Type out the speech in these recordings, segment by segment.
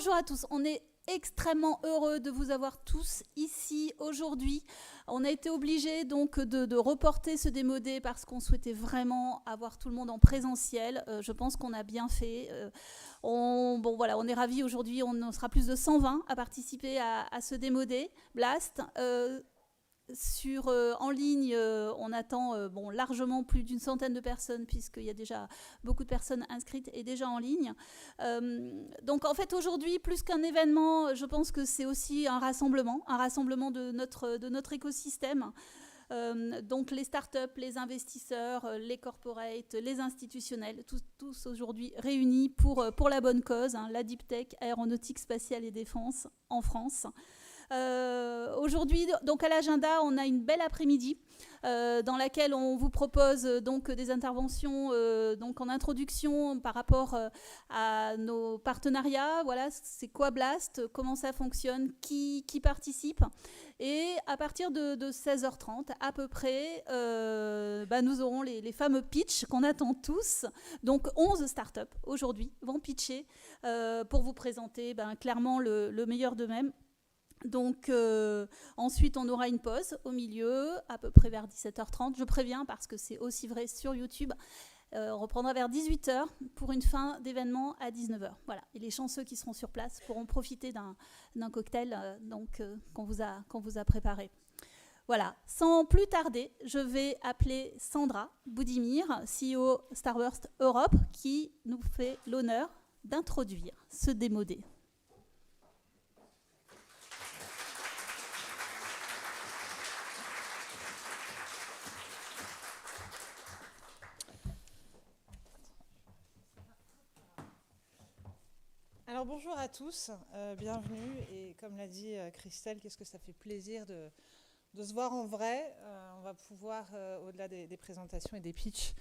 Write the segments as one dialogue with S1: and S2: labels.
S1: Bonjour à tous, on est extrêmement heureux de vous avoir tous ici aujourd'hui. On a été obligé donc de reporter ce démodé parce qu'on souhaitait vraiment avoir tout le monde en présentiel. Je pense qu'on a bien fait. On est ravis aujourd'hui, on sera plus de 120 à participer à ce démodé Blast. En ligne, on attend largement plus d'une centaine de personnes puisqu'il y a déjà beaucoup de personnes inscrites et déjà en ligne. Donc en fait aujourd'hui, plus qu'un événement, je pense que c'est aussi un rassemblement de notre écosystème. Donc les startups, les investisseurs, les corporates, les institutionnels, tous aujourd'hui réunis pour la bonne cause, la deep tech, aéronautique, spatiale et défense en France. Aujourd'hui, donc à l'agenda, on a une belle après-midi dans laquelle on vous propose donc des interventions donc en introduction par rapport à nos partenariats. Voilà, c'est quoi Blast, comment ça fonctionne, qui participe. Et à partir de 16h30 à peu près, nous aurons les fameux pitchs qu'on attend tous. Donc 11 startups aujourd'hui vont pitcher pour vous présenter clairement le meilleur d'eux-mêmes. Donc ensuite on aura une pause au milieu à peu près vers 17h30, je préviens parce que c'est aussi vrai sur YouTube. On reprendra vers 18h pour une fin d'événement à 19h. Voilà. Et les chanceux qui seront sur place pourront profiter d'un cocktail qu'on vous a préparé. Voilà, sans plus tarder, je vais appeler Sandra Budimir, CEO Starburst Europe, qui nous fait l'honneur d'introduire ce démodé.
S2: Alors bonjour à tous, bienvenue et comme l'a dit Christelle, qu'est-ce que ça fait plaisir de se voir en vrai. On va pouvoir, au-delà des présentations et des pitchs,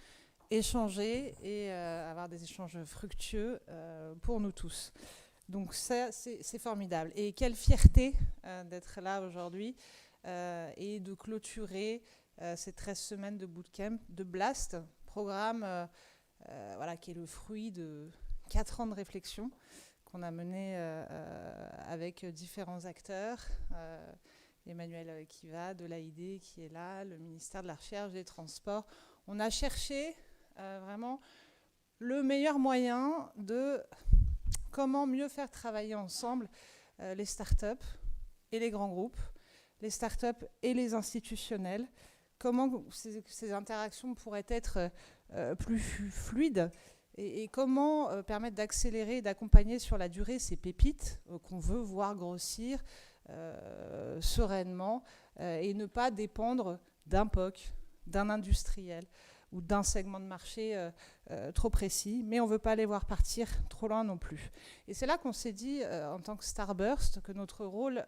S2: échanger et avoir des échanges fructueux pour nous tous. Donc ça, c'est formidable. Et quelle fierté d'être là aujourd'hui et de clôturer ces 13 semaines de bootcamp de Blast, programme qui est le fruit de 4 ans de réflexion qu'on a mené avec différents acteurs, Emmanuel Kiva de l'AID qui est là, le ministère de la Recherche, des Transports. On a cherché vraiment le meilleur moyen de comment mieux faire travailler ensemble les startups et les grands groupes, les startups et les institutionnels, comment ces interactions pourraient être plus fluides. Et comment permettre d'accélérer et d'accompagner sur la durée ces pépites qu'on veut voir grossir sereinement et ne pas dépendre d'un POC, d'un industriel ou d'un segment de marché trop précis, mais on ne veut pas les voir partir trop loin non plus. Et c'est là qu'on s'est dit, en tant que Starburst, que notre rôle,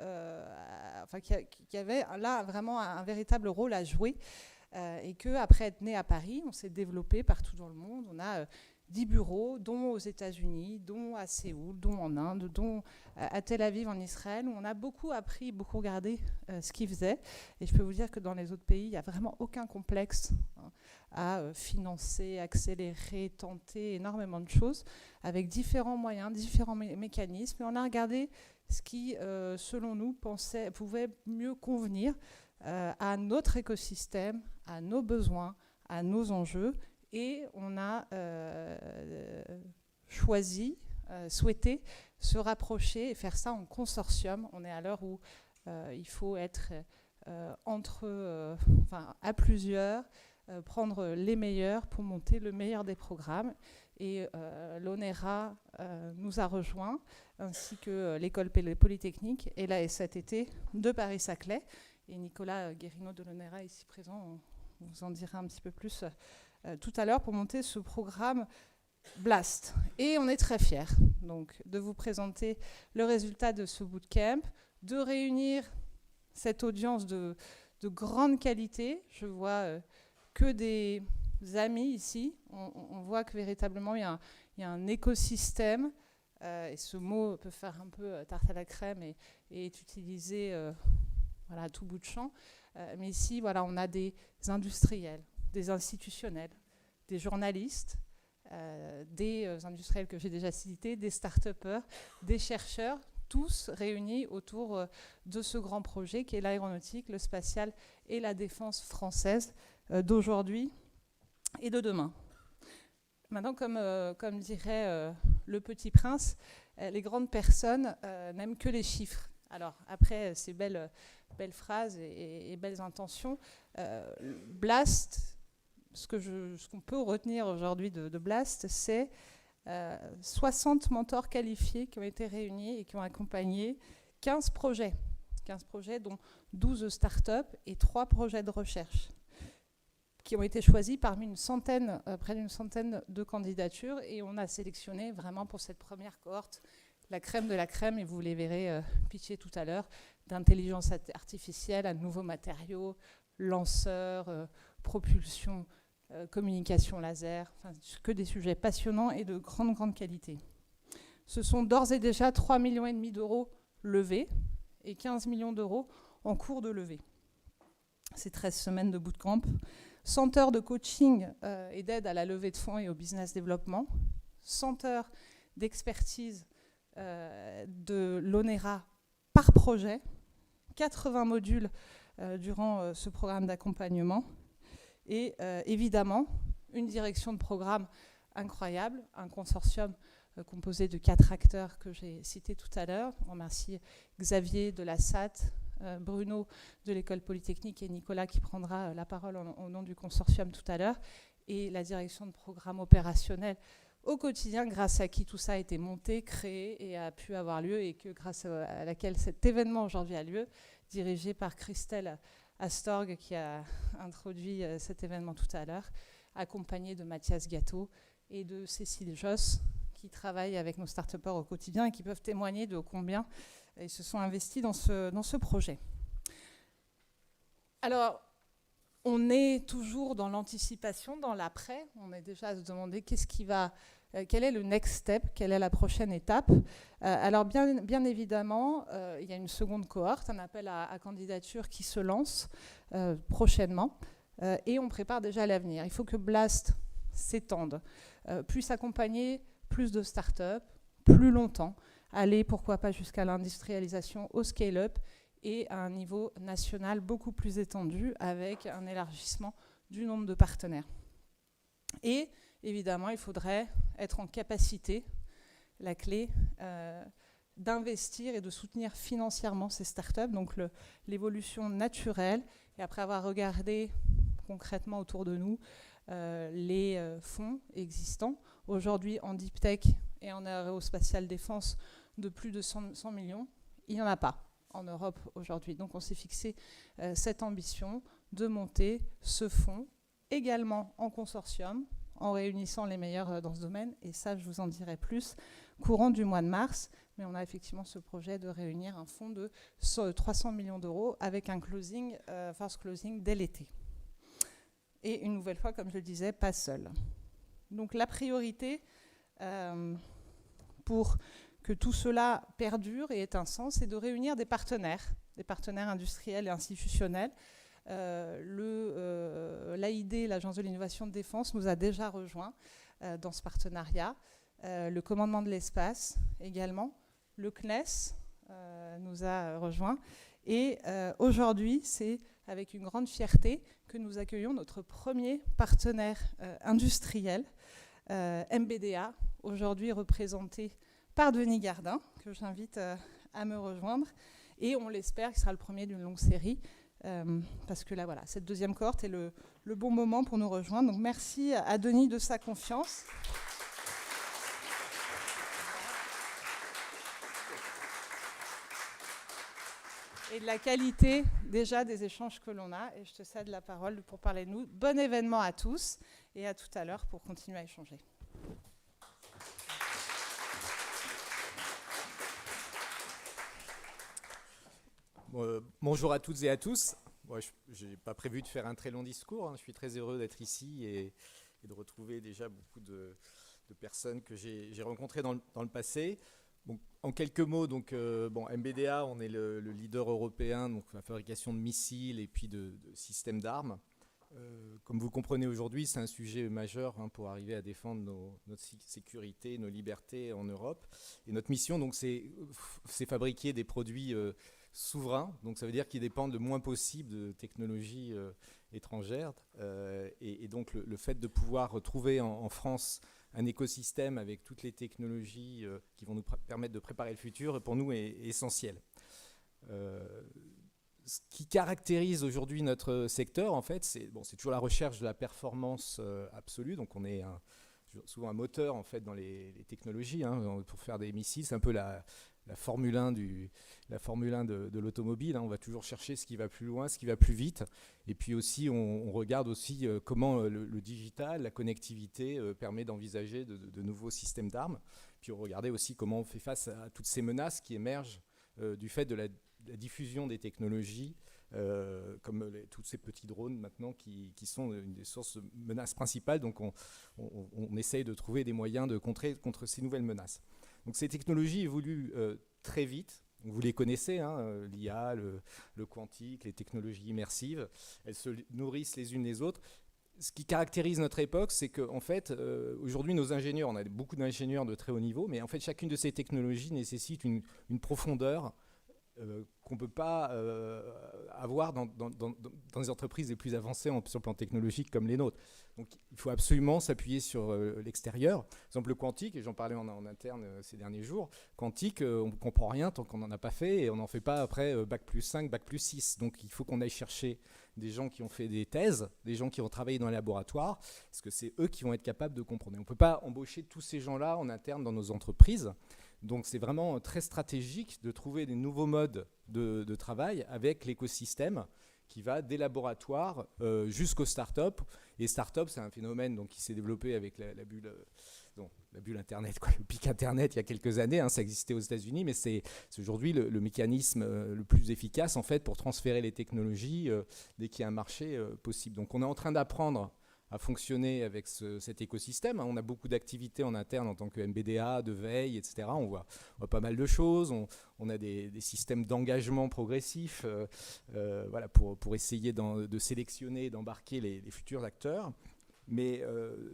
S2: qu'il y avait là vraiment un véritable rôle à jouer et qu'après être né à Paris, on s'est développé partout dans le monde. On a 10 bureaux, dont aux États-Unis, dont à Séoul, dont en Inde, dont à Tel Aviv en Israël, où on a beaucoup appris, beaucoup regardé ce qu'ils faisaient. Et je peux vous dire que dans les autres pays, il n'y a vraiment aucun complexe à financer, accélérer, tenter énormément de choses, avec différents moyens, différents mécanismes. Et on a regardé ce qui, selon nous, pouvait mieux convenir à notre écosystème, à nos besoins, à nos enjeux. Et on a souhaité se rapprocher et faire ça en consortium. On est à l'heure où il faut être à plusieurs, prendre les meilleurs pour monter le meilleur des programmes. Et l'ONERA nous a rejoints, ainsi que l'école polytechnique et la SATT de Paris-Saclay. Et Nicolas Guérineau de l'ONERA, ici présent, on vous en dira un petit peu plus tout à l'heure pour monter ce programme Blast. Et on est très fiers donc, de vous présenter le résultat de ce bootcamp, de réunir cette audience de grande qualité. Je vois que des amis ici. On voit que véritablement, il y a un écosystème. Et ce mot peut faire un peu tarte à la crème et est utilisé à tout bout de champ. Mais ici, on a des industriels, des institutionnels, des journalistes, des industriels que j'ai déjà cités, des start-upers, des chercheurs, tous réunis autour de ce grand projet qui est l'aéronautique, le spatial et la défense française d'aujourd'hui et de demain. Maintenant, comme dirait le petit prince, les grandes personnes n'aiment que les chiffres. Alors, après ces belles phrases et belles intentions, Blast, ce qu'on peut retenir aujourd'hui de Blast, c'est 60 mentors qualifiés qui ont été réunis et qui ont accompagné 15 projets, dont 12 startups et 3 projets de recherche, qui ont été choisis parmi près d'une centaine de candidatures. Et on a sélectionné vraiment pour cette première cohorte la crème de la crème, et vous les verrez pitcher tout à l'heure, d'intelligence artificielle à de nouveaux matériaux, lanceurs, propulsion, communication laser, enfin, que des sujets passionnants et de grande qualité. Ce sont d'ores et déjà 3,5 millions d'euros levés et 15 millions d'euros en cours de levée. C'est 13 semaines de bootcamp, 100 heures de coaching et d'aide à la levée de fonds et au business développement, 100 heures d'expertise de l'ONERA par projet, 80 modules durant ce programme d'accompagnement, et évidemment une direction de programme incroyable, un consortium composé de 4 acteurs que j'ai cités tout à l'heure. On remercie Xavier de la SAT, Bruno de l'École Polytechnique et Nicolas qui prendra la parole au nom du consortium tout à l'heure, et la direction de programme opérationnel au quotidien, grâce à qui tout ça a été monté, créé et a pu avoir lieu, et grâce à laquelle cet événement aujourd'hui a lieu, dirigé par Christelle Astorg qui a introduit cet événement tout à l'heure, accompagné de Mathias Gâteau et de Cécile Josse, qui travaillent avec nos start-upers au quotidien et qui peuvent témoigner de combien ils se sont investis dans ce projet. Alors, on est toujours dans l'anticipation, dans l'après. On est déjà à se demander quel est le next step, quelle est la prochaine étape. Alors bien évidemment, il y a une seconde cohorte, un appel à candidature qui se lance prochainement, et on prépare déjà l'avenir. Il faut que Blast s'étende, puisse accompagner plus de startups, plus longtemps, aller pourquoi pas jusqu'à l'industrialisation, au scale-up, et à un niveau national beaucoup plus étendu, avec un élargissement du nombre de partenaires. Et évidemment, il faudrait être en capacité, la clé, d'investir et de soutenir financièrement ces startups, donc l'évolution naturelle. Et après avoir regardé concrètement autour de nous les fonds existants, aujourd'hui en deep tech et en aérospatiale défense de plus de 100 millions, il n'y en a pas en Europe aujourd'hui. Donc on s'est fixé cette ambition de monter ce fonds également en consortium, en réunissant les meilleurs dans ce domaine, et ça je vous en dirai plus courant du mois de mars, mais on a effectivement ce projet de réunir un fonds de 300 millions d'euros avec un closing, first closing dès l'été. Et une nouvelle fois, comme je le disais, pas seul. Donc la priorité pour que tout cela perdure et ait un sens, c'est de réunir des partenaires industriels et institutionnels. L'AID, l'Agence de l'innovation de défense, nous a déjà rejoints dans ce partenariat. Le commandement de l'espace également. Le CNES nous a rejoints. Et aujourd'hui, c'est avec une grande fierté que nous accueillons notre premier partenaire industriel, MBDA, aujourd'hui représenté par Denis Gardin, que j'invite à me rejoindre. Et on l'espère, qu'il sera le premier d'une longue série, parce que là, voilà, cette deuxième cohorte est le bon moment pour nous rejoindre. Donc merci à Denis de sa confiance. Et de la qualité déjà des échanges que l'on a. Et je te cède la parole pour parler de nous. Bon événement à tous et à tout à l'heure pour continuer à échanger.
S3: Bonjour à toutes et à tous. Je n'ai pas prévu de faire un très long discours. Je suis très heureux d'être ici et de retrouver déjà beaucoup de personnes que j'ai rencontrées dans le passé. Bon, en quelques mots, donc, MBDA, on est le leader européen donc la fabrication de missiles et puis de systèmes d'armes. Comme vous le comprenez aujourd'hui, c'est un sujet majeur pour arriver à défendre notre sécurité, nos libertés en Europe. Et notre mission, donc, c'est fabriquer des produits souverains. Donc ça veut dire qu'ils dépendent le moins possible de technologies étrangères. Et donc le fait de pouvoir retrouver en France un écosystème avec toutes les technologies qui vont nous permettre de préparer le futur, pour nous, est essentiel. Ce qui caractérise aujourd'hui notre secteur, en fait, c'est toujours la recherche de la performance absolue. Donc, on est souvent un moteur, en fait, dans les technologies. Pour faire des missiles, c'est un peu la Formule 1 de l'automobile. On va toujours chercher ce qui va plus loin, ce qui va plus vite. Et puis aussi, on regarde aussi comment le digital, la connectivité permet d'envisager de nouveaux systèmes d'armes. Puis on regardait aussi comment on fait face à toutes ces menaces qui émergent du fait de la diffusion des technologies, comme tous ces petits drones maintenant qui sont une des sources de menaces principales. Donc on essaye de trouver des moyens de contrer contre ces nouvelles menaces. Donc ces technologies évoluent très vite. Vous les connaissez, l'IA, le quantique, les technologies immersives. Elles se nourrissent les unes les autres. Ce qui caractérise notre époque, c'est qu'en fait, aujourd'hui, nos ingénieurs, on a beaucoup d'ingénieurs de très haut niveau, mais en fait, chacune de ces technologies nécessite une profondeur qu'on ne peut pas avoir dans les entreprises les plus avancées sur le plan technologique comme les nôtres. Donc il faut absolument s'appuyer sur l'extérieur. Par exemple, le quantique, et j'en parlais en interne ces derniers jours, quantique, on ne comprend rien tant qu'on n'en a pas fait, et on n'en fait pas après bac plus 5, bac plus 6. Donc il faut qu'on aille chercher des gens qui ont fait des thèses, des gens qui ont travaillé dans les laboratoires, parce que c'est eux qui vont être capables de comprendre. Et on ne peut pas embaucher tous ces gens-là en interne dans nos entreprises. Donc c'est vraiment très stratégique de trouver des nouveaux modes de travail avec l'écosystème qui va des laboratoires jusqu'aux startups. Et startups, c'est un phénomène donc, qui s'est développé avec la bulle Internet, le pic Internet il y a quelques années. Ça existait aux États-Unis, mais c'est aujourd'hui le mécanisme le plus efficace en fait, pour transférer les technologies dès qu'il y a un marché possible. Donc on est en train d'apprendre à fonctionner avec cet écosystème. On a beaucoup d'activités en interne en tant que MBDA, de veille, etc. On voit pas mal de choses. On a des systèmes d'engagement progressif voilà, pour essayer de sélectionner et d'embarquer les futurs acteurs. Mais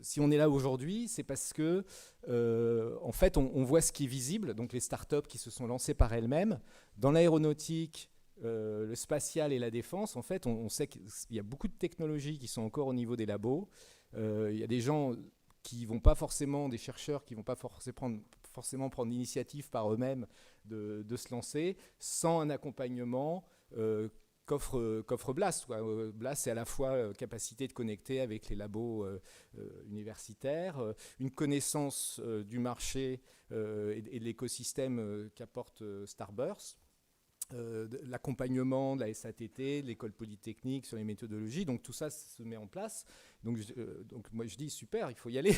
S3: si on est là aujourd'hui, c'est parce que en fait, on voit ce qui est visible. Donc les startups qui se sont lancées par elles-mêmes. Dans l'aéronautique, le spatial et la défense, en fait, on sait qu'il y a beaucoup de technologies qui sont encore au niveau des labos. Il y a des gens qui vont pas forcément, des chercheurs qui vont pas forcément prendre l'initiative par eux-mêmes de se lancer sans un accompagnement qu'offre Blast. Blast, c'est à la fois capacité de connecter avec les labos universitaires, une connaissance du marché et de l'écosystème qu'apporte Starburst. L'accompagnement de la SATT, de l'école polytechnique sur les méthodologies, donc tout ça se met en place. Donc moi je dis super, il faut y aller,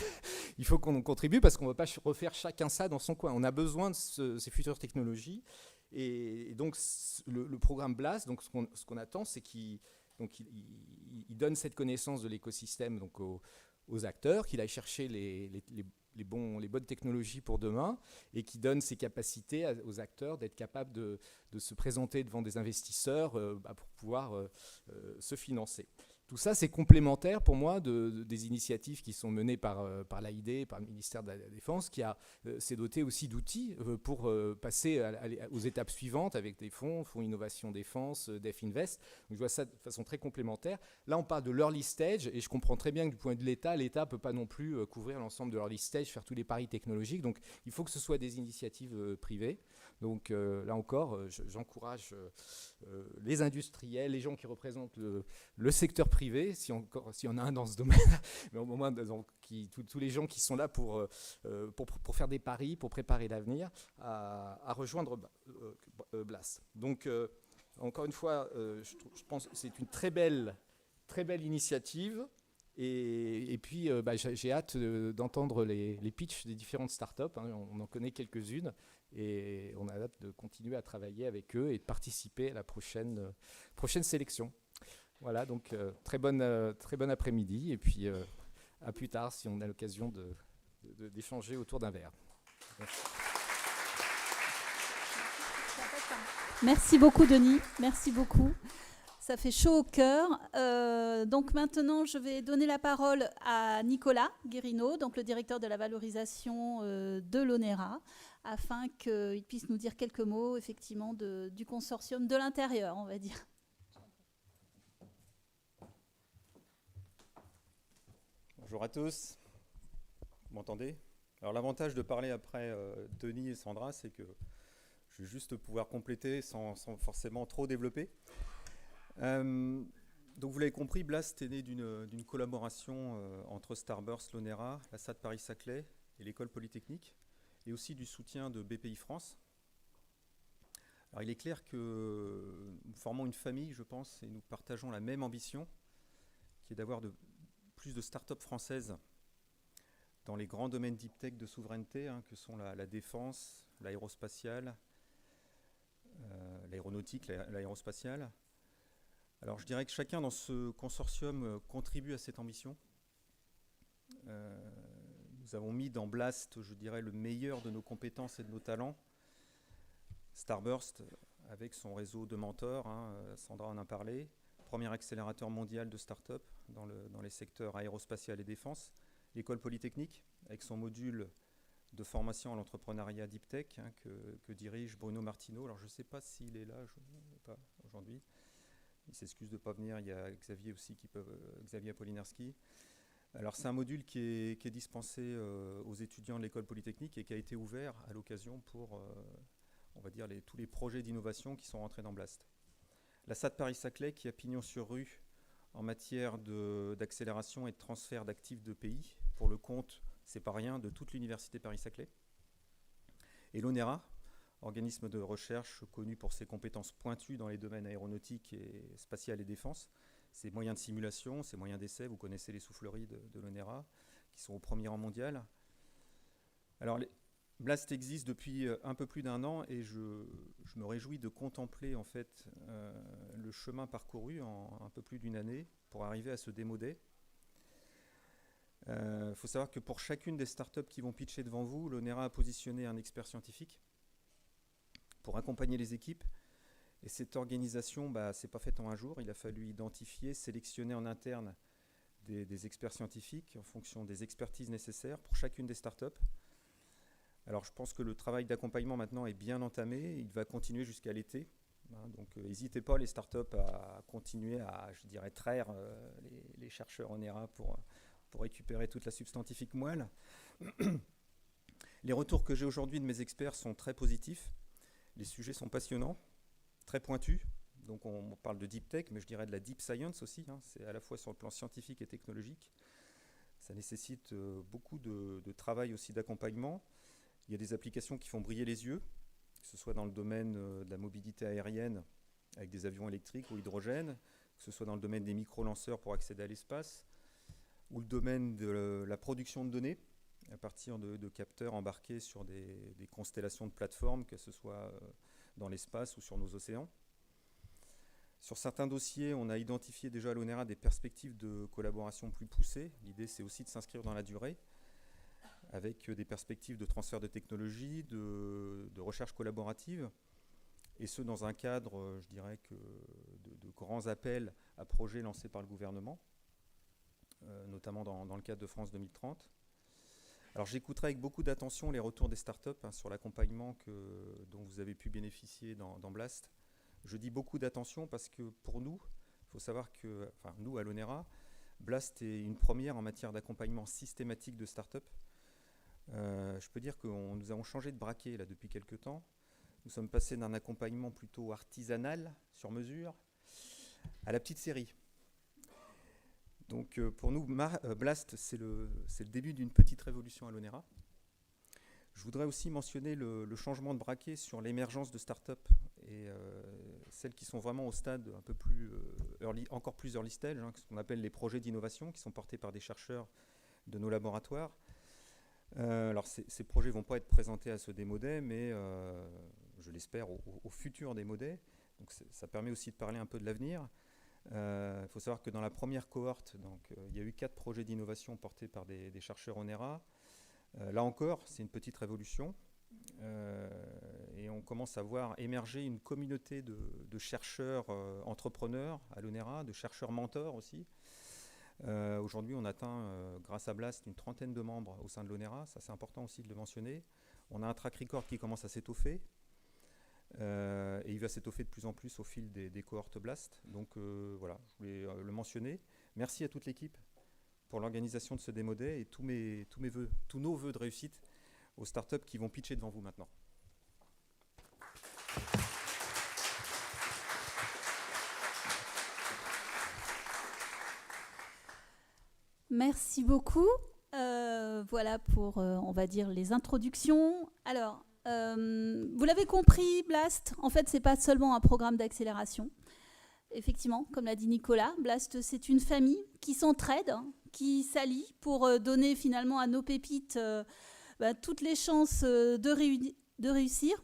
S3: il faut qu'on contribue parce qu'on ne va pas refaire chacun ça dans son coin. On a besoin de ces futures technologies et donc le programme BLAST, donc ce qu'on attend, c'est qu'il donne cette connaissance de l'écosystème donc aux acteurs, qu'il aille chercher les bonnes technologies pour demain et qui donne ces capacités aux acteurs d'être capables de se présenter devant des investisseurs pour pouvoir se financer. Tout ça, c'est complémentaire pour moi des initiatives qui sont menées par l'AID, par le ministère de la Défense, qui s'est doté aussi d'outils pour passer aux étapes suivantes avec des fonds Innovation Défense, Def Invest. Donc, je vois ça de façon très complémentaire. Là, on parle de l'early stage et je comprends très bien que du point de vue de l'État ne peut pas non plus couvrir l'ensemble de l'early stage, faire tous les paris technologiques. Donc, il faut que ce soit des initiatives privées. Donc là encore, j'encourage les industriels, les gens qui représentent le secteur privé, s'il y en a un dans ce domaine, mais au moins tous les gens qui sont là pour faire des paris, pour préparer l'avenir, à rejoindre Blast. Donc encore une fois, je pense que c'est une très belle initiative. Et puis, j'ai hâte d'entendre les pitchs des différentes startups. On en connaît quelques-unes. Et on a hâte de continuer à travailler avec eux et de participer à la prochaine sélection. Voilà, donc très bon après-midi. Et puis, à plus tard si on a l'occasion d'échanger autour d'un verre. Merci.
S1: Merci beaucoup, Denis. Merci beaucoup. Ça fait chaud au cœur. Donc maintenant, je vais donner la parole à Nicolas Guérineau, donc le directeur de la valorisation de l'ONERA, afin qu'il puisse nous dire quelques mots, effectivement, du consortium de l'intérieur, on va dire.
S4: Bonjour à tous. Vous m'entendez? Alors l'avantage de parler après Denis et Sandra, c'est que je vais juste pouvoir compléter sans forcément trop développer. Donc vous l'avez compris, Blast est né d'une collaboration entre Starburst, l'ONERA, la SAD Paris-Saclay et l'école polytechnique, et aussi du soutien de BPI France. Alors il est clair que nous formons une famille, je pense, et nous partageons la même ambition, qui est d'avoir plus de start-up françaises dans les grands domaines deep tech de souveraineté, que sont la défense, l'aérospatiale, l'aéronautique, l'aérospatiale. Alors je dirais que chacun dans ce consortium contribue à cette ambition. Nous avons mis dans Blast, je dirais, le meilleur de nos compétences et de nos talents. Starburst, avec son réseau de mentors, Sandra en a parlé, premier accélérateur mondial de start-up dans les secteurs aérospatial et défense. L'école polytechnique, avec son module de formation à l'entrepreneuriat Deep Tech, que dirige Bruno Martineau. Alors je ne sais pas s'il est là, pas aujourd'hui. Il s'excuse de ne pas venir, il y a Xavier aussi, Xavier Apolinarski. Alors c'est un module qui est dispensé aux étudiants de l'école polytechnique et qui a été ouvert à l'occasion pour, on va dire, tous les projets d'innovation qui sont rentrés dans Blast. La SAD Paris-Saclay qui a pignon sur rue en matière d'accélération et de transfert d'actifs de pays, pour le compte, c'est pas rien, de toute l'université Paris-Saclay. Et l'ONERA, organisme de recherche connu pour ses compétences pointues dans les domaines aéronautiques et spatial et défense, ses moyens de simulation, ses moyens d'essai, vous connaissez les souffleries de l'ONERA, qui sont au premier rang mondial. Alors, Blast existe depuis un peu plus d'1 an et je me réjouis de contempler en fait le chemin parcouru en un peu plus d'1 année pour arriver à ce démo day. Faut savoir que pour chacune des startups qui vont pitcher devant vous, l'ONERA a positionné un expert scientifique pour accompagner les équipes. Et cette organisation, c'est pas faite en un jour. Il a fallu identifier, sélectionner en interne des experts scientifiques en fonction des expertises nécessaires pour chacune des startups. Alors je pense que le travail d'accompagnement maintenant est bien entamé. Il va continuer jusqu'à l'été. Donc n'hésitez pas les startups à continuer à, je dirais, traire les chercheurs ONERA pour récupérer toute la substantifique moelle. Les retours que j'ai aujourd'hui de mes experts sont très positifs. Les sujets sont passionnants, très pointus. Donc on parle de deep tech, mais je dirais de la deep science aussi. C'est à la fois sur le plan scientifique et technologique. Ça nécessite beaucoup de travail aussi d'accompagnement. Il y a des applications qui font briller les yeux, que ce soit dans le domaine de la mobilité aérienne avec des avions électriques ou hydrogène, que ce soit dans le domaine des micro-lanceurs pour accéder à l'espace, ou le domaine de la production de données à partir de capteurs embarqués sur des constellations de plateformes, que ce soit dans l'espace ou sur nos océans. Sur certains dossiers, on a identifié déjà à l'ONERA des perspectives de collaboration plus poussées. L'idée, c'est aussi de s'inscrire dans la durée, avec des perspectives de transfert de technologie, de recherche collaborative, et ce dans un cadre, je dirais, de grands appels à projets lancés par le gouvernement, notamment dans le cadre de France 2030. Alors j'écouterai avec beaucoup d'attention les retours des startups sur l'accompagnement dont vous avez pu bénéficier dans Blast. Je dis beaucoup d'attention parce que pour nous, il faut savoir que, nous à l'ONERA, Blast est une première en matière d'accompagnement systématique de startups. Je peux dire que nous avons changé de braquet là, depuis quelques temps. Nous sommes passés d'un accompagnement plutôt artisanal, sur mesure, à la petite série. Donc pour nous, Blast, c'est le début d'une petite révolution à l'ONERA. Je voudrais aussi mentionner le changement de braquet sur l'émergence de startups et celles qui sont vraiment au stade un peu plus encore plus early stage, ce qu'on appelle les projets d'innovation, qui sont portés par des chercheurs de nos laboratoires. Alors ces projets ne vont pas être présentés à ce Démo Day, mais je l'espère au futur Démo Day. Donc ça permet aussi de parler un peu de l'avenir. Il faut savoir que dans la première cohorte, il y a eu 4 projets d'innovation portés par des chercheurs ONERA. Là encore, c'est une petite révolution. Et on commence à voir émerger une communauté de chercheurs entrepreneurs à l'ONERA, de chercheurs mentors aussi. Aujourd'hui, on atteint, grâce à Blast, une 30aine de membres au sein de l'ONERA. Ça, c'est important aussi de le mentionner. On a un track record qui commence à s'étoffer. Et il va s'étoffer de plus en plus au fil des cohortes Blast. Donc voilà, je voulais le mentionner. Merci à toute l'équipe pour l'organisation de ce Demo Day et tous nos vœux de réussite aux startups qui vont pitcher devant vous maintenant.
S1: Merci beaucoup. Voilà pour, on va dire, les introductions. Alors, vous l'avez compris, Blast, en fait, c'est pas seulement un programme d'accélération. Effectivement, comme l'a dit Nicolas, Blast, c'est une famille qui s'entraide, qui s'allie pour donner finalement à nos pépites toutes les chances de réussir.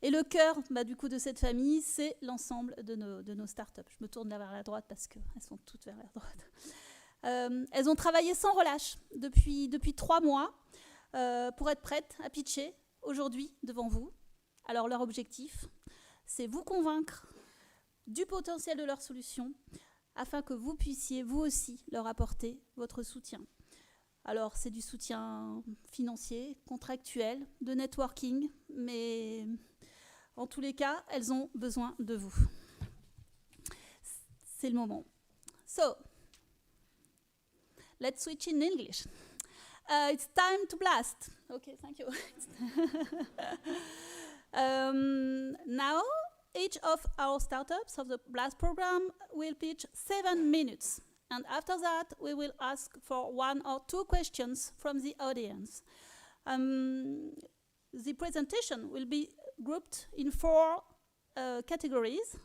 S1: Et le cœur du coup de cette famille, c'est l'ensemble de nos startups. Je me tourne vers la droite parce qu'elles sont toutes vers la droite. Elles ont travaillé sans relâche depuis 3 mois pour être prêtes à pitcher aujourd'hui devant vous. Alors leur objectif, c'est vous convaincre du potentiel de leur solution afin que vous puissiez vous aussi leur apporter votre soutien. Alors c'est du soutien financier, contractuel, de networking, mais en tous les cas, elles ont besoin de vous. C'est le moment. So, let's switch in English. It's time to blast. Okay, thank you. Now, each of our startups of the Blast program will pitch 7 minutes. And after that, we will ask for 1 or 2 questions from the audience. The presentation will be grouped in 4 categories: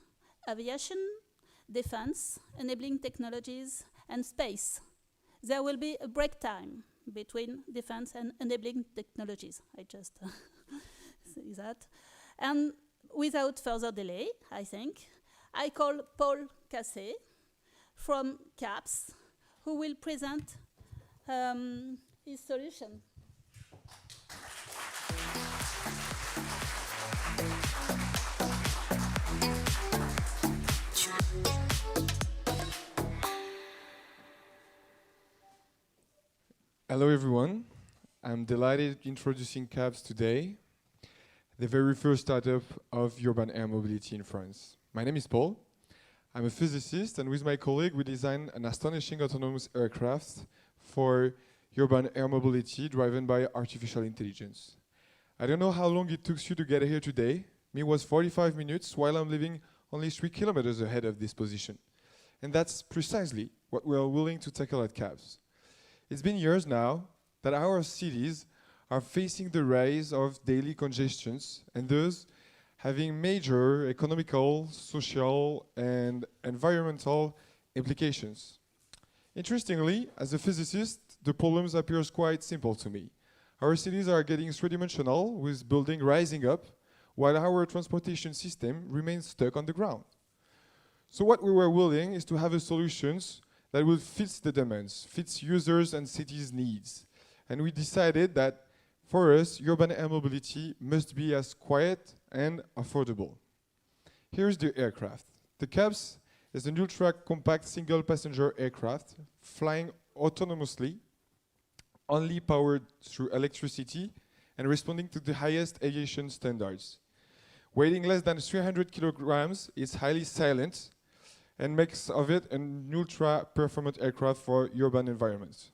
S1: aviation, defense, enabling technologies, and space. There will be a break time between defense and enabling technologies. I just say that. And without further delay, I think, I call Paul Cassé from CAPS, who will present his solution.
S5: Hello everyone, I'm delighted introducing CAPS today, the very first startup of urban air mobility in France. My name is Paul, I'm a physicist, and with my colleague we designed an astonishing autonomous aircraft for urban air mobility driven by artificial intelligence. I don't know how long it took you to get here today. Me was 45 minutes while I'm living only 3 kilometers ahead of this position. And that's precisely what we are willing to tackle at CAPS. It's been years now that our cities are facing the rise of daily congestions and thus having major economical, social, and environmental implications. Interestingly, as a physicist, the problems appears quite simple to me. Our cities are getting three-dimensional with building rising up while our transportation system remains stuck on the ground. So what we were willing is to have a solutions that will fit the demands, fits users and cities' needs. And we decided that for us, urban air mobility must be as quiet and affordable. Here's the aircraft. The CAPS is an ultra-compact single-passenger aircraft flying autonomously, only powered through electricity and responding to the highest aviation standards. Weighing less than 300 kilograms, it's highly silent and makes of it an ultra-performant aircraft for urban environments.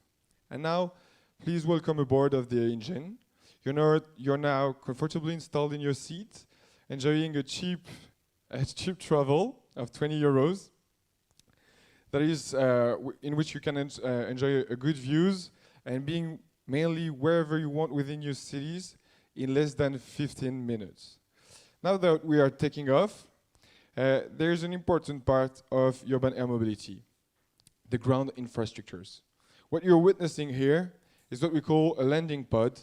S5: And now, please welcome aboard of the engine. You're now comfortably installed in your seat, enjoying a cheap travel of 20 euros. That is in which you can enjoy a good views and being mainly wherever you want within your cities in less than 15 minutes. Now that we are taking off, there is an important part of urban air mobility, the ground infrastructures. What you're witnessing here is what we call a landing pod.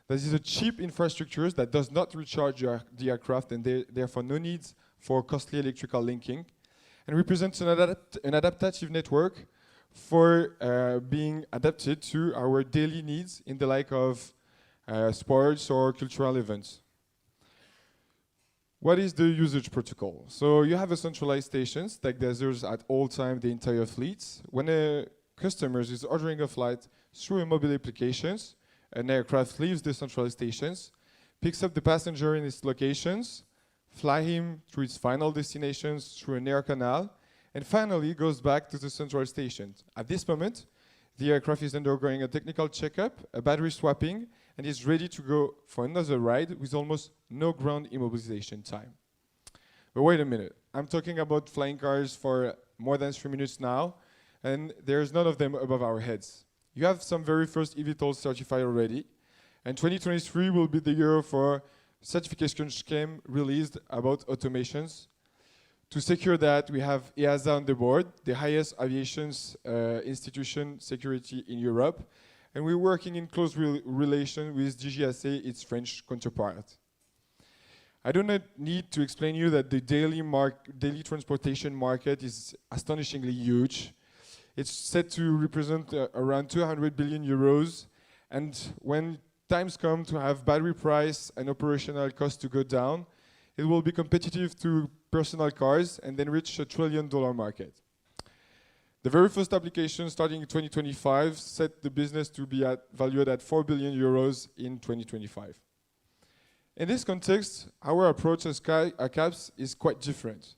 S5: That is a cheap infrastructure that does not recharge the aircraft and therefore no needs for costly electrical linking, and represents an adaptive network for being adapted to our daily needs in the like of sports or cultural events. What is the usage protocol? So you have a centralized stations that gathers at all time the entire fleet. When a customer is ordering a flight through a mobile applications, an aircraft leaves the centralized stations, picks up the passenger in its locations, fly him to its final destinations through an air canal, and finally goes back to the central station. At this moment, the aircraft is undergoing a technical checkup, a battery swapping, and is ready to go for another ride with almost no ground immobilization time. But wait a minute, I'm talking about flying cars for more than 3 minutes now, and there's none of them above our heads. You have some very first eVTOL certified already, and 2023 will be the year for certification scheme released about automations. To secure that, we have EASA on the board, the highest aviation institution security in Europe, and we're working in close relation with DGAC, its French counterpart. I do not need to explain you that the daily transportation market is astonishingly huge. It's set to represent around 200 billion euros, and when times come to have battery price and operational costs to go down, it will be competitive to personal cars and then reach $1 trillion market. The very first application starting in 2025 set the business to be valued at 4 billion euros in 2025. In this context, our approach as CAPS is quite different.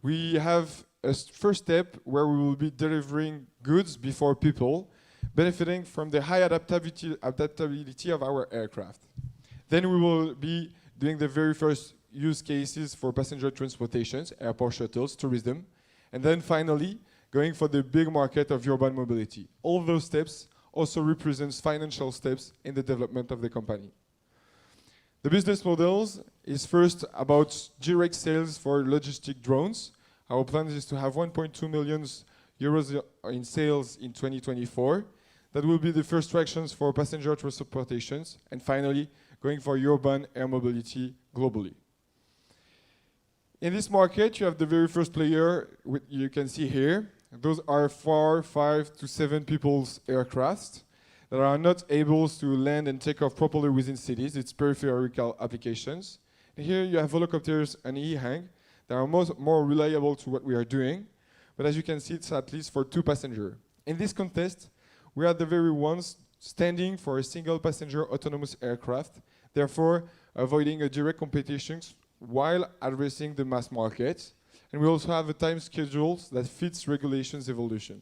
S5: We have a first step where we will be delivering goods before people, benefiting from the high adaptability of our aircraft. Then we will be doing the very first use cases for passenger transportations, airport shuttles, tourism, and then finally going for the big market of urban mobility. All those steps also represents financial steps in the development of the company. The business models is first about direct sales for logistic drones. Our plan is to have 1.2 million euros in sales in 2024. That will be the first tractions for passenger transportations, and finally going for urban air mobility globally. In this market, you have the very first player you can see here. Those are 4, 5 to 7 people's aircrafts that are not able to land and take off properly within cities. It's peripheral applications. And here you have helicopters and e-hang that are more reliable to what we are doing. But as you can see, it's at least for 2 passengers. In this contest, we are the very ones standing for a single passenger autonomous aircraft, therefore avoiding a direct competition while addressing the mass market. And we also have a time schedule that fits regulations evolution.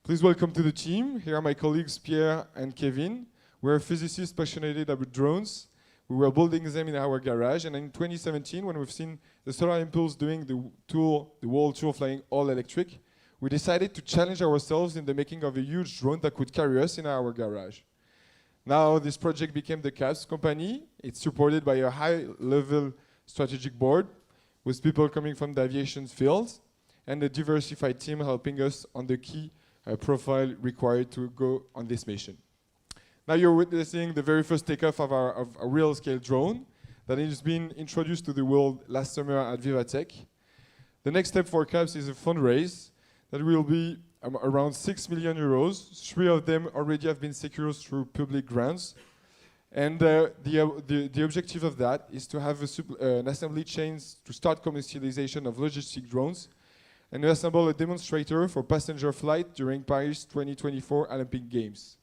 S5: Please welcome to the team. Here are my colleagues Pierre and Kevin. We're physicists passionate about drones. We were building them in our garage, and in 2017, when we've seen the Solar Impulse doing the world tour flying all electric, we decided to challenge ourselves in the making of a huge drone that could carry us in our garage. Now this project became the CAPS company. It's supported by a high-level strategic board with people coming from the aviation field and a diversified team helping us on the key profile required to go on this mission. Now you're witnessing the very first takeoff of a real-scale drone that has been introduced to the world last summer at Vivatech. The next step for CAPS is a fundraise that will be around 6 million euros. 3 of them already have been secured through public grants. And the objective of that is to have an assembly chain to start commercialization of logistic drones and to assemble a demonstrator for passenger flight during Paris 2024 Olympic Games.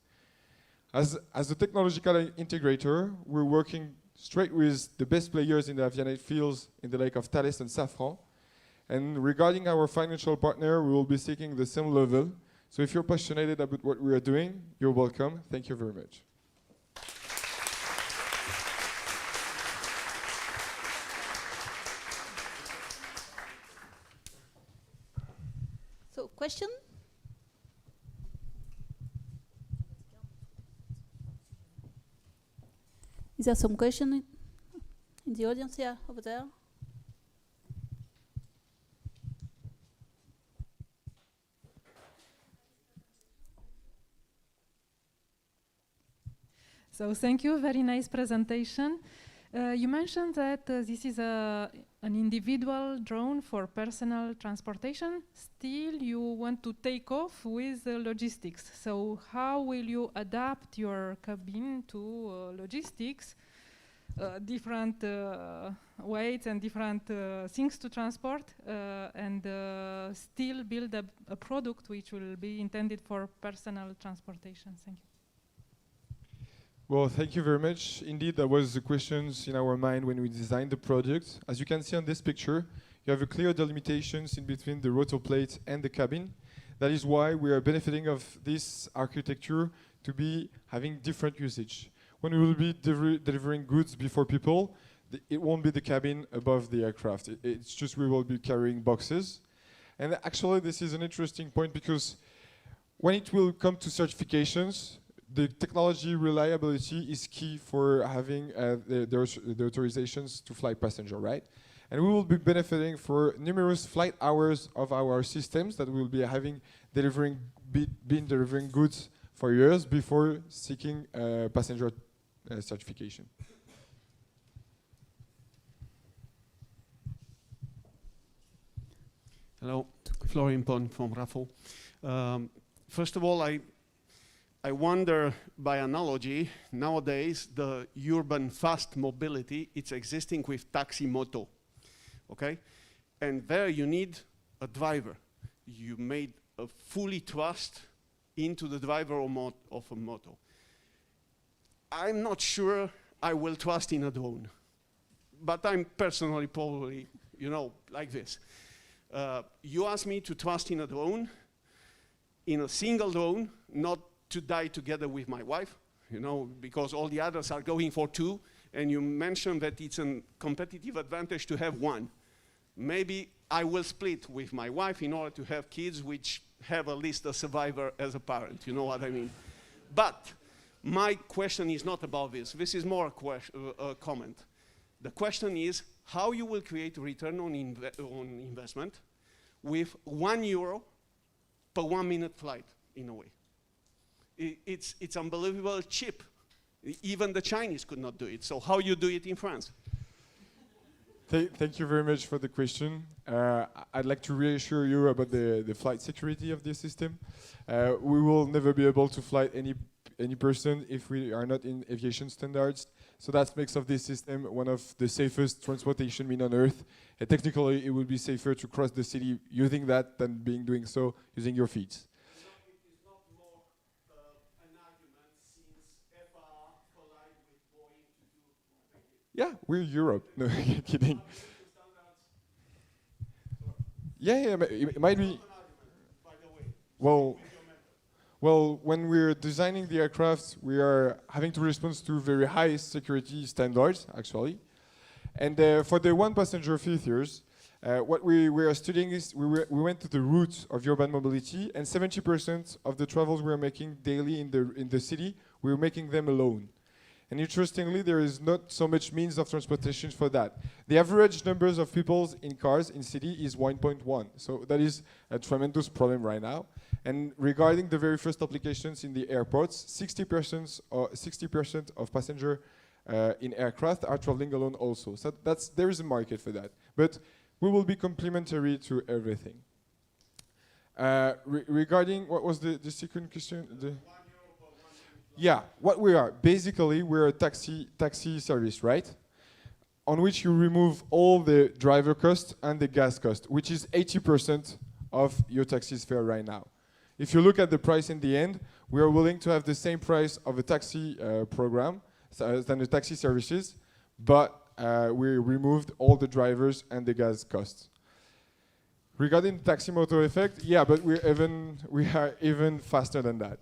S5: As a technological integrator, we're working straight with the best players in the avionics fields in the like of Thales and Safran. And regarding our financial partner, we will be seeking the same level. So if you're passionate about what we are doing, you're welcome. Thank you very much.
S1: So, question? Is there some question in the audience here, over there?
S6: So thank you, very nice presentation. You mentioned that this is an individual drone for personal transportation. Still, you want to take off with logistics. So how will you adapt your cabin to logistics different weights and different things to transport, and still build a product which will be intended for personal transportation? Thank you.
S5: Well, thank you very much. Indeed, that was the questions in our mind when we designed the product. As you can see on this picture, you have a clear delimitations in between the rotor plate and the cabin. That is why we are benefiting of this architecture to be having different usage. When we will be delivering goods before people, it won't be the cabin above the aircraft. It's just we will be carrying boxes. And actually, this is an interesting point because when it will come to certifications, the technology reliability is key for having the authorizations to fly passenger, right? And we will be benefiting for numerous flight hours of our systems that we will be having delivering goods for years before seeking passenger certification.
S7: Hello, Florian Pon from Raffle. First of all, I wonder, by analogy, nowadays the urban fast mobility, it's existing with taxi moto, okay? And there you need a driver. You made a fully trust into the driver of a moto. I'm not sure I will trust in a drone, but I'm personally probably, you know, like this. You ask me to trust in a drone, in a single drone, not to die together with my wife, you know, because all the others are going for two, and you mentioned that it's a competitive advantage to have one. Maybe I will split with my wife in order to have kids which have at least a survivor as a parent, you know what I mean? But my question is not about this. This is more a comment. The question is how you will create a return on investment with €1 per 1 minute flight, in a way. It's unbelievable cheap. Even the Chinese could not do it. So how you do it in France?
S5: Thank you very much for the question. I'd like to reassure you about the flight security of this system. We will never be able to fly any person if we are not in aviation standards. So that makes of this system one of the safest transportation means on Earth. And technically, it would be safer to cross the city using that than doing so using your feet. Yeah, we're Europe. No, kidding. Yeah, it might be. Well, when we're designing the aircraft, we are having to respond to very high security standards, actually. And for the one-passenger features, what we are studying is we went to the root of urban mobility, and 70% of the travels we are making daily in the city, we're making them alone. And interestingly, there is not so much means of transportation for that. The average numbers of people in cars in city is 1.1. So that is a tremendous problem right now. And regarding the very first applications in the airports, 60% of passengers in aircraft are traveling alone also. So there is a market for that. But we will be complementary to everything. Regarding, what was the second question? Yeah, what we are, basically, we're a taxi service, right? On which you remove all the driver cost and the gas cost, which is 80% of your taxi's fare right now. If you look at the price in the end, we are willing to have the same price of a taxi program than the taxi services, but we removed all the drivers and the gas costs. Regarding the taxi motor effect, yeah, but we are even faster than that.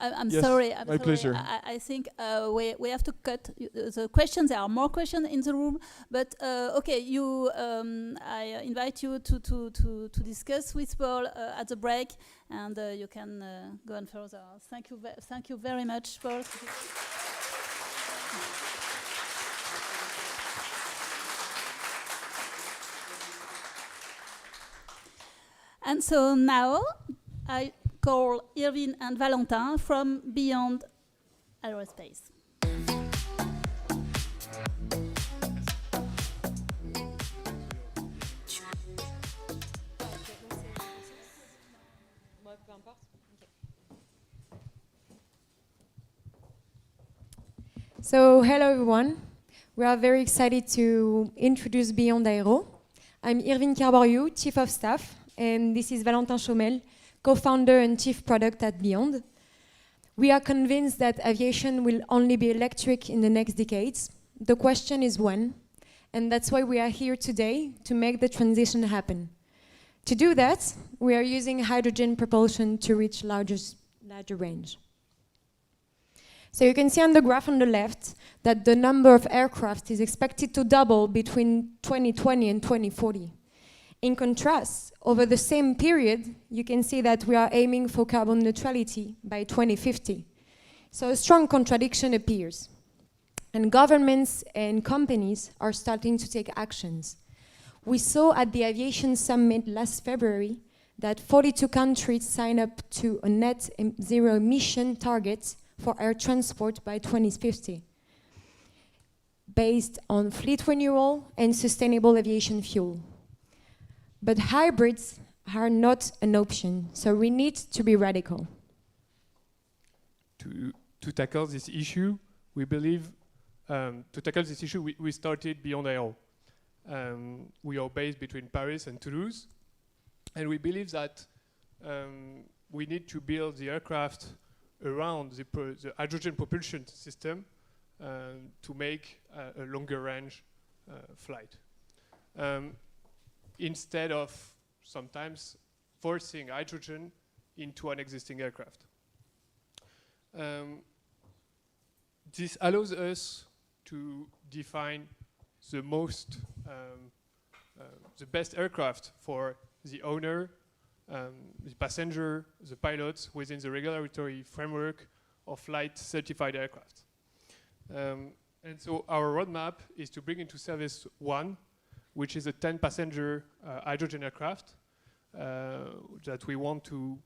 S1: I'm
S5: yes,
S1: sorry.
S5: My pleasure.
S1: I think we have to cut the questions. There are more questions in the room, but okay. I invite you to discuss with Paul at the break, and you can go on further. Thank you very much, Paul. And so now I call Irvine and Valentin from Beyond Aerospace.
S8: So, hello everyone. We are very excited to introduce Beyond Aero. I'm Irvine Carboriou, Chief of Staff, and this is Valentin Chaumel, co-founder and Chief Product at Beyond. We are convinced that aviation will only be electric in the next decades. The question is when, and that's why we are here today to make the transition happen. To do that, we are using hydrogen propulsion to reach larger range. So you can see on the graph on the left that the number of aircraft is expected to double between 2020 and 2040. In contrast, over the same period, you can see that we are aiming for carbon neutrality by 2050. So a strong contradiction appears. And governments and companies are starting to take actions. We saw at the Aviation Summit last February that 42 countries signed up to a net zero emission target for air transport by 2050, based on fleet renewal and sustainable aviation fuel. But hybrids are not an option, so we need to be radical.
S9: To tackle this issue, we believe, we started Beyond Aero. We are based between Paris and Toulouse, and we believe that we need to build the aircraft around the hydrogen propulsion system to make a longer range flight. Instead of sometimes forcing hydrogen into an existing aircraft. This allows us to define the best aircraft for the owner, the passenger, the pilots within the regulatory framework of flight certified aircraft. And so our roadmap is to bring into service one, which is a 10-passenger hydrogen aircraft that we wanted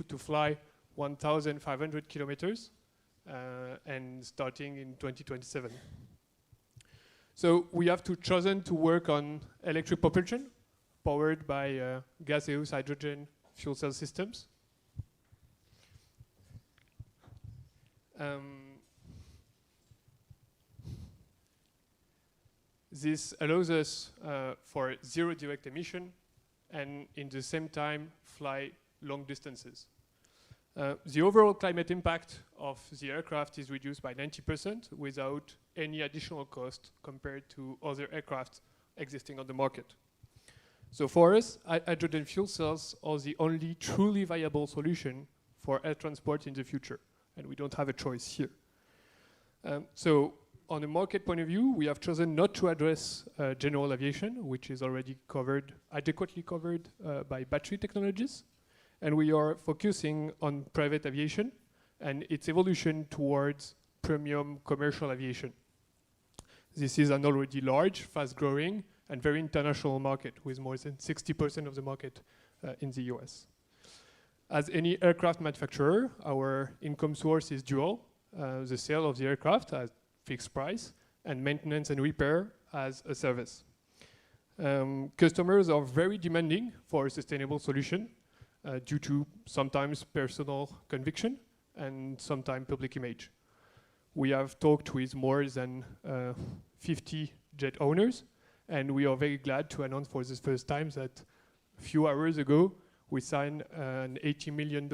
S9: to fly 1,500 kilometers and starting in 2027. So we have chosen to work on electric propulsion powered by gaseous hydrogen fuel cell systems. This allows us for zero direct emission and in the same time fly long distances. The overall climate impact of the aircraft is reduced by 90% without any additional cost compared to other aircraft existing on the market. So for us, hydrogen fuel cells are the only truly viable solution for air transport in the future, and we don't have a choice here. So on a market point of view, we have chosen not to address general aviation, which is already adequately covered by battery technologies. And we are focusing on private aviation and its evolution towards premium commercial aviation. This is an already large, fast-growing, and very international market, with more than 60% of the market in the US. As any aircraft manufacturer, our income source is dual. The sale of the aircraft at fixed price, and maintenance and repair as a service. Customers are very demanding for a sustainable solution due to sometimes personal conviction and sometimes public image. We have talked with more than 50 jet owners, and we are very glad to announce for the first time that a few hours ago we signed an $80 million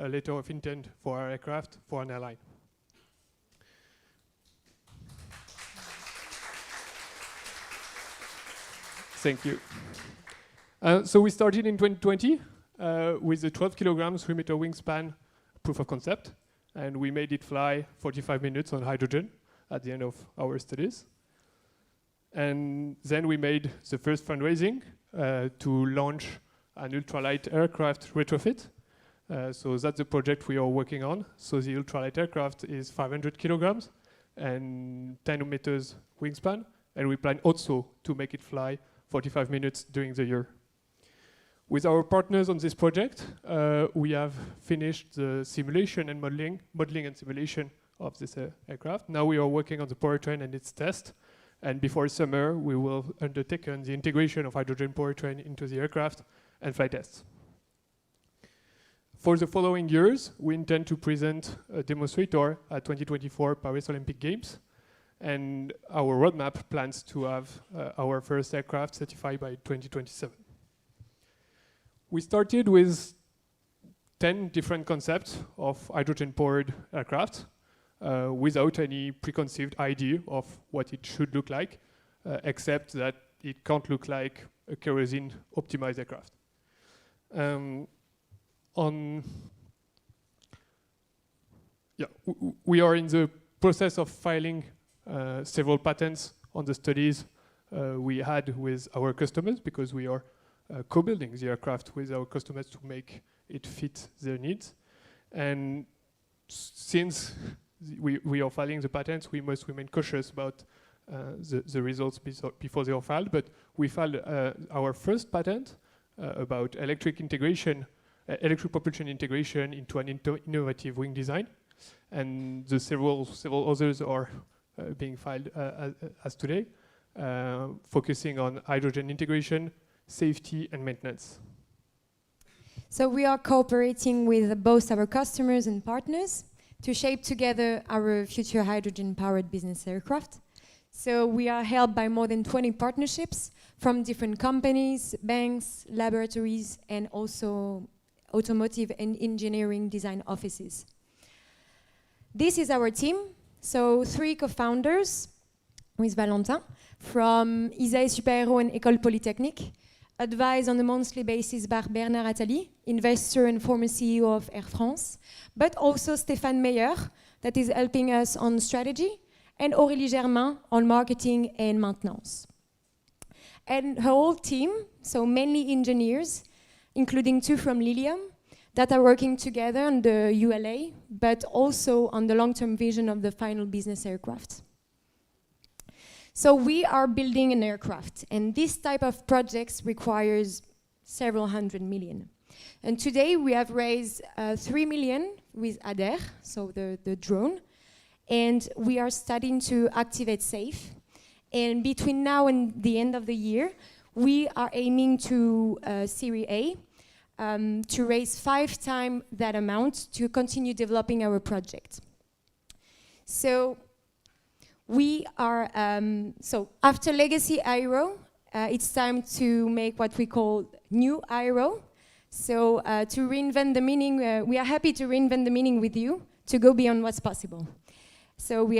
S9: letter of intent for our aircraft for an airline. Thank you. So we started in 2020 with a 12 kilograms 3-meter wingspan proof of concept, and we made it fly 45 minutes on hydrogen at the end of our studies. And then we made the first fundraising to launch an ultralight aircraft retrofit. So that's the project we are working on. So the ultralight aircraft is 500 kilograms and 10 meters wingspan, and we plan also to make it fly 45 minutes during the year. With our partners on this project, we have finished the simulation and modeling and simulation of this aircraft. Now we are working on the powertrain and its test. And before summer, we will undertake the integration of hydrogen powertrain into the aircraft and flight tests. For the following years, we intend to present a demonstrator at 2024 Paris Olympic Games. And our roadmap plans to have our first aircraft certified by 2027. We started with 10 different concepts of hydrogen-powered aircraft without any preconceived idea of what it should look like, except that it can't look like a kerosene-optimized aircraft. We are in the process of filing several patents on the studies we had with our customers, because we are co-building the aircraft with our customers to make it fit their needs. And since we are filing the patents, we must remain cautious about the results before they are filed. But we filed our first patent about electric propulsion integration into an innovative wing design. And the several others are being filed as today, focusing on hydrogen integration, safety, and maintenance.
S8: So we are cooperating with both our customers and partners to shape together our future hydrogen-powered business aircraft. So we are helped by more than 20 partnerships from different companies, banks, laboratories, and also automotive and engineering design offices. This is our team. So 3 co-founders with Valentin from Isae Super-Héros and École Polytechnique, advised on a monthly basis by Bernard Attali, investor and former CEO of Air France, but also Stéphane Meyer, that is helping us on strategy, and Aurélie Germain on marketing and maintenance. And her whole team, so mainly engineers, including 2 from Lilium, that are working together on the ULA, but also on the long-term vision of the final business aircraft. So we are building an aircraft, and this type of projects requires several hundred million. And today we have raised 3 million with ADER, so the drone, and we are starting to activate SAFE. And between now and the end of the year, we are aiming to Series A, to raise 5 times that amount to continue developing our project. So we are, so after Legacy Aero, it's time to make what we call new Aero. So to reinvent the meaning, we are happy to reinvent the meaning with you, to go beyond what's possible. So we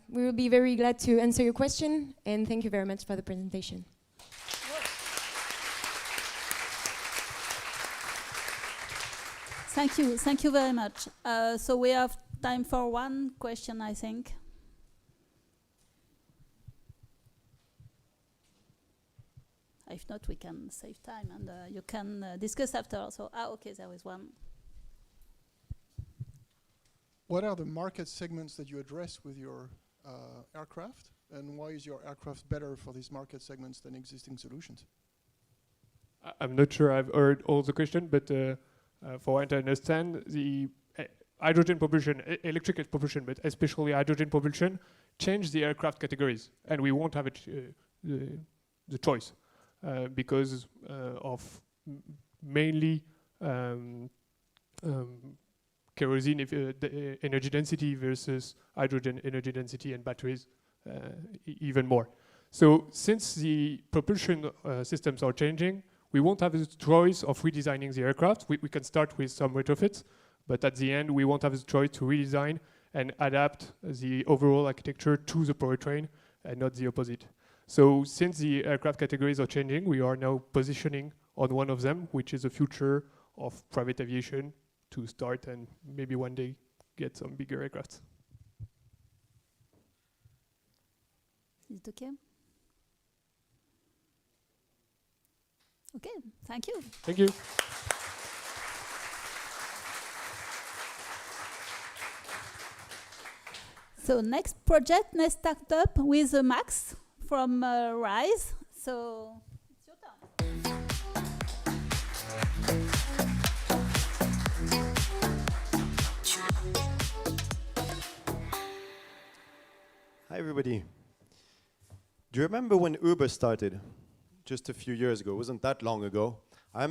S8: will be very glad to answer your question, and thank you very much for the presentation.
S1: Thank you very much. So we have time for one question, I think. If not, we can save time and you can discuss after. So, okay, there is one.
S10: What are the market segments that you address with your aircraft, and why is your aircraft better for these market segments than existing solutions?
S9: I'm not sure I've heard all the question, but for what I understand, the hydrogen propulsion, electrical propulsion, but especially hydrogen propulsion, change the aircraft categories, and we won't have the choice because of mainly kerosene the energy density versus hydrogen energy density, and batteries even more. So since the propulsion systems are changing, we won't have the choice of redesigning the aircraft. We can start with some retrofits, but at the end, we won't have the choice to redesign and adapt the overall architecture to the powertrain and not the opposite. So since the aircraft categories are changing, we are now positioning on one of them, which is the future of private aviation, to start and maybe one day get some bigger aircraft.
S1: Is it okay? Okay, thank you.
S9: Thank you.
S1: So next project, next startup with Max from Ryze. So it's your turn.
S11: Hi everybody. Do you remember when Uber started? Just a few years ago, it wasn't that long ago. I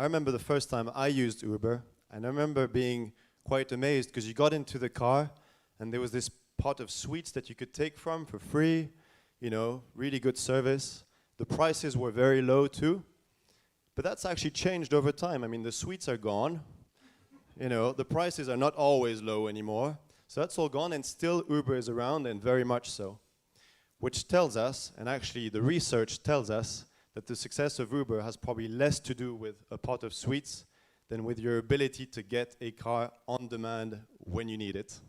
S11: remember the first time I used Uber. And I remember being quite amazed because you got into the car and there was this pot of sweets that you could take from for free, you know, really good service. The prices were very low too. But that's actually changed over time. I mean, the sweets are gone. You know, the prices are not always low anymore. So that's all gone, and still Uber is around, and very much so. Which tells us, and actually the research tells us, that the success of Uber has probably less to do with a pot of sweets than with your ability to get a car on demand when you need it.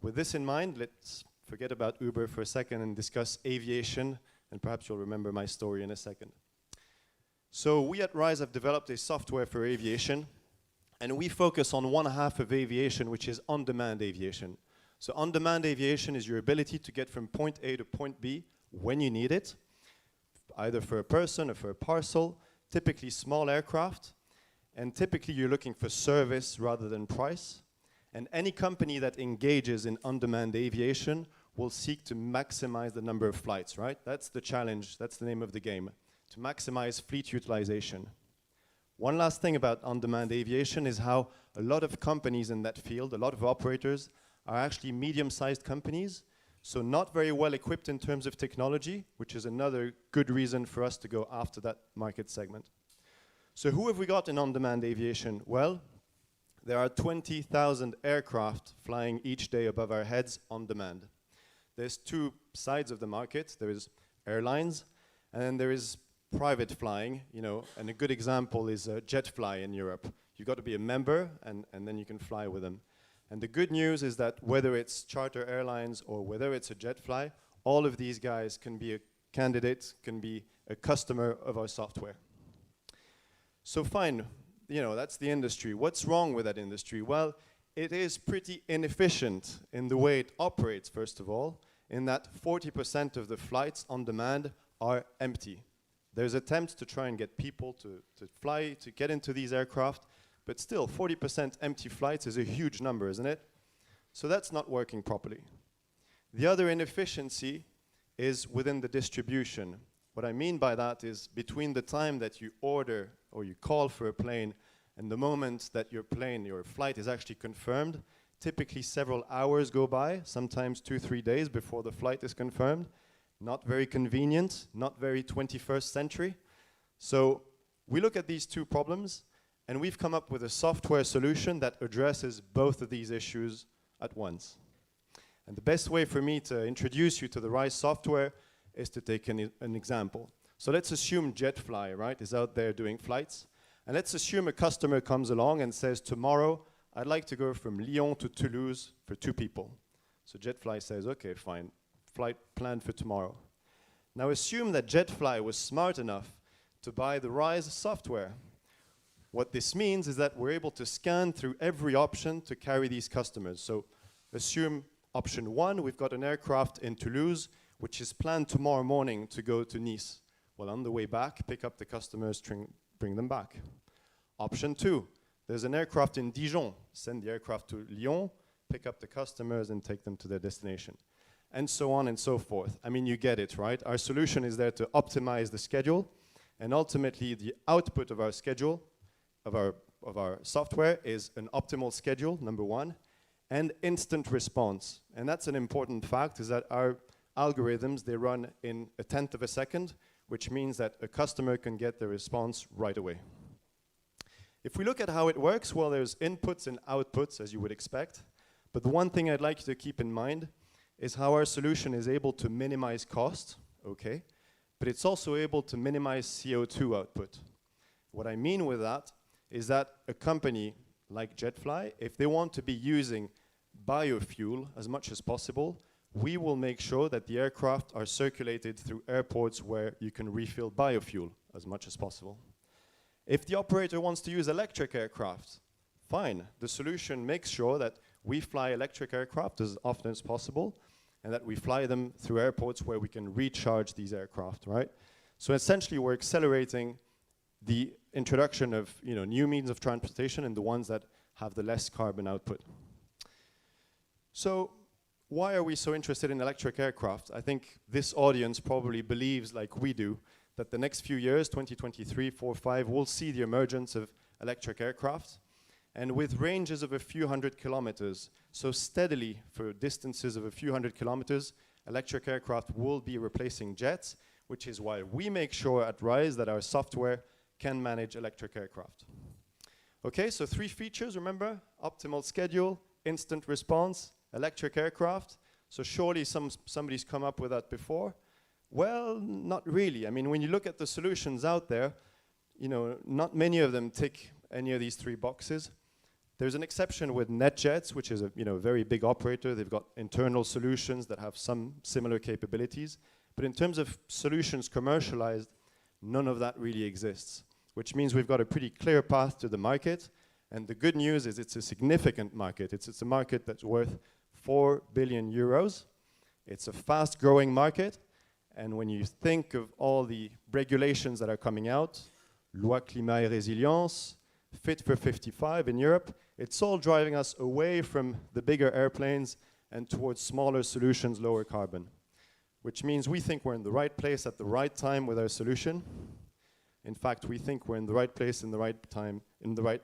S11: With this in mind, let's forget about Uber for a second and discuss aviation, and perhaps you'll remember my story in a second. So we at Ryze have developed a software for aviation, and we focus on one half of aviation, which is on-demand aviation. So on-demand aviation is your ability to get from point A to point B when you need it, either for a person or for a parcel, typically small aircraft, and typically you're looking for service rather than price. And any company that engages in on-demand aviation will seek to maximize the number of flights, right? That's the challenge, that's the name of the game, to maximize fleet utilization. One last thing about on-demand aviation is how a lot of companies in that field, a lot of operators, are actually medium-sized companies, so not very well equipped in terms of technology, which is another good reason for us to go after that market segment. So who have we got in on-demand aviation? Well, there are 20,000 aircraft flying each day above our heads on demand. There's two sides of the market. There is airlines, and then there is private flying, you know, and a good example is JetFly in Europe. You've got to be a member, and then you can fly with them. And the good news is that whether it's charter airlines or whether it's a JetFly, all of these guys can be a candidate, can be a customer of our software. So fine, you know, that's the industry. What's wrong with that industry? Well, it is pretty inefficient in the way it operates, first of all, in that 40% of the flights on demand are empty. There's attempts to try and get people to fly, to get into these aircraft, but still 40% empty flights is a huge number, isn't it? So that's not working properly. The other inefficiency is within the distribution. What I mean by that is between the time that you order or you call for a plane and the moment that your flight is actually confirmed, typically several hours go by, sometimes 2-3 days before the flight is confirmed. Not very convenient, not very 21st century. So we look at these two problems, and we've come up with a software solution that addresses both of these issues at once. And the best way for me to introduce you to the Ryze software is to take an example. So let's assume JetFly, right, is out there doing flights. And let's assume a customer comes along and says, tomorrow, I'd like to go from Lyon to Toulouse for 2 people. So JetFly says, okay, fine. Flight planned for tomorrow. Now assume that JetFly was smart enough to buy the Ryze software. What this means is that we're able to scan through every option to carry these customers. So assume option 1, we've got an aircraft in Toulouse, which is planned tomorrow morning to go to Nice. Well, on the way back, pick up the customers, bring them back. Option 2, there's an aircraft in Dijon. Send the aircraft to Lyon, pick up the customers, and take them to their destination. And so on and so forth. I mean, you get it, right? Our solution is there to optimize the schedule, and ultimately the output of our schedule, of our software, is an optimal schedule, number 1, and instant response. And that's an important fact, is that our algorithms, they run in 1/10 of a second, which means that a customer can get the response right away. If we look at how it works, well, there's inputs and outputs, as you would expect. But the one thing I'd like you to keep in mind is how our solution is able to minimize cost, okay? But it's also able to minimize CO2 output. What I mean with that is that a company like JetFly, if they want to be using biofuel as much as possible, we will make sure that the aircraft are circulated through airports where you can refill biofuel as much as possible. If the operator wants to use electric aircraft, fine. The solution makes sure that we fly electric aircraft as often as possible, and that we fly them through airports where we can recharge these aircraft, right? So essentially, we're accelerating the introduction of new means of transportation and the ones that have the less carbon output. So why are we so interested in electric aircraft? I think this audience probably believes, like we do, that the next few years, 2023, 4, 5, we'll see the emergence of electric aircraft. and with ranges of a few hundred kilometers. So steadily, for distances of a few hundred kilometers, electric aircraft will be replacing jets, which is why we make sure at Ryze that our software can manage electric aircraft. Okay, so 3 features, remember? Optimal schedule, instant response, electric aircraft. So surely somebody's come up with that before. Well, not really. I mean, when you look at the solutions out there, you know, not many of them tick any of these 3 boxes. There's an exception with NetJets, which is a very big operator. They've got internal solutions that have some similar capabilities. But in terms of solutions commercialized, none of that really exists, which means we've got a pretty clear path to the market. And the good news is it's a significant market. It's a market that's worth 4 billion euros. It's a fast-growing market. And when you think of all the regulations that are coming out, Loi Climat et Résilience, Fit for 55 in Europe, it's all driving us away from the bigger airplanes and towards smaller solutions, lower carbon. Which means we think we're in the right place at the right time with our solution. In fact, we think we're in the right place in the right time, in the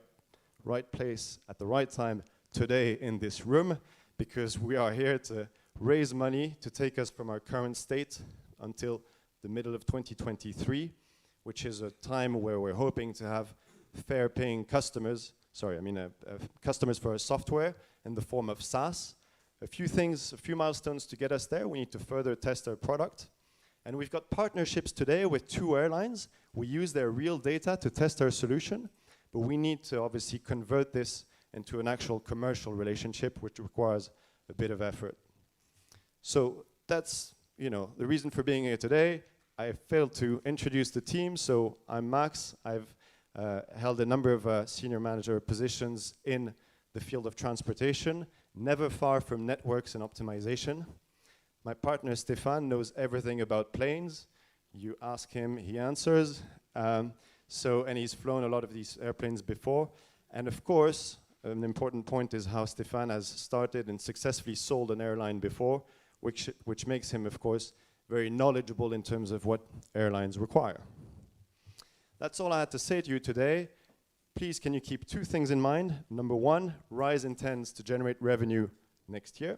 S11: right place at the right time today in this room, because we are here to raise money to take us from our current state until the middle of 2023, which is a time where we're hoping to have fair-paying customers, customers for our software in the form of SaaS. A few milestones to get us there. We need to further test our product. And we've got partnerships today with 2 airlines. We use their real data to test our solution, but we need to obviously convert this into an actual commercial relationship, which requires a bit of effort. So that's, the reason for being here today. I failed to introduce the team, so I'm Max. I've held a number of senior manager positions in the field of transportation, never far from networks and optimization. My partner Stéphane knows everything about planes. You ask him, he answers. And he's flown a lot of these airplanes before. And of course, an important point is how Stéphane has started and successfully sold an airline before, which makes him, of course, very knowledgeable in terms of what airlines require. That's all I had to say to you today. Please, can you keep 2 things in mind? Number 1, Ryze intends to generate revenue next year.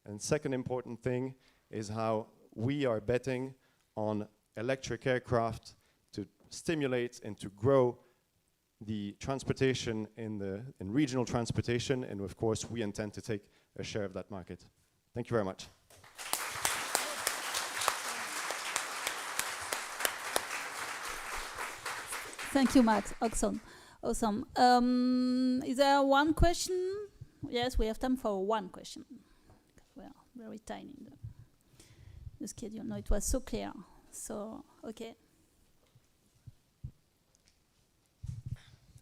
S11: And second important thing is how we are betting on electric aircraft to stimulate and to grow the transportation in regional transportation. And of course, we intend to take a share of that market. Thank you very much.
S1: Thank you, Max. Awesome. Is there one question? Yes, we have time for one question. We are very tiny in the schedule. No, it was so clear. So, okay.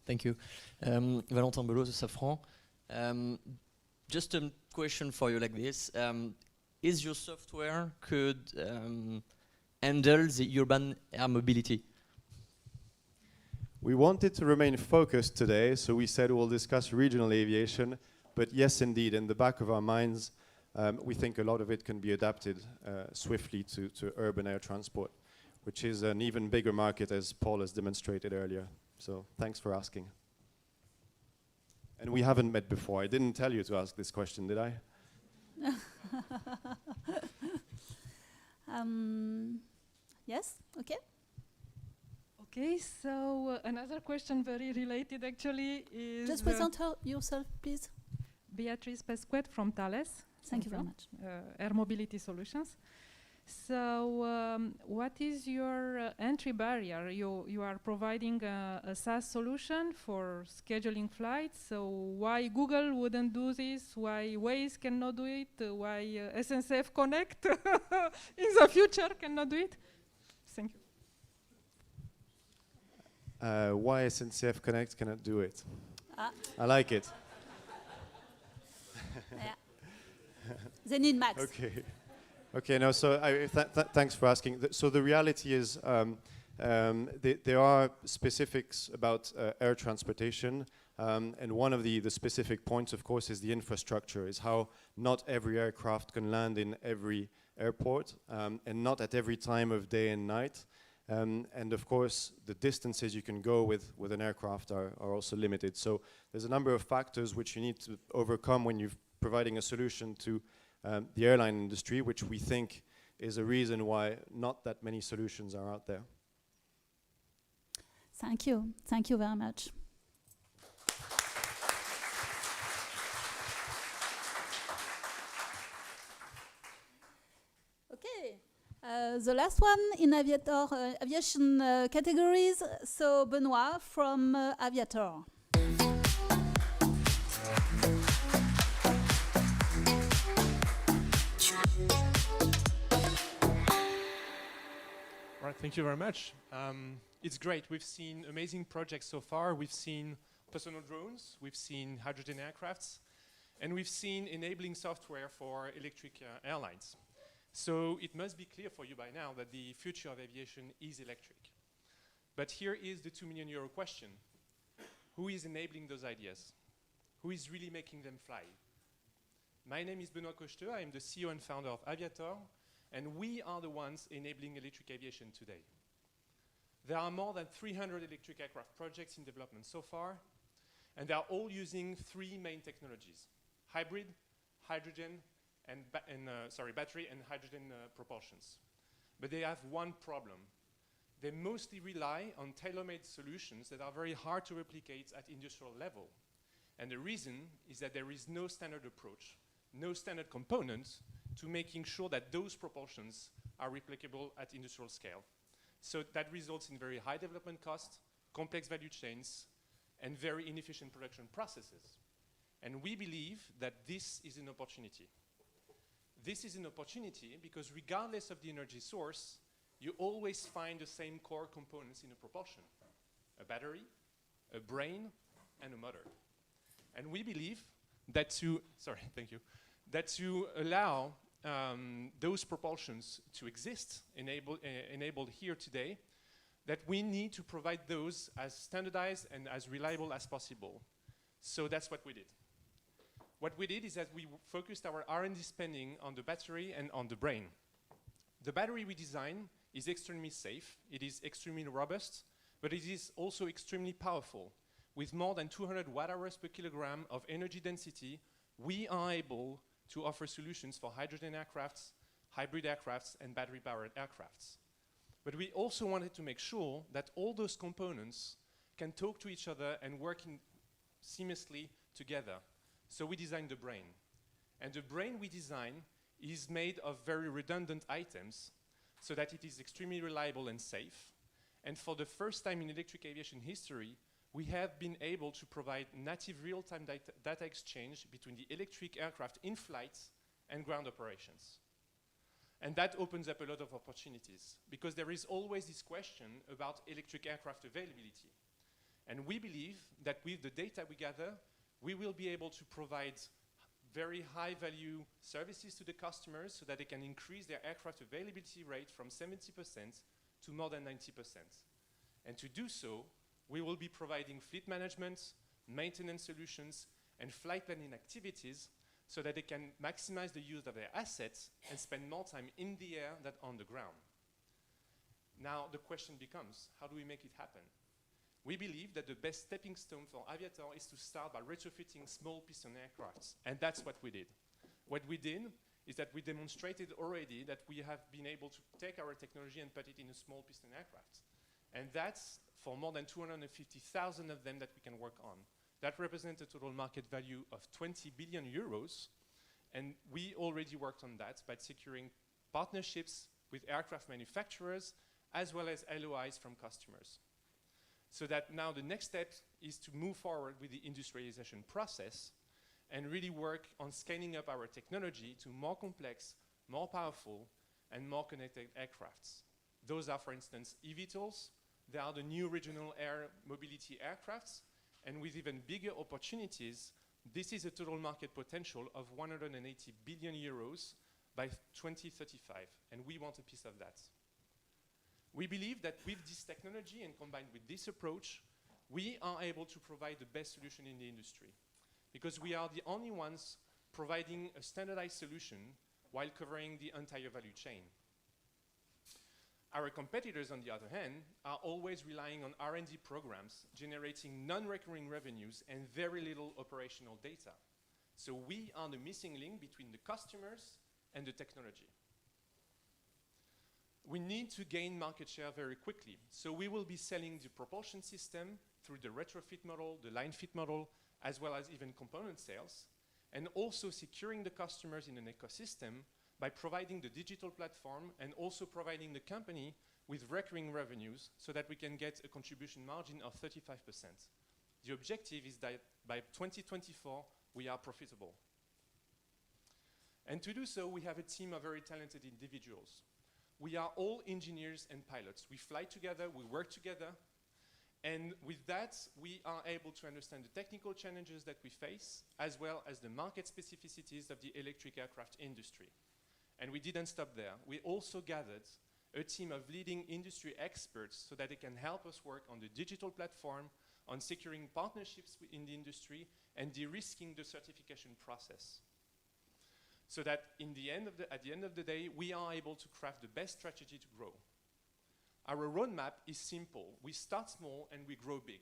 S12: Thank you. Valentin Belot, the Safran. Just a question for you like this. Is your software could handle the urban air mobility?
S11: We wanted to remain focused today, so we said we'll discuss regional aviation. But yes, indeed, in the back of our minds, we think a lot of it can be adapted swiftly to urban air transport, which is an even bigger market, as Paul has demonstrated earlier. So thanks for asking. And we haven't met before. I didn't tell you to ask this question, did I?
S1: Yes, okay.
S6: Okay, so another question very related actually is...
S1: Just present yourself, please.
S6: Beatrice Pesquet from Thales.
S1: Thank you very much.
S6: Air Mobility Solutions. So what is your entry barrier? You are providing a SaaS solution for scheduling flights. So why Google wouldn't do this? Why Waze cannot do it? Why SNCF Connect in the future cannot do it? Thank you.
S11: Why SNCF Connect cannot do it? I like it.
S1: Yeah. They need Max.
S11: Okay. Okay, no, so thanks for asking. So the reality is there are specifics about air transportation, and one of the specific points, of course, is the infrastructure, is how not every aircraft can land in every airport, and not at every time of day and night. And of course, the distances you can go with an aircraft are also limited. So there's a number of factors which you need to overcome when you're providing a solution to the airline industry, which we think is a reason why not that many solutions are out there.
S1: Thank you. Thank you very much. Okay. The last one in Aviator aviation categories. So Benoit from Aviator.
S13: Right, thank you very much. It's great. We've seen amazing projects so far. We've seen personal drones, we've seen hydrogen aircrafts, and we've seen enabling software for electric airlines. So it must be clear for you by now that the future of aviation is electric. But here is the €2 million question. Who is enabling those ideas? Who is really making them fly? My name is Benoit Cocheteux. I am the CEO and founder of Aviator, and we are the ones enabling electric aviation today. There are more than 300 electric aircraft projects in development so far, and they are all using three main technologies: hybrid, hydrogen, and battery and hydrogen propulsions. But they have one problem. They mostly rely on tailor-made solutions that are very hard to replicate at industrial level. And the reason is that there is no standard approach, no standard components to making sure that those propulsions are replicable at industrial scale. So that results in very high development costs, complex value chains, and very inefficient production processes. And we believe that this is an opportunity. This is an opportunity because regardless of the energy source, you always find the same core components in a propulsion: a battery, a brain, and a motor. And we believe that to allow those propulsions to exist, enabled here today, that we need to provide those as standardized and as reliable as possible. So that's what we did. What we did is that we focused our R&D spending on the battery and on the brain. The battery we designed is extremely safe, it is extremely robust, but it is also extremely powerful. With more than 200 watt-hours per kilogram of energy density, we are able to offer solutions for hydrogen aircrafts, hybrid aircrafts, and battery-powered aircrafts. But we also wanted to make sure that all those components can talk to each other and work seamlessly together. So we designed the brain. And the brain we designed is made of very redundant items so that it is extremely reliable and safe. And for the first time in electric aviation history, we have been able to provide native real-time data exchange between the electric aircraft in flight and ground operations. And that opens up a lot of opportunities because there is always this question about electric aircraft availability. And we believe that with the data we gather, we will be able to provide very high value services to the customers so that they can increase their aircraft availability rate from 70% to more than 90%. And to do so, we will be providing fleet management, maintenance solutions, and flight planning activities so that they can maximize the use of their assets and spend more time in the air than on the ground. Now the question becomes, how do we make it happen? We believe that the best stepping stone for Aviator is to start by retrofitting small piston aircrafts, and that's what we did. What we did is that we demonstrated already that we have been able to take our technology and put it in a small piston aircraft. And that's for more than 250,000 of them that we can work on. That represents a total market value of 20 billion euros, and we already worked on that by securing partnerships with aircraft manufacturers as well as LOIs from customers. So that now the next step is to move forward with the industrialization process and really work on scaling up our technology to more complex, more powerful, and more connected aircrafts. Those are, for instance, eVTOLs. They are the new regional air mobility aircrafts, and with even bigger opportunities, this is a total market potential of 180 billion euros by 2035, and we want a piece of that. We believe that with this technology and combined with this approach, we are able to provide the best solution in the industry because we are the only ones providing a standardized solution while covering the entire value chain. Our competitors, on the other hand, are always relying on R&D programs, generating non-recurring revenues and very little operational data. So we are the missing link between the customers and the technology. We need to gain market share very quickly. So we will be selling the propulsion system through the retrofit model, the line fit model, as well as even component sales, and also securing the customers in an ecosystem by providing the digital platform and also providing the company with recurring revenues so that we can get a contribution margin of 35%. The objective is that by 2024, we are profitable. And to do so, we have a team of very talented individuals. We are all engineers and pilots. We fly together, we work together, and with that, we are able to understand the technical challenges that we face, as well as the market specificities of the electric aircraft industry. And we didn't stop there. We also gathered a team of leading industry experts so that they can help us work on the digital platform, on securing partnerships in the industry, and de-risking the certification process. So that at the end of the day, we are able to craft the best strategy to grow. Our roadmap is simple. We start small and we grow big.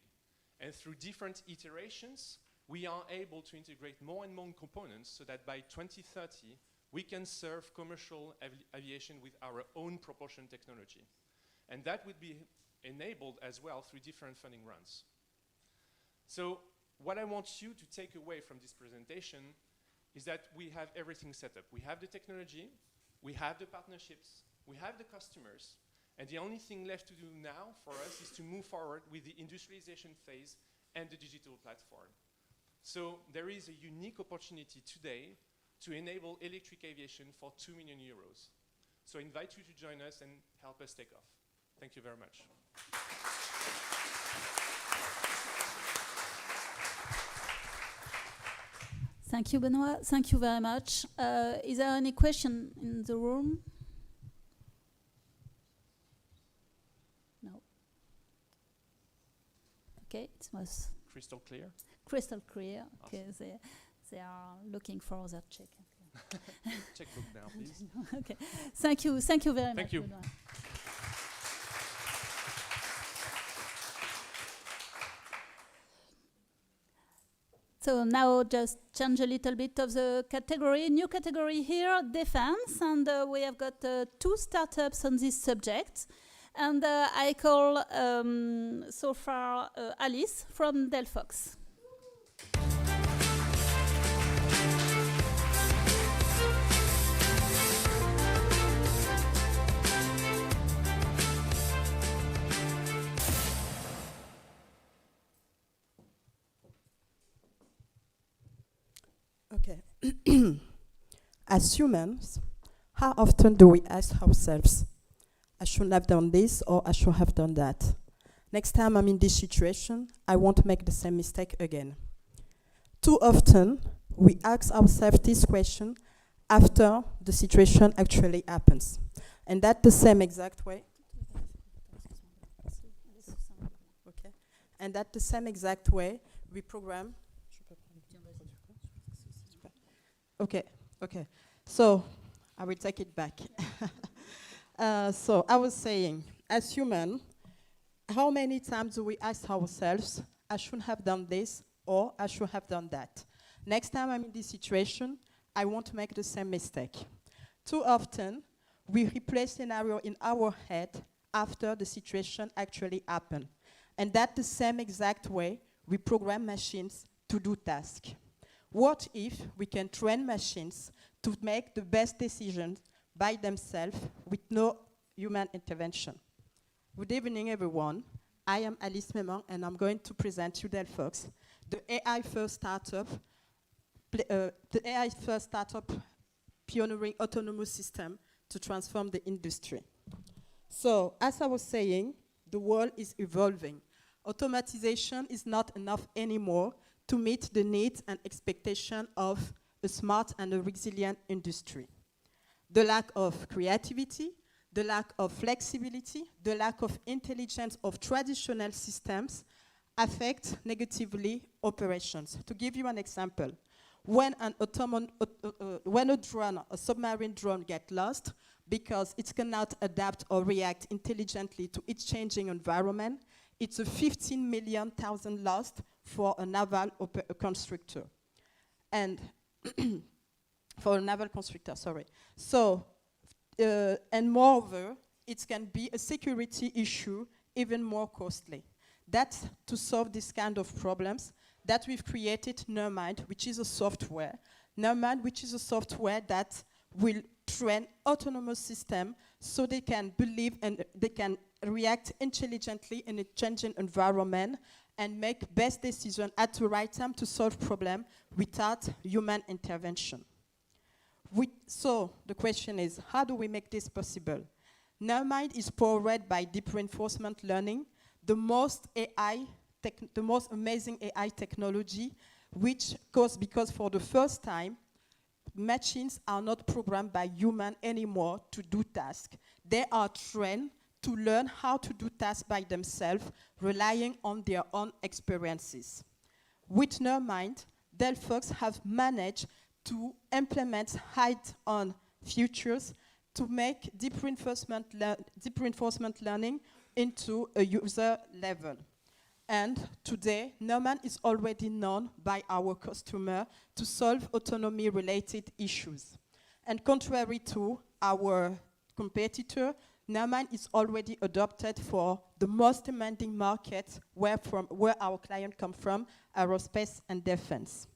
S13: And through different iterations, we are able to integrate more and more components so that by 2030, we can serve commercial aviation with our own propulsion technology. And that would be enabled as well through different funding rounds. So what I want you to take away from this presentation is that we have everything set up. We have the technology, we have the partnerships, we have the customers, and the only thing left to do now for us is to move forward with the industrialization phase and the digital platform. So there is a unique opportunity today to enable electric aviation for 2 million euros. So I invite you to join us and help us take off. Thank you very much.
S1: Thank you, Benoit. Thank you very much. Is there any question in the room? No. Okay, it was
S13: crystal clear.
S1: Crystal clear. Okay,
S13: Awesome.
S1: they are looking for their check.
S13: Checkbook now, please.
S1: Okay. Thank you very much.
S13: Thank you.
S1: Benoit. So now just change a little bit of the category. New category here, defense, and we have got 2 startups on this subject. And I call so far Alice from Delphox.
S14: Okay. As humans, how often do we ask ourselves, I shouldn't have done this or I should have done that? Next time I'm in this situation, I won't make the same mistake again. Too often, we ask ourselves this question after the situation actually happens. And that's the same exact way. Okay. And that's the same exact way we program. Okay, okay. So I will take it back. So I was saying, as human, how many times do we ask ourselves, I shouldn't have done this or I should have done that? Next time I'm in this situation, I won't make the same mistake. Too often, we replay scenario in our head after the situation actually happened. And that's the same exact way we program machines to do tasks. What if we can train machines to make the best decisions by themselves with no human intervention? Good evening, everyone. I am Alice Memon, and I'm going to present you Delphox, the AI-first startup pioneering autonomous system to transform the industry. So, as I was saying, the world is evolving. Automatization is not enough anymore to meet the needs and expectations of a smart and a resilient industry. The lack of creativity, the lack of flexibility, the lack of intelligence of traditional systems affect negatively operations. To give you an example, when a drone, a submarine drone gets lost, because it cannot adapt or react intelligently to its changing environment. It's a 15 million lost for a naval constructor. And for a naval constructor, sorry. So, and moreover, it can be a security issue, even more costly. That's to solve this kind of problems that we've created Neurmind, which is a software. Neurmind, which is a software that will train autonomous systems so they can believe and they can react intelligently in a changing environment and make best decisions at the right time to solve problems without human intervention. So the question is, how do we make this possible? Neurmind is powered by deep reinforcement learning, the most amazing AI technology, which goes because for the first time, machines are not programmed by humans anymore to do tasks. They are trained to learn how to do tasks by themselves, relying on their own experiences. With Neurmind, Delphox have managed to implement height-on features to make deep reinforcement learning into a user level. And today, Neurmind is already known by our customer to solve autonomy-related issues. And contrary to our competitor, Neurmind is already adopted for the most demanding markets where our clients come from, aerospace and defense.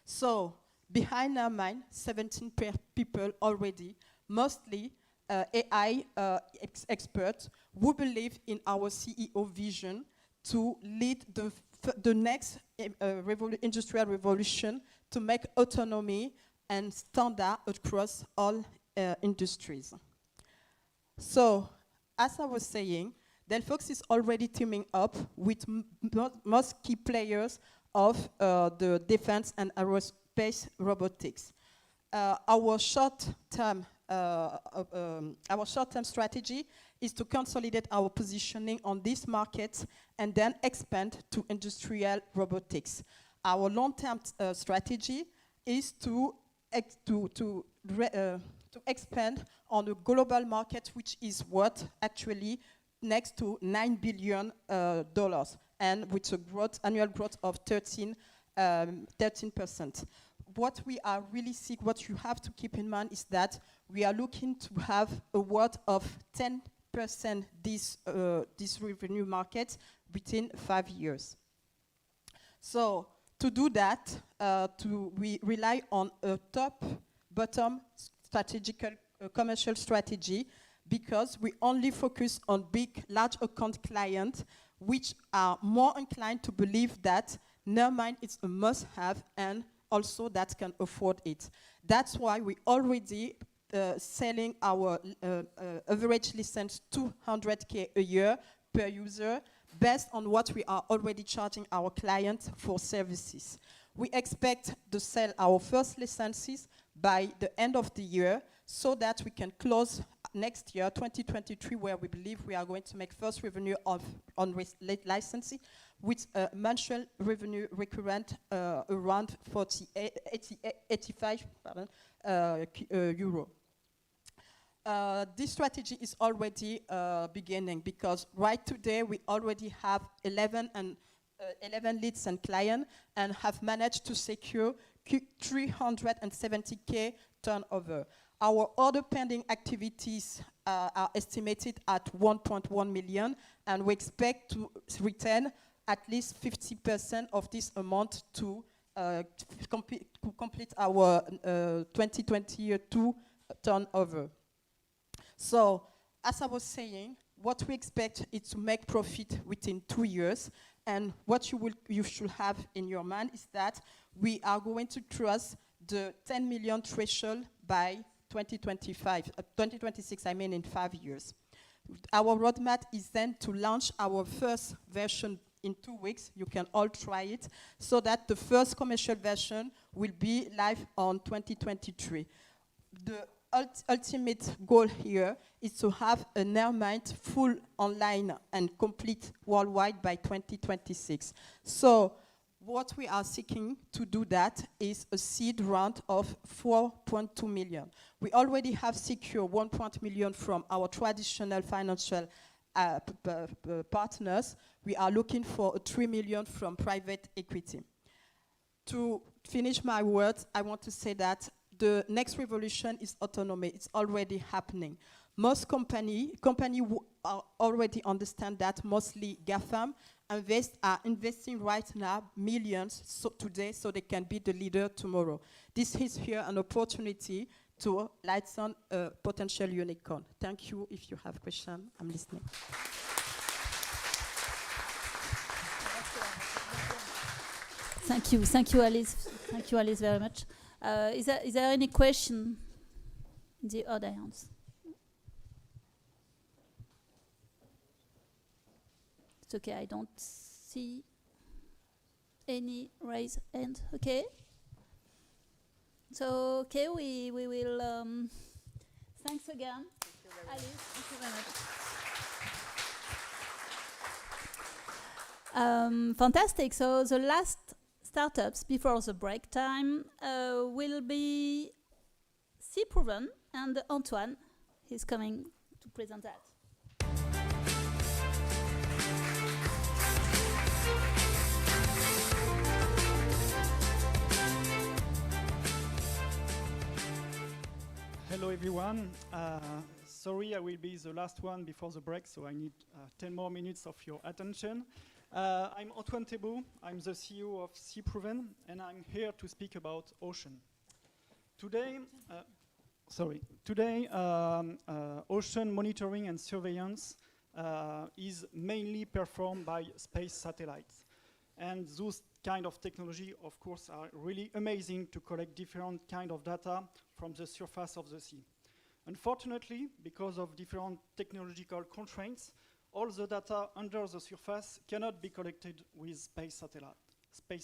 S14: So, behind Neurmind, 17 people already, mostly AI experts who believe in our CEO vision to lead the next industrial revolution to make autonomy and standard across all industries. So, as I was saying, Delphox is already teaming up with most key players of the defense and aerospace robotics. Our short-term strategy is to consolidate our positioning on these markets and then expand to industrial robotics. Our long-term strategy is to expand on a global market, which is worth actually next to $9 billion, and with a annual growth of 13%. What we are really seeing, what you have to keep in mind is that we are looking to have a worth of 10% this revenue market within 5 years. So to do that, we rely on a top-bottom strategical commercial strategy, because we only focus on big, large account clients, which are more inclined to believe that Neurmind is a must-have and also that can afford it. That's why we already selling our average license 200K a year per user, based on what we are already charging our clients for services. We expect to sell our first licenses by the end of the year, so that we can close next year, 2023, where we believe we are going to make first revenue on licensing, with mensual revenue recurrent around 85 euro. This strategy is already beginning, because right today we already have 11 leads and clients, and have managed to secure 370K turnover. Our order pending activities are estimated at 1.1 million, and we expect to return at least 50% of this amount to complete our 2022 turnover. So, as I was saying, what we expect is to make profit within 2 years, and what you should have in your mind is that we are going to cross the 10 million threshold by 2026, I mean in 5 years. Our roadmap is then to launch our first version in 2 weeks. You can all try it, so that the first commercial version will be live on 2023. The ultimate goal here is to have a Neurmind full online and complete worldwide by 2026. So what we are seeking to do that is a seed round of 4.2 million. We already have secured 1.1 million from our traditional financial partners. We are looking for 3 million from private equity. To finish my words, I want to say that the next revolution is autonomy. It's already happening. Most company already understand that, mostly GAFAM, are investing right now millions today so they can be the leader tomorrow. This is here an opportunity to light on a potential unicorn. Thank you. If you have questions, I'm listening.
S1: Thank you, Alice. Thank you, Alice, very much. Is there any question in the audience? It's okay, I don't see any raised hand. Okay. So, okay, we will. Thanks again, Alice. Thank you very much. Fantastic. So the last startups before the break time will be C-Proven, and Antoine is coming to present that.
S15: Hello everyone. Sorry, I will be the last one before the break, so I need 10 more minutes of your attention. I'm Antoine Thébault. I'm the CEO of C-Proven, and I'm here to speak about ocean. Today, ocean monitoring and surveillance is mainly performed by space satellites. And those kind of technology, of course, are really amazing to collect different kind of data from the surface of the sea. Unfortunately, because of different technological constraints, all the data under the surface cannot be collected with space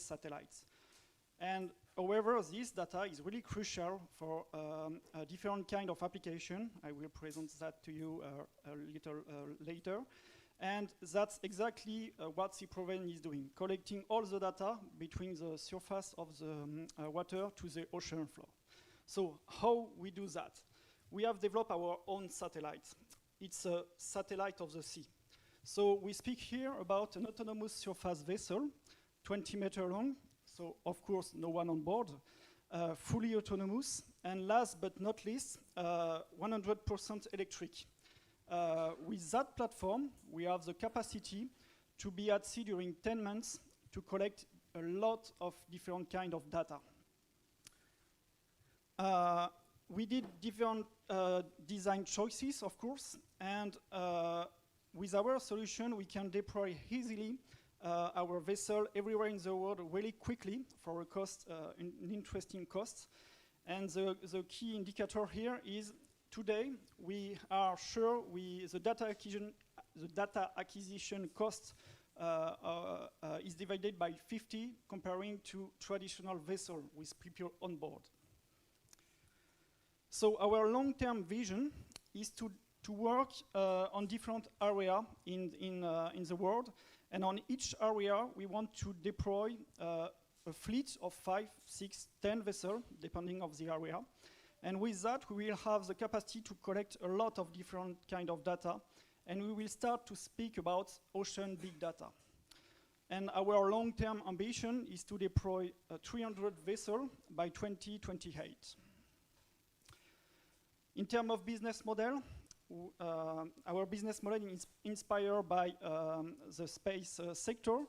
S15: satellites. And however, this data is really crucial for a different kind of application. I will present that to you a little later. And that's exactly what C-Proven is doing, collecting all the data between the surface of the water to the ocean floor. So how we do that? We have developed our own satellite. It's a satellite of the sea. So we speak here about an autonomous surface vessel, 20 meters long, so of course no one on board, fully autonomous, and last but not least, 100% electric. With that platform, we have the capacity to be at sea during 10 months to collect a lot of different kind of data. We did different design choices, of course, and with our solution, we can deploy easily our vessel everywhere in the world really quickly for a cost, an interesting cost. And the key indicator here is today we are sure the data acquisition cost is divided by 50 comparing to traditional vessel with people on board. So our long-term vision is to work on different areas in the world, and on each area we want to deploy a fleet of 5, 6, 10 vessels, depending on the area. And with that, we will have the capacity to collect a lot of different kind of data, and we will start to speak about ocean big data. And our long-term ambition is to deploy 300 vessels by 2028. In terms of business model, our business model is inspired by the space sector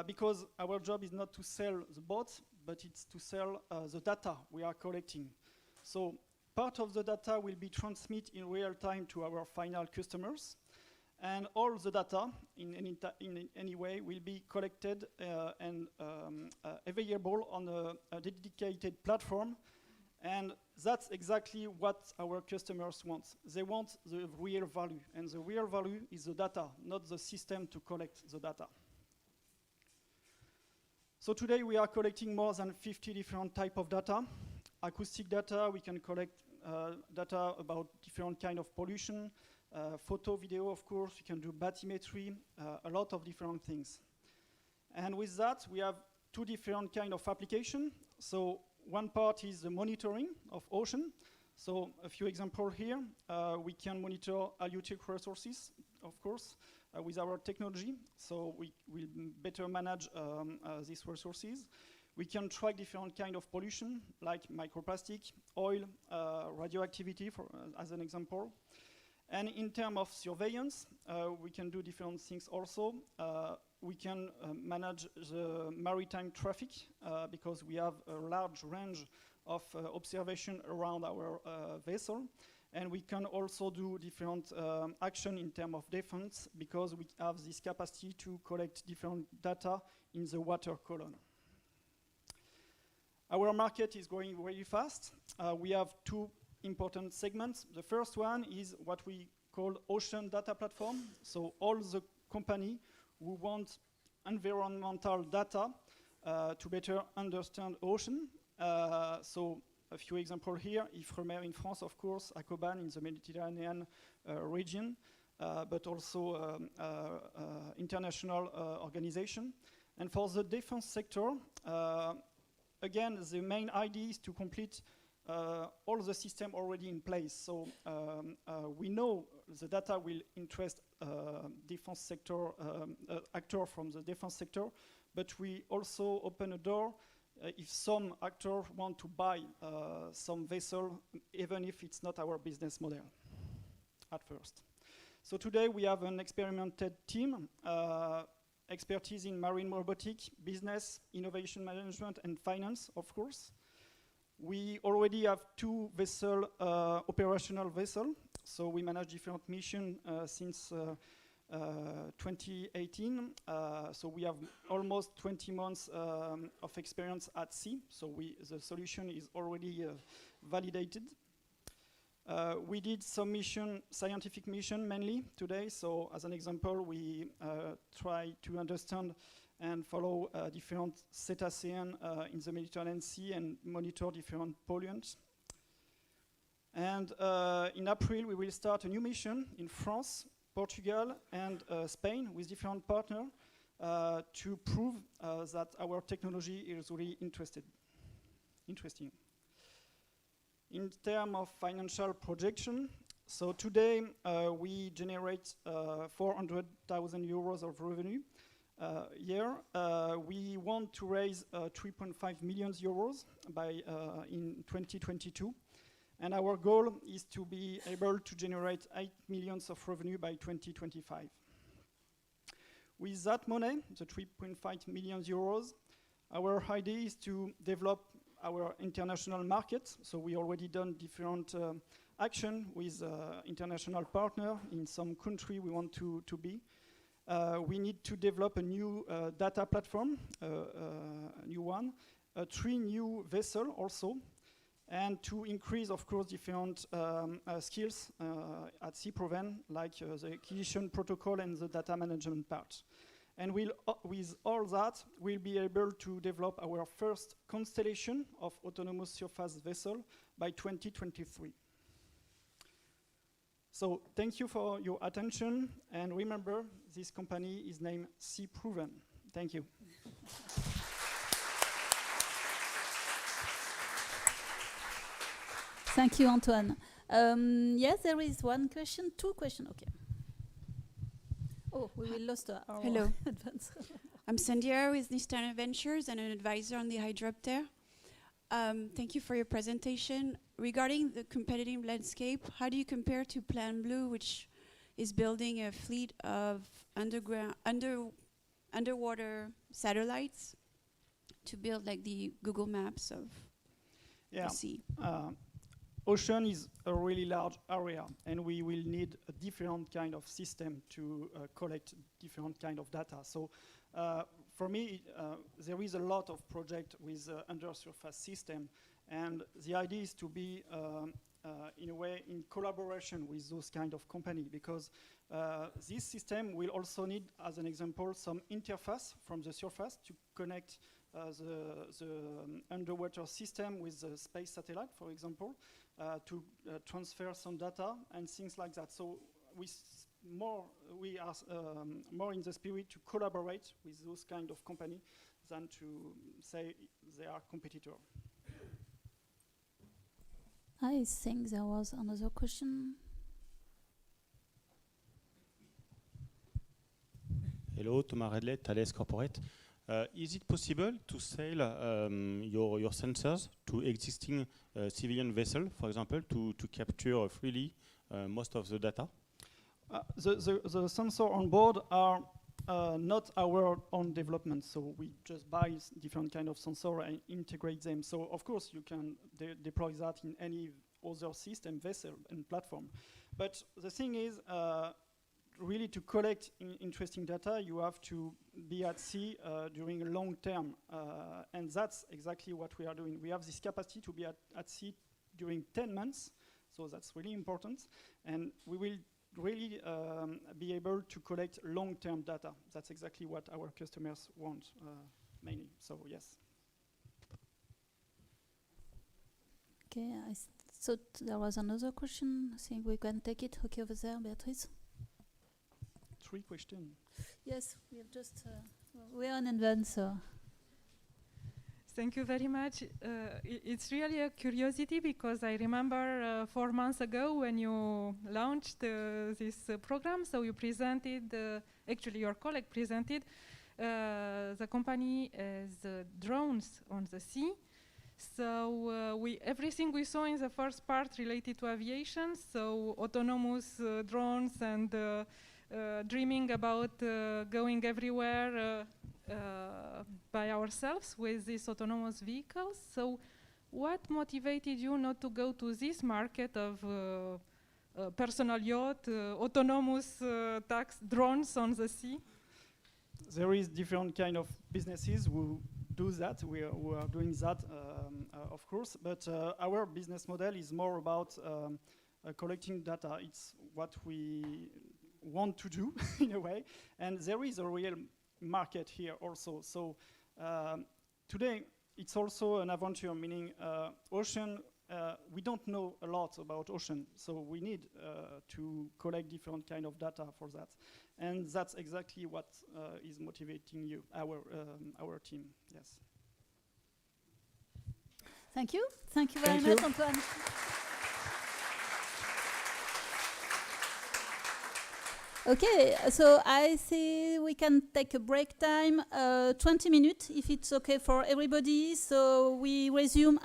S15: because our job is not to sell the boats, but it's to sell the data we are collecting. So part of the data will be transmitted in real time to our final customers, and all the data in any way will be collected and available on a dedicated platform. And that's exactly what our customers want. They want the real value, and the real value is the data, not the system to collect the data. So today we are collecting more than 50 different types of data. Acoustic data, we can collect data about different kind of pollution, photo, video, of course, we can do bathymetry, a lot of different things. And with that, we have two different kind of application. So one part is the monitoring of ocean. So a few examples here. We can monitor halieutic resources, of course, with our technology. So we will better manage these resources. We can track different kind of pollution, like microplastic, oil, radioactivity, as an example. And in terms of surveillance, we can do different things also. We can manage the maritime traffic because we have a large range of observation around our vessel. And we can also do different action in terms of defense because we have this capacity to collect different data in the water column. Our market is growing very fast. We have two important segments. The first one is what we call ocean data platform. So all the company who want environmental data to better understand ocean. So a few examples here, Ifremer in France, of course, Acoban in the Mediterranean region, but also international organization. And for the defense sector, again, the main idea is to complete all the system already in place. So we know the data will interest defense sector actor from the defense sector, but we also open a door if some actor want to buy some vessel, even if it's not our business model at first. So today we have an experimented team, expertise in marine robotics, business, innovation management, and finance, of course. We already have two vessel, operational vessels. So we manage different missions since 2018. So we have almost 20 months of experience at sea. So the solution is already validated. We did some scientific mission mainly today. So as an example, we try to understand and follow different cetaceans in the Mediterranean Sea and monitor different pollutants. And in April, we will start a new mission in France, Portugal, and Spain with different partners to prove that our technology is really interesting. In terms of financial projection, so today we generate 400,000 euros of revenue year. We want to raise 3.5 million euros in 2022. And our goal is to be able to generate 8 million of revenue by 2025. With that money, the 3.5 million euros, our idea is to develop our international market. So we already done different action with international partner in some country we want to be. We need to develop a new data platform, a new one, 3 new vessels also, and to increase, of course, different skills at Sea Proven, like the acquisition protocol and the data management part. And with all that, we'll be able to develop our first constellation of autonomous surface vessel by 2023. So thank you for your attention, and remember, this company is named Sea Proven. Thank you.
S1: Thank you, Antoine. Yes, there is one question, 2 questions. Okay. Oh, we will lost our
S16: Hello.
S1: advance.
S16: I'm Sandra with Nistana Ventures and an advisor on the Hydropter. Thank you for your presentation. Regarding the competitive landscape, how do you compare to Plan Blue, which is building a fleet of underwater satellites to build like the Google Maps of the sea?
S15: Ocean is a really large area, and we will need a different kind of system to collect different kind of data. So for me, there is a lot of project with undersurface system, and the idea is to be in a way in collaboration with those kind of company, because this system will also need, as an example, some interface from the surface to connect the underwater system with the space satellite, for example, to transfer some data and things like that. So we are more in the spirit to collaborate with those kind of company than to say they are competitor.
S1: I think there was another question.
S17: Hello, Thomas Redley, Thales Corporate. Is it possible to sell your sensors to existing civilian vessel, for example, to capture freely most of the data?
S15: The sensor on board are not our own development, so we just buy different kind of sensor and integrate them. So of course you can deploy that in any other system, vessel and platform. But the thing is, really to collect interesting data, you have to be at sea during a long term. And that's exactly what we are doing. We have this capacity to be at sea during 10 months. So that's really important. And we will really be able to collect long-term data. That's exactly what our customers want, mainly. So yes.
S1: Okay, I thought there was another question. I think we can take it. Okay, over there, Beatrice.
S15: 3 questions.
S1: Yes, we have just, we are in advance, so.
S6: Thank you very much. It's really a curiosity because I remember 4 months ago when you launched this program, so you presented, actually your colleague presented the company as drones on the sea. So everything we saw in the first part related to aviation, so autonomous drones and dreaming about going everywhere by ourselves with these autonomous vehicles. So what motivated you not to go to this market of personal yacht, autonomous tax drones on the sea?
S15: There is different kind of businesses who do that. We are doing that, of course. But our business model is more about collecting data. It's what we want to do in a way. And there is a real market here also. So today it's also an adventure, meaning ocean, we don't know a lot about ocean, so we need to collect different kind of data for that. And that's exactly what is motivating you, our team, yes.
S1: Thank you. Thank you very much, Antoine. Okay, so I see we can take a break time, 20 minutes, if it's okay for everybody. So we resume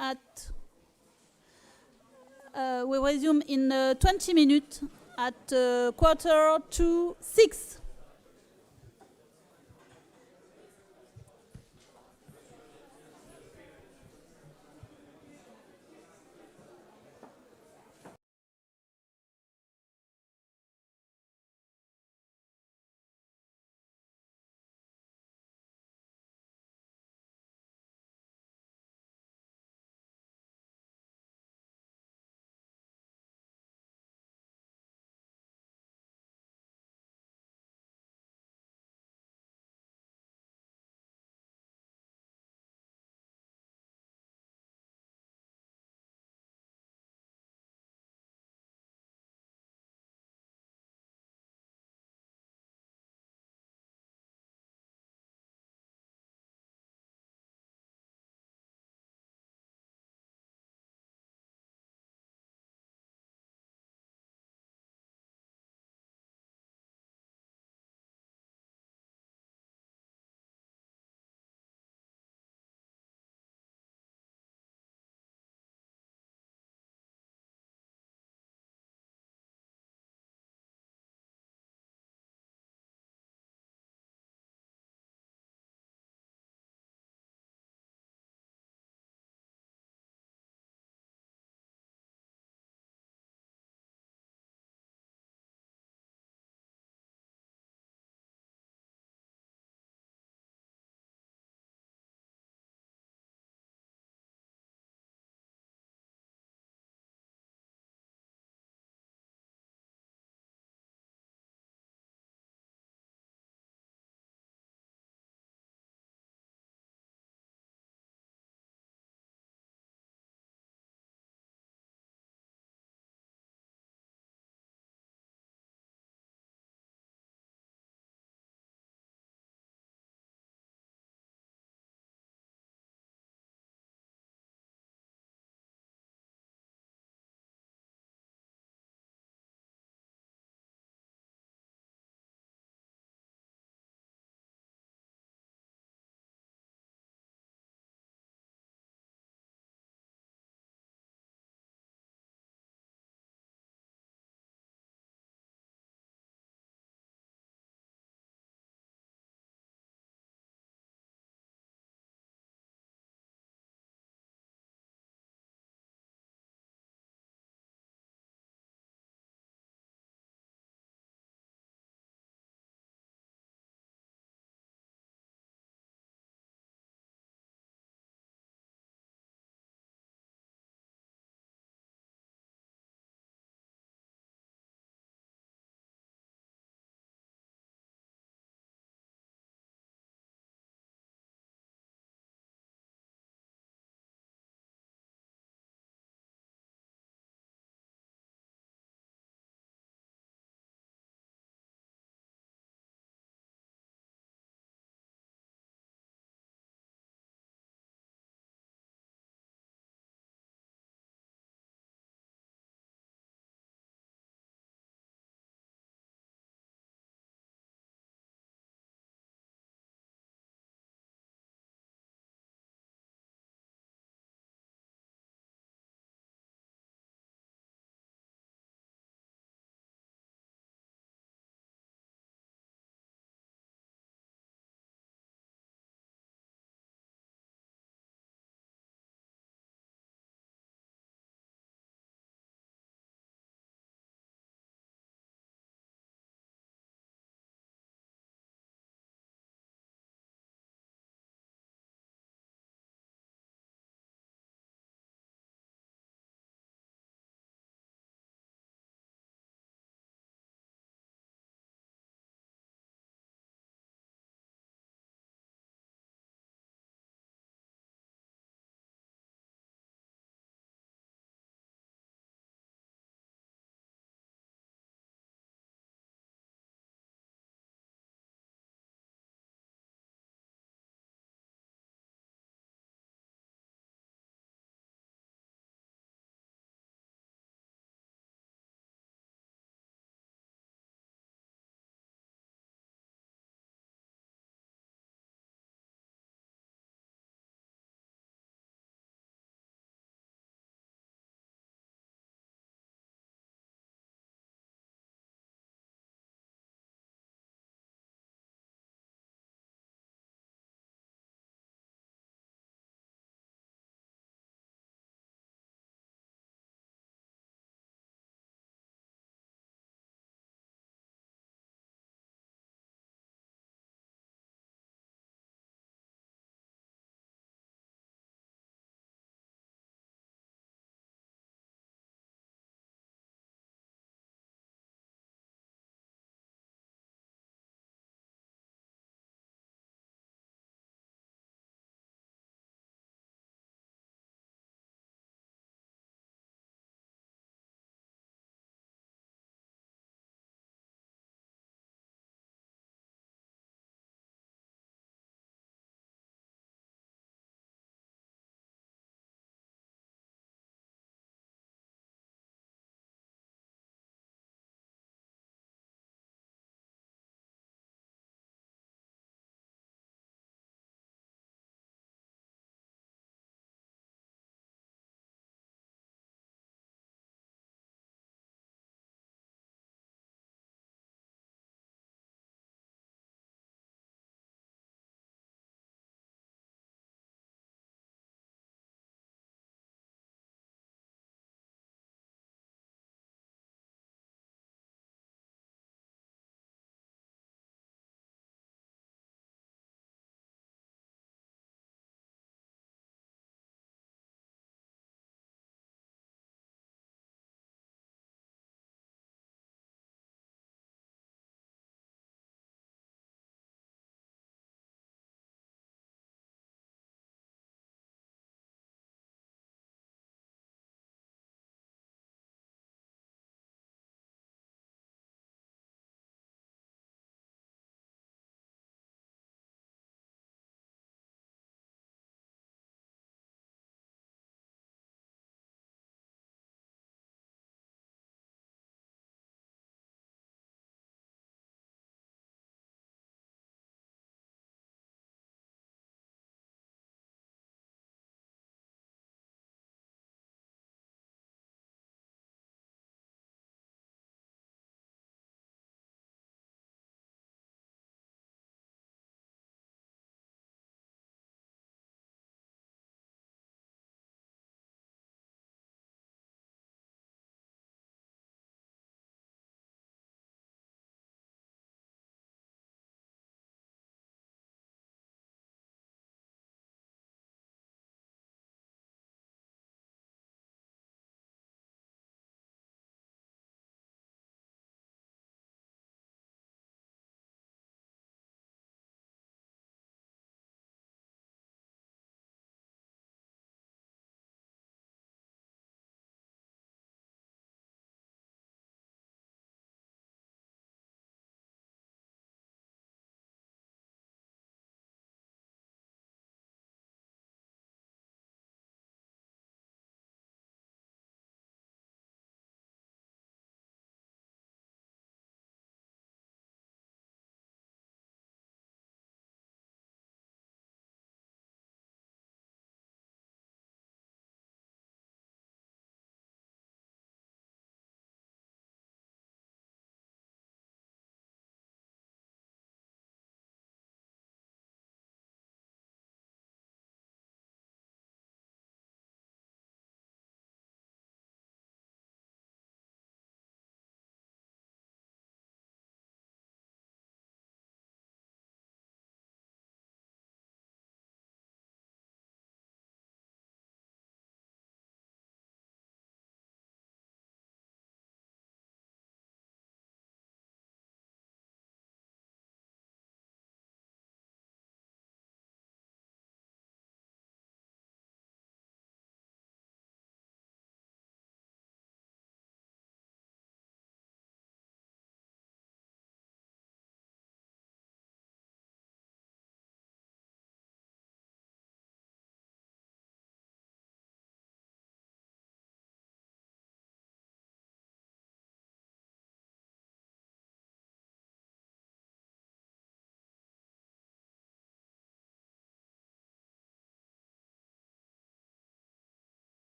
S1: in 20 minutes at 5:45.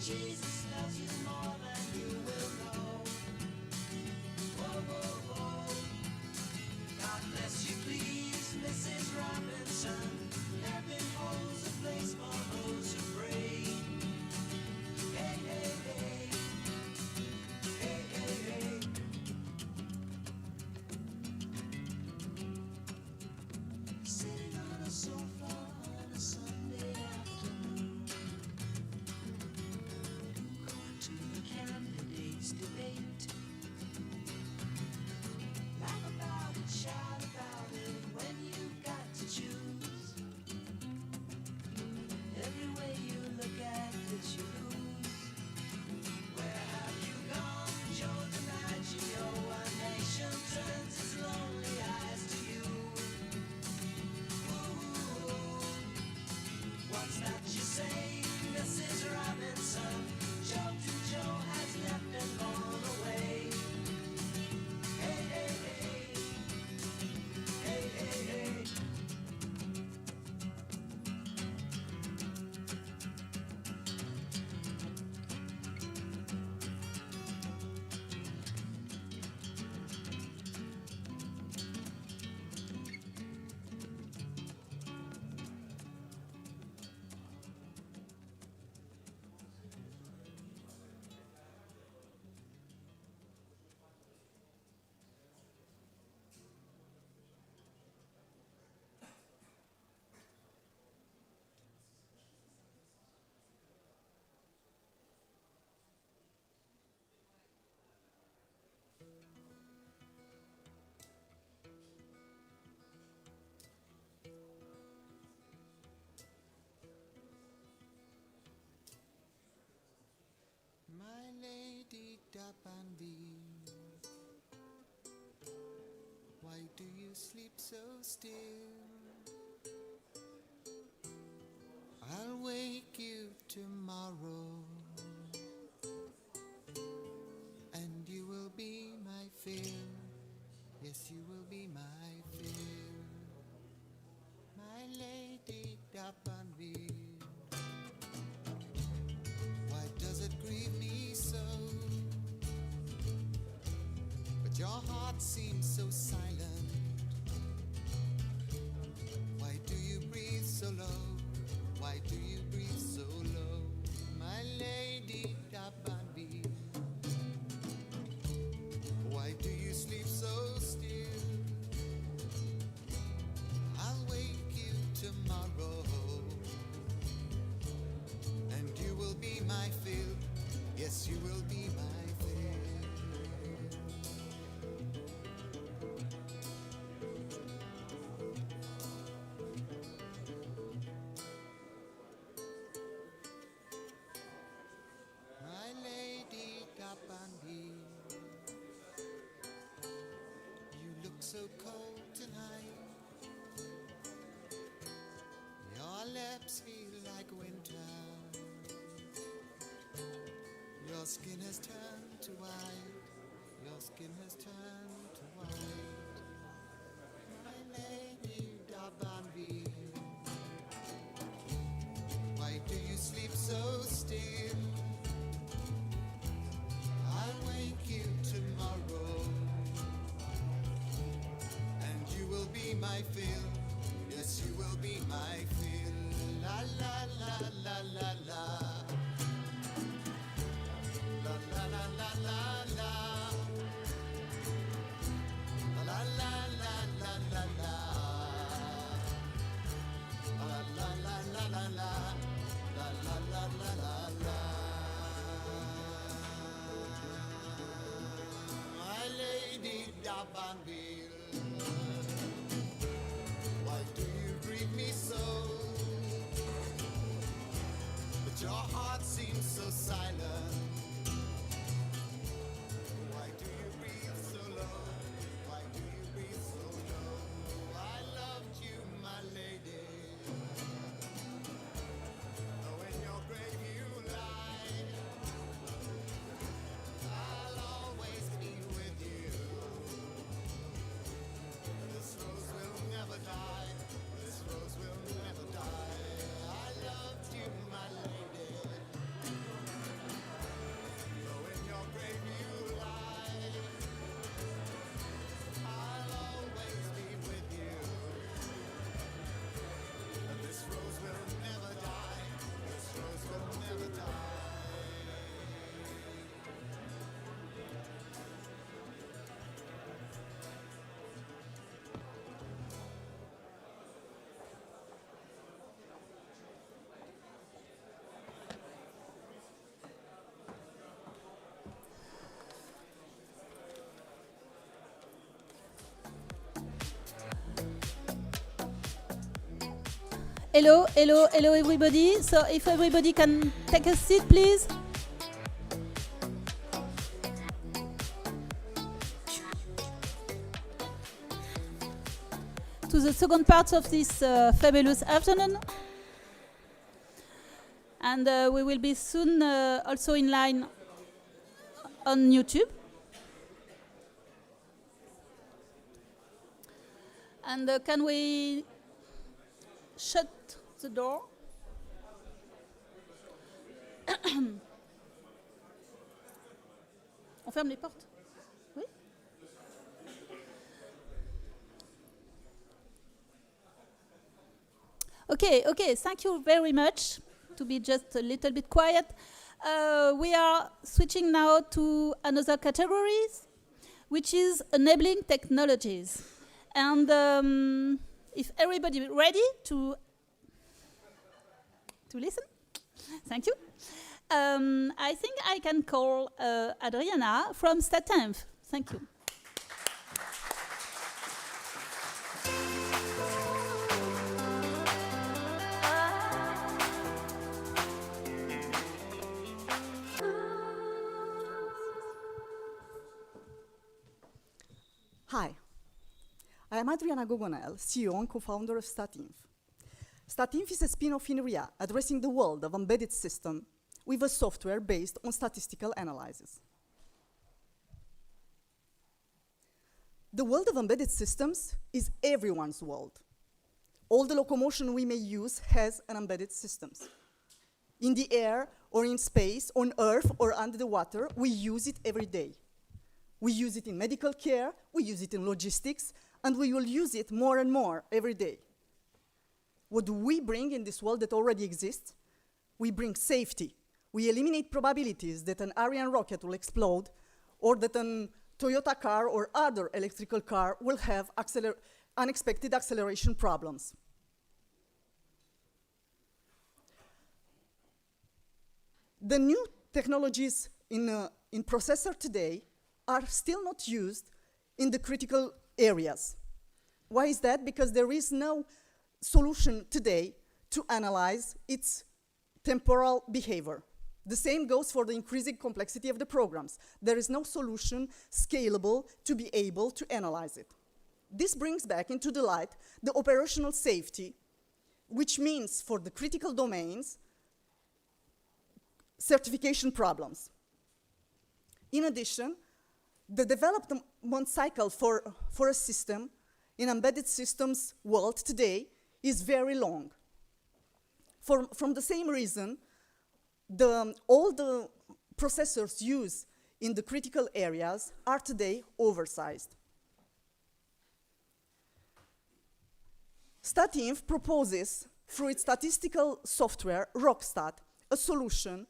S18: Jesus loves you more than you will know. Whoa, whoa, whoa. God bless you, please, Mrs. Robinson. Heaven holds a place for those who pray. Hey, hey, hey. Hey, hey, hey. Sitting on a sofa on a Sunday afternoon, going to the candidates' debate. Laugh about it, shout about it when you've got to choose. Every way you look at it, you lose. Where have you gone, Joe DiMaggio? A nation turns its lonely eyes to you. Ooh, what's that you say, Mrs. Robinson? Joe to Joe has left and gone away. Hey, hey, hey. Hey, hey, hey.
S19: My lady Dapanbi, why do you sleep so still? I'll wake you tomorrow, and you will be my fill. Yes, you will be my fill. My lady Dapanbi, why does it grieve me so? But your heart seems so silent. Why do you breathe so low? Why do you breathe so low? My lady Dapanbi, why do you sleep so still? I'll wake you tomorrow, and you will be my fill. Yes, you will be my fill. My lady Dapanbi, you look so cold tonight. Your lips feel like winter. Your skin has turned to white. Your skin has turned to white. My lady Dapanbi, why do you sleep so still? I'll wake you tomorrow, and you will be my fill. Yes, you will be my fill. La la la la la la. La la la la la la. La la la la la la. La la la la la la. La la la la la la. My lady Dapanbi, why do you grieve me so? But your
S1: Hello, hello, hello everybody. So if everybody can take a seat, please. To the second part of this fabulous afternoon. And we will be soon also in line on YouTube. And can we shut the door? On ferme les portes? Oui? Okay, okay, thank you very much. To be just a little bit quiet. We are switching now to another category, which is enabling technologies. And if everybody ready to listen, thank you. I think I can call Adriana from Stative. Thank you.
S20: Hi, I am Adriana Gogonel, CEO and co-founder of Stative. Stative is a spin-off in RIA addressing the world of embedded system with a software based on statistical analysis. The world of embedded systems is everyone's world. All the locomotion we may use has an embedded systems. In the air or in space, on Earth or under the water, we use it every day. We use it in medical care, we use it in logistics, and we will use it more and more every day. What do we bring in this world that already exists? We bring safety. We eliminate probabilities that an Ariane rocket will explode or that a Toyota car or other electrical car will have unexpected acceleration problems. The new technologies in processor today are still not used in the critical areas. Why is that? Because there is no solution today to analyze its temporal behavior. The same goes for the increasing complexity of the programs. There is no solution scalable to be able to analyze it. This brings back into the light the operational safety, which means for the critical domains, certification problems. In addition, the development cycle for a system in embedded systems world today is very long. From the same reason, all the processors used in the critical areas are today oversized. Stative proposes, through its statistical software, Rockstat, a solution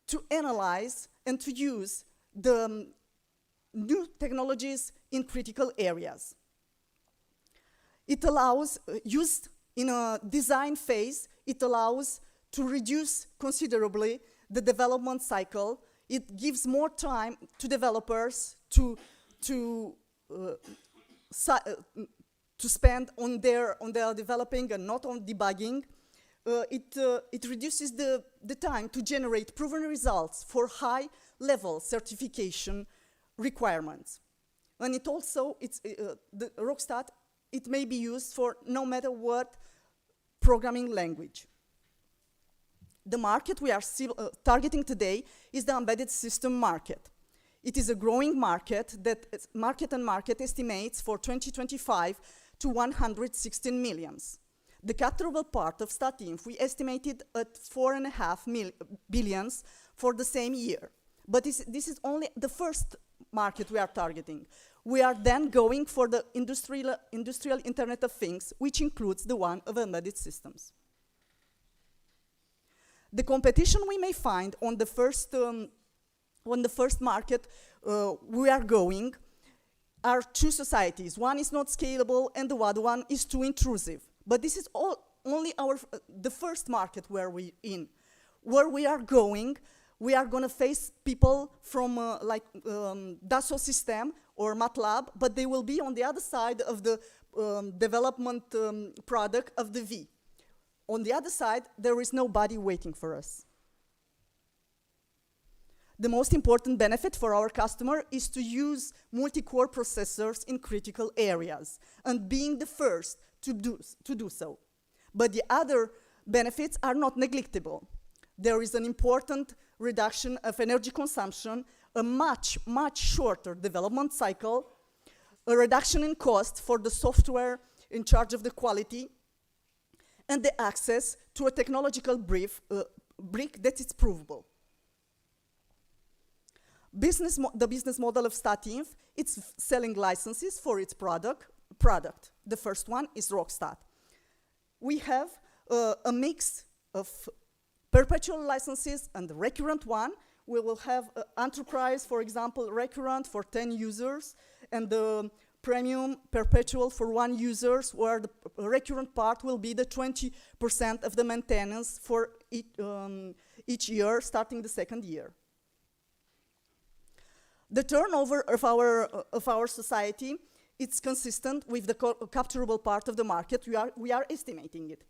S20: to analyze and to use the new technologies in critical areas. It allows, used in a design phase, it allows to reduce considerably the development cycle. It gives more time to developers to spend on their developing and not on debugging. It reduces the time to generate proven results for high-level certification requirements. And it also, the Rockstat, it may be used for no matter what programming language. The market we are still targeting today is the embedded system market. It is a growing market that market estimates for 2025 to 116 millions. The capturable part of Stative we estimated at 4.5 billions for the same year. But this is only the first market we are targeting. We are then going for the industrial Internet of Things, which includes the one of embedded systems. The competition we may find on the first market we are going are two societies. One is not scalable and the other one is too intrusive. But this is only the first market where we're in. Where we are going to face people from like Dassault System or MATLAB, but they will be on the other side of the development product of the V. on the other side, there is nobody waiting for us. The most important benefit for our customer is to use multi-core processors in critical areas and being the first to do so. But the other benefits are not neglectable. There is an important reduction of energy consumption, a much shorter development cycle, a reduction in cost for the software in charge of the quality, and the access to a technological brick that is provable. The business model of Stative, it's selling licenses for its product. The first one is Rockstat. We have a mix of perpetual licenses and the recurrent one. We will have enterprise, for example, recurrent for 10 users, and the premium perpetual for 1 user, where the recurrent part will be the 20% of the maintenance for each year, starting the second year. The turnover of our society, it's consistent with the capturable part of the market. We are estimating it.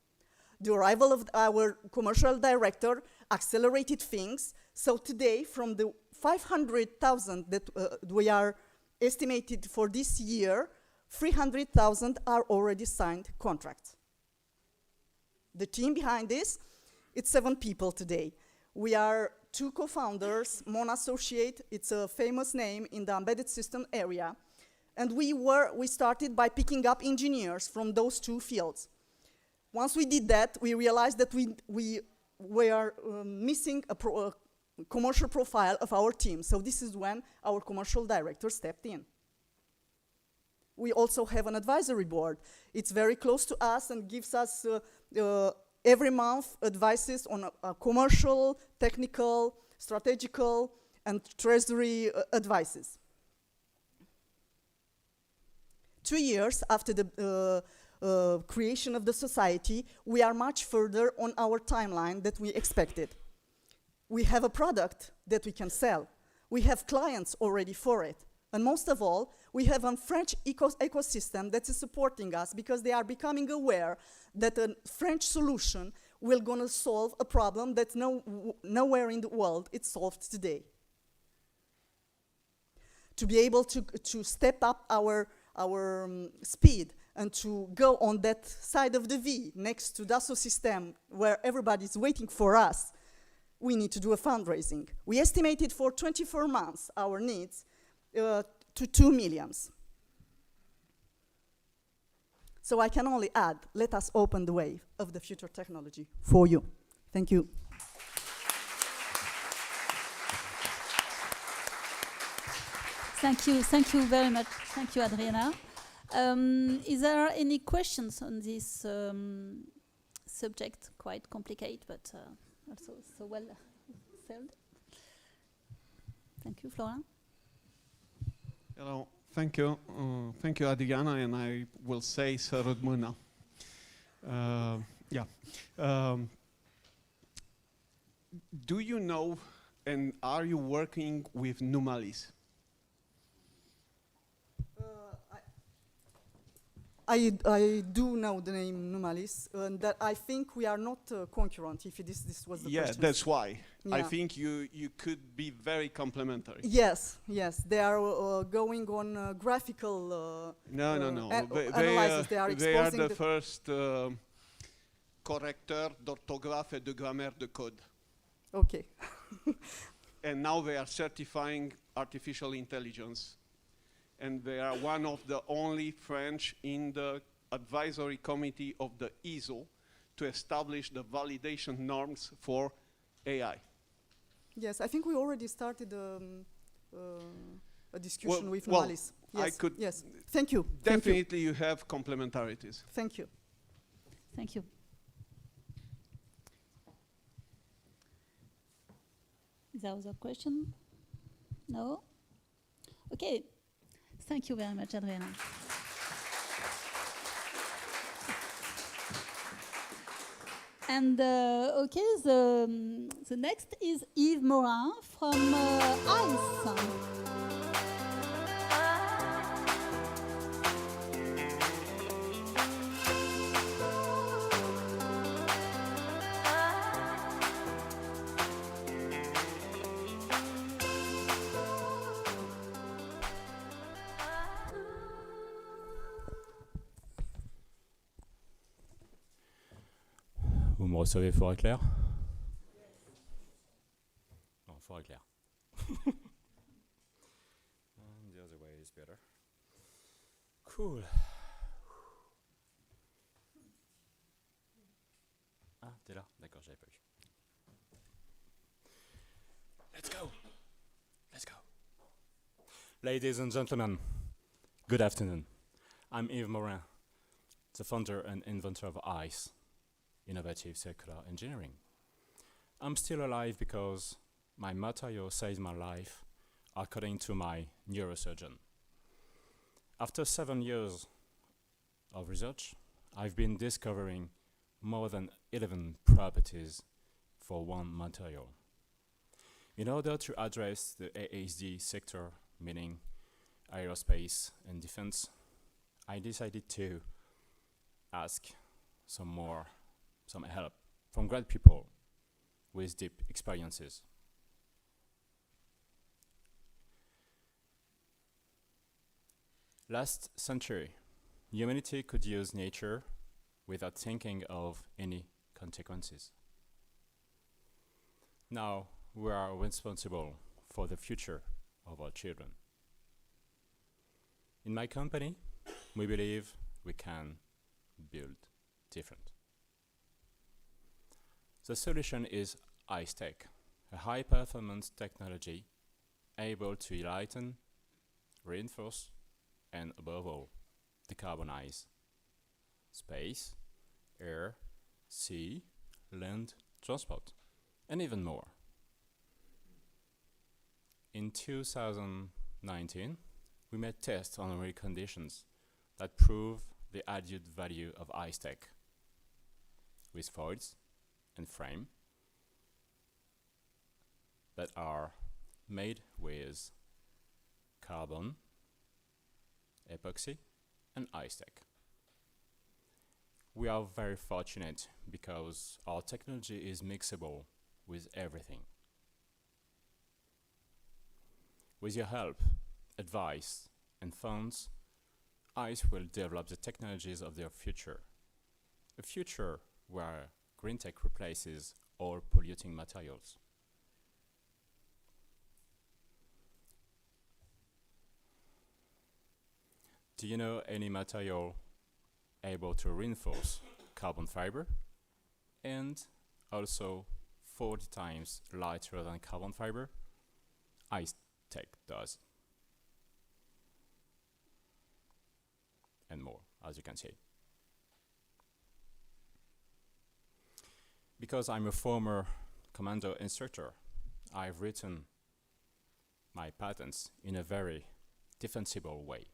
S20: The arrival of our commercial director accelerated things. So today, from the 500,000 that we are estimated for this year, 300,000 are already signed contracts. The team behind this, it's 7 people today. We are 2 co-founders, Mon Associate, it's a famous name in the embedded system area. And we started by picking up engineers from those 2 fields. Once we did that, we realized that we were missing a commercial profile of our team. So this is when our commercial director stepped in. We also have an advisory board. It's very close to us and gives us every month advices on commercial, technical, strategical, and treasury advices. 2 years after the creation of the society, we are much further on our timeline than we expected. We have a product that we can sell. We have clients already for it. And most of all, we have a French ecosystem that is supporting us because they are becoming aware that a French solution will gonna solve a problem that nowhere in the world it's solved today. To be able to step up our speed and to go on that side of the V next to Dassault system where everybody's waiting for us, we need to do a fundraising. We estimated for 24 months our needs to 2 million. So I can only add, let us open the way of the future technology for you. Thank you.
S1: Thank you very much. Thank you, Adriana. Is there any questions on this subject? Quite complicated, but also so well said. Thank you, Florent.
S7: Hello, thank you, Adriana, and I will say Sarudmuna. Do you know, and are you working with Numalis?
S20: I do know the name Numalis, and that I think we are not concurrent, if this was the question.
S7: Yeah, that's why.
S20: Yeah.
S7: I think you could be very complementary.
S20: Yes, they are going on graphical analysis.
S7: They are the first correcteur d'orthographe et de grammaire de code.
S20: Okay.
S7: And now they are certifying artificial intelligence. And they are one of the only French in the advisory committee of the ISO to establish the validation norms for AI.
S20: Yes, I think we already started a discussion with Numalis. Yes,
S7: I could.
S20: Yes, thank you.
S7: Definitely, you have complementarities.
S20: Thank you.
S1: Thank you. Is there other question? No? Okay. Thank you very much, Adriana. And okay, the next is Yves Morin from Ryze.
S21: me recevez fort et clair? Non, fort et clair.
S4: And the other way is better.
S21: Cool. Ah, t'es là? D'accord, j'avais pas vu. Let's go. Let's go. Ladies and gentlemen, good afternoon. I'm Yves Morin, the founder and inventor of ICE, Innovative Circular Engineering. I'm still alive because my material saves my life, according to my neurosurgeon. After 7 years of research, I've been discovering more than 11 properties for one material. In order to address the ASD sector, meaning aerospace and defense, I decided to ask some help from great people with deep experiences. Last century, humanity could use nature without thinking of any consequences. Now, we are responsible for the future of our children. In my company, we believe we can build different. The solution is ICE-Tech, a high-performance technology able to lighten, reinforce, and above all, decarbonize space, air, sea, land, transport, and even more. In 2019, we made tests on real conditions that prove the added value of ICE-Tech with foils and frame that are made with carbon, epoxy, and ICE-Tech. We are very fortunate because our technology is mixable with everything. With your help, advice, and funds, ICE will develop the technologies of their future. A future where green tech replaces all polluting materials. Do you know any material able to reinforce carbon fiber and also 40 times lighter than carbon fiber? ICE-Tech does. And more, as you can see. Because I'm a former commando instructor, I've written my patents in a very defensible way.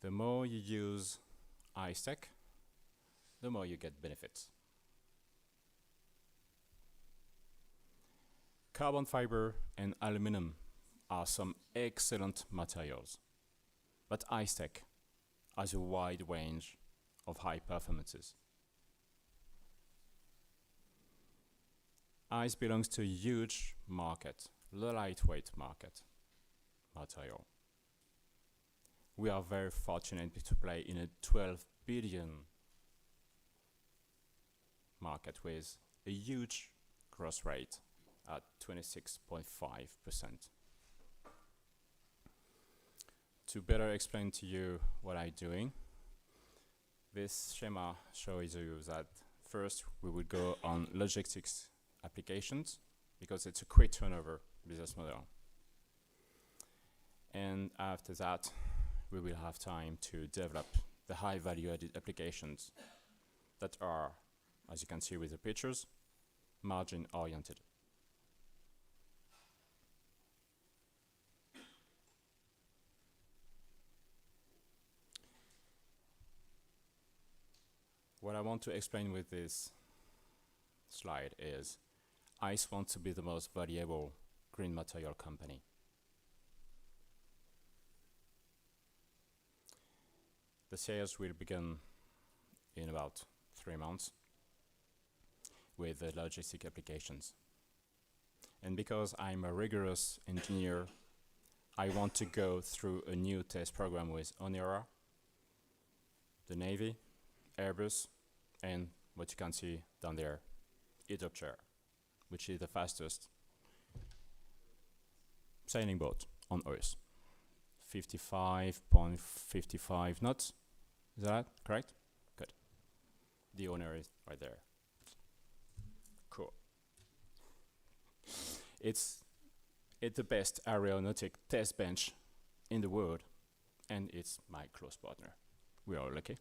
S21: The more you use ICE-Tech, the more you get benefits. Carbon fiber and aluminum are some excellent materials, but ICE-Tech has a wide range of high performances. ICE belongs to a huge market, the lightweight market material. We are very fortunate to play in a 12 billion market with a huge growth rate at 26.5%. To better explain to you what I'm doing, this schema shows you that first we will go on logistics applications because it's a quick turnover business model. And after that, we will have time to develop the high value added applications that are, as you can see with the pictures, margin oriented. What I want to explain with this slide is ICE wants to be the most valuable green material company. The sales will begin in about 3 months with the logistic applications. And because I'm a rigorous engineer, I want to go through a new test program with ONERA, the Navy, Airbus, and what you can see down there, Hydropter, which is the fastest sailing boat on Earth. 55.55 knots. Is that correct? Good. The owner is right there. Cool. It's the best aeronautic test bench in the world, and it's my close partner. We are lucky.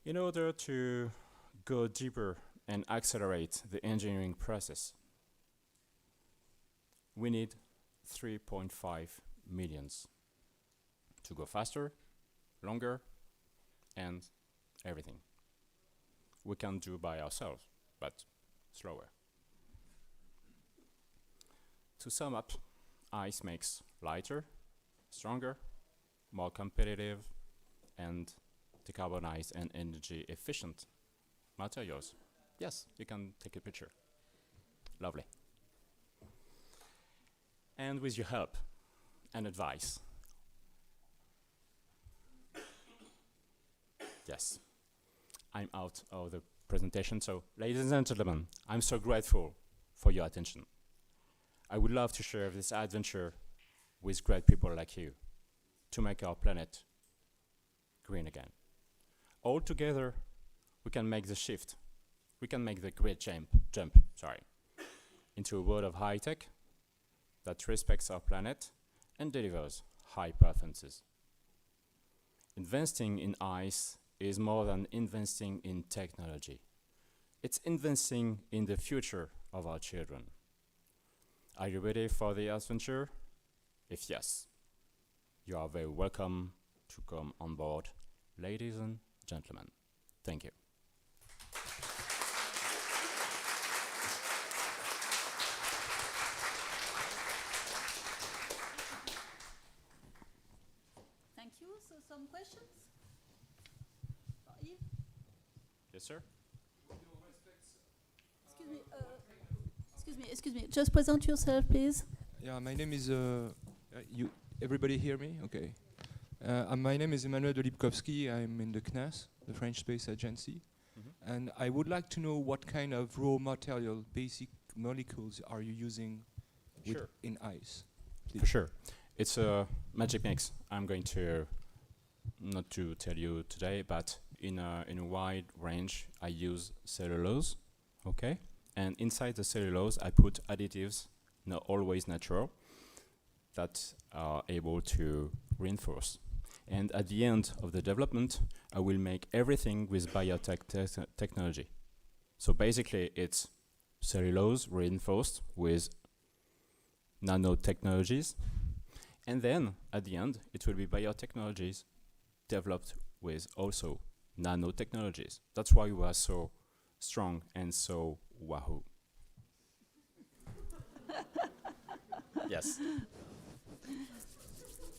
S21: In order to go deeper and accelerate the engineering process, we need 3.5 millions to go faster, longer, and everything. We can do by ourselves, but slower. To sum up, ice makes lighter, stronger, more competitive, and decarbonized and energy efficient materials. Yes, you can take a picture. Lovely. And with your help and advice. Yes, I'm out of the presentation. So, ladies and gentlemen, I'm so grateful for your attention. I would love to share this adventure with great people like you to make our planet green again. All together, we can make the shift. We can make the great jump, into a world of high tech that respects our planet and delivers high performances. Investing in ice is more than investing in technology. It's investing in the future of our children. Are you ready for the adventure? If yes, you are very welcome to come on board, ladies and gentlemen. Thank you.
S1: Thank you. So some questions? Yves?
S21: Yes, sir.
S1: Excuse me. Just present yourself, please.
S2: Yeah, my name is. Everybody hear me? Okay. My name is Emmanuel de Lipkowski. I'm in the CNAS, the French Space Agency, and I would like to know what kind of raw material, basic molecules, are you using in ice? Please.
S21: For sure. It's a magic mix. I'm going to not to tell you today, but in a wide range, I use cellulose. Okay. And inside the cellulose, I put additives, not always natural, that are able to reinforce. And at the end of the development, I will make everything with biotech technology. So basically, it's cellulose reinforced with nanotechnologies. And then, at the end, it will be biotechnologies developed with also nanotechnologies. That's why we are so strong and so wahoo. Yes.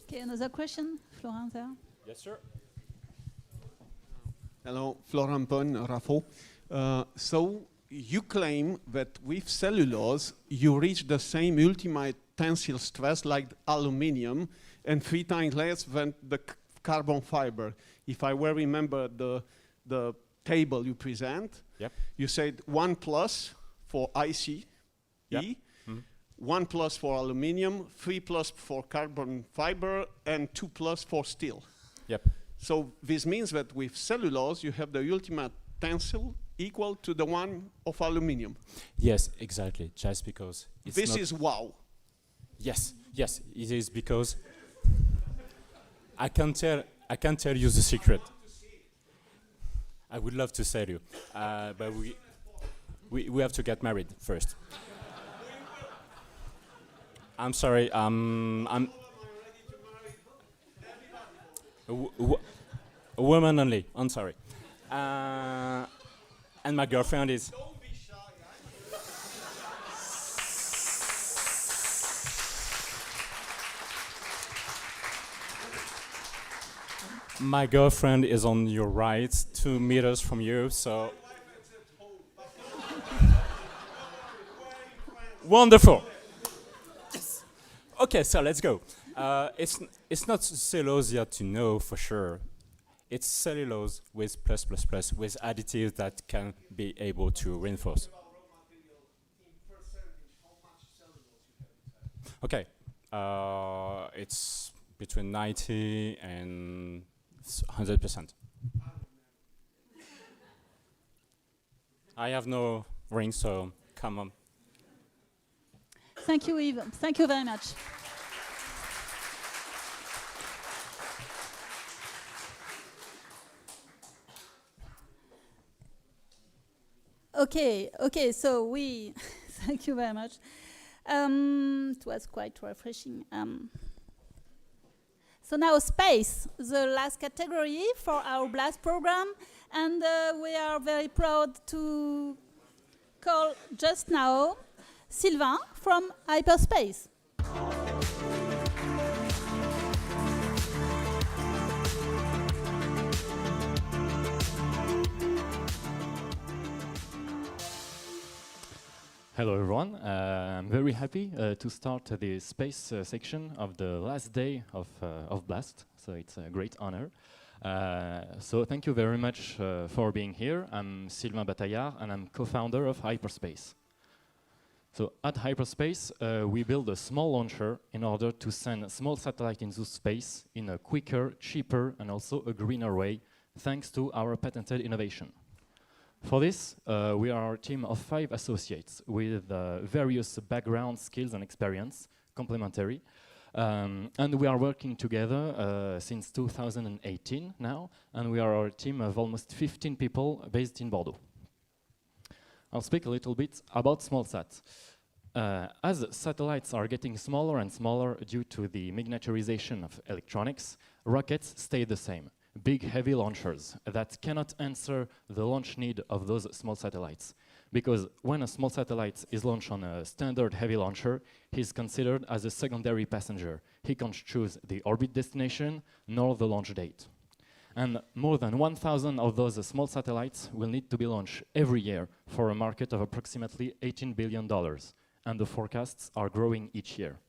S1: Okay, another question? Florent there.
S21: Yes, sir.
S7: Hello, Florent Pon, RAFO. So you claim that with cellulose, you reach the same ultimate tensile stress like aluminium and 3 times less than the carbon fiber. If I well remember the table you present, you said 1 plus for IC, 1 plus for aluminium, 3 plus for carbon fiber, and 2 plus for steel.
S21: Yep.
S7: So this means that with cellulose, you have the ultimate tensile equal to the one of aluminium.
S21: Yes, exactly. Just because it's
S7: this is wow.
S21: Yes, it is because I can't tell you the secret. I would love to tell you, but we have to get married first. I'm sorry. I'm a woman only. I'm sorry. And my girlfriend is. My girlfriend is on your right, 2 meters from you, so. Wonderful. Yes. Okay, so let's go. It's not cellulose yet to know for sure. It's cellulose with plus plus plus with additives that can be able to reinforce. Okay, it's between 90 and 100%. I have no ring, so come on.
S1: Thank you, Yves. Thank you very much. Okay, so we, thank you very much. It was quite refreshing. So now space, the last category for our BLAST program, and we are very proud to call just now Sylvain from Hyperspace.
S3: Hello everyone, I'm very happy to start the space section of the last day of BLAST, so it's a great honor. So thank you very much for being here. I'm Sylvain Bataillard and I'm co-founder of Hyperspace. So at Hyperspace, we build a small launcher in order to send a small satellite into space in a quicker, cheaper and also a greener way, thanks to our patented innovation. For this, we are a team of 5 associates with various background, skills and experience, complementary. And we are working together since 2018 now, and we are a team of almost 15 people based in Bordeaux. I'll speak a little bit about SmallSat. As satellites are getting smaller and smaller due to the miniaturization of electronics, rockets stay the same. Big, heavy launchers that cannot answer the launch need of those small satellites. Because when a small satellite is launched on a standard heavy launcher, he's considered as a secondary passenger. He can't choose the orbit destination nor the launch date. And more than 1,000 of those small satellites will need to be launched every year for a market of approximately $18 billion. And the forecasts are growing each year.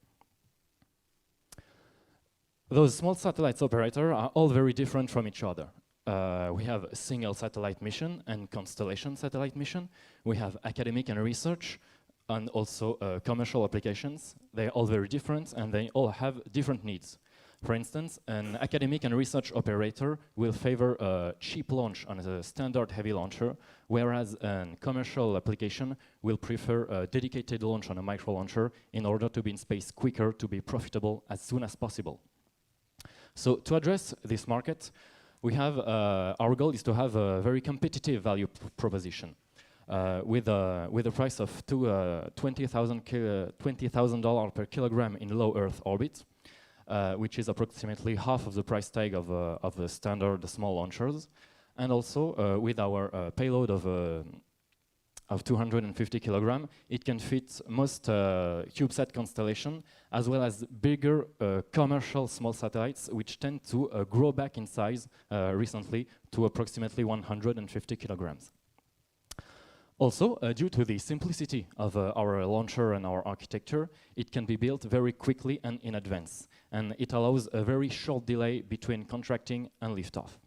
S3: Those small satellites operators are all very different from each other. We have a single satellite mission and constellation satellite mission. We have academic and research and also commercial applications. They're all very different and they all have different needs. For instance, an academic and research operator will favor a cheap launch on a standard heavy launcher, whereas a commercial application will prefer a dedicated launch on a micro launcher in order to be in space quicker, to be profitable as soon as possible. So to address this market, we have our goal is to have a very competitive value proposition with a price of $20,000 per kilogram in low Earth orbit, which is approximately half of the price tag of the standard small launchers, and also with our payload of 250 kilograms, it can fit most CubeSat constellation, as well as bigger commercial small satellites, which tend to grow back in size recently to approximately 150 kilograms. Also, due to the simplicity of our launcher and our architecture, it can be built very quickly and in advance, and it allows a very short delay between contracting and liftoff.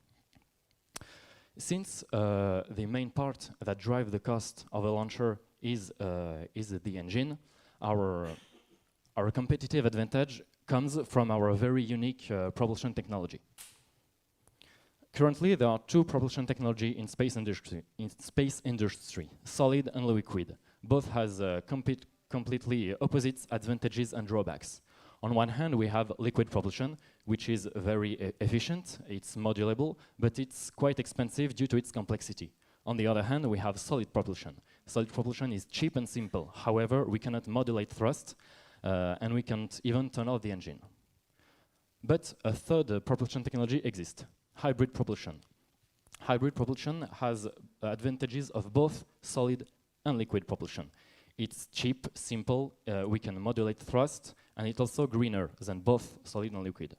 S3: Since the main part that drives the cost of a launcher is the engine, our competitive advantage comes from our very unique propulsion technology. Currently, there are 2 propulsion technology in space industry, solid and liquid. Both has completely opposite advantages and drawbacks. On one hand, we have liquid propulsion, which is very efficient, it's modulable, but it's quite expensive due to its complexity. On the other hand, we have solid propulsion. Solid propulsion is cheap and simple. However, we cannot modulate thrust, and we can't even turn off the engine. But a third propulsion technology exists, hybrid propulsion. Hybrid propulsion has advantages of both solid and liquid propulsion. It's cheap, simple, we can modulate thrust, and it's also greener than both solid and liquid.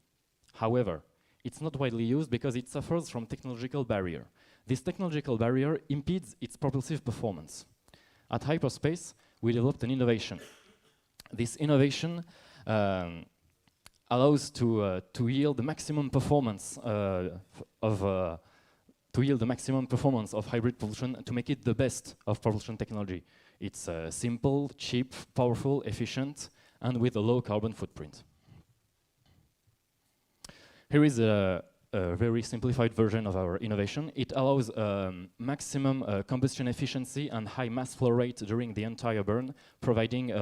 S3: However, it's not widely used because it suffers from technological barrier. This technological barrier impedes its propulsive performance. At Hyperspace, we developed an innovation. This innovation allows to yield the maximum performance of hybrid propulsion to make it the best of propulsion technology. It's simple, cheap, powerful, efficient, and with a low carbon footprint. Here is a very simplified version of our innovation. It allows maximum combustion efficiency and high mass flow rate during the entire burn, providing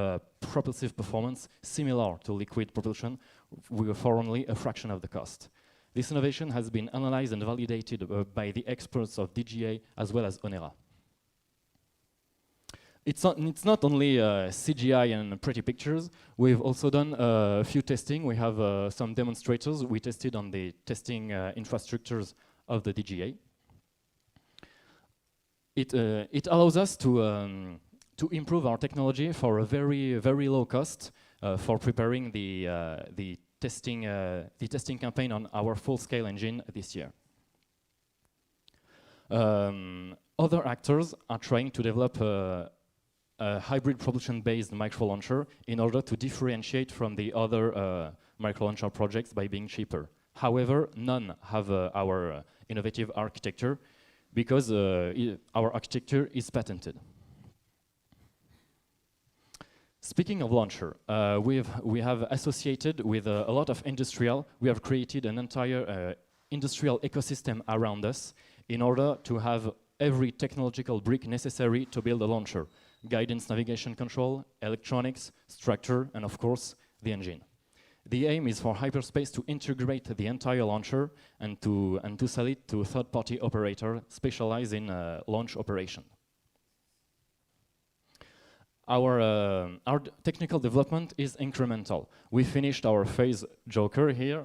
S3: propulsive performance similar to liquid propulsion for only a fraction of the cost. This innovation has been analyzed and validated by the experts of DGA as well as ONERA. It's not only CGI and pretty pictures. We've also done a few testing. We have some demonstrators we tested on the testing infrastructures of the DGA. It allows us to improve our technology for a very low cost for preparing the testing campaign on our full-scale engine this year. Other actors are trying to develop a hybrid propulsion-based micro-launcher in order to differentiate from the other micro-launcher projects by being cheaper. However, none have our innovative architecture because our architecture is patented. Speaking of launcher, we have associated with a lot of industrial. We have created an entire industrial ecosystem around us in order to have every technological brick necessary to build a launcher. Guidance, navigation control, electronics, structure, and of course, the engine. The aim is for Hyperspace to integrate the entire launcher and to sell it to a third-party operator specialized in launch operation. Our technical development is incremental. We finished our phase Joker here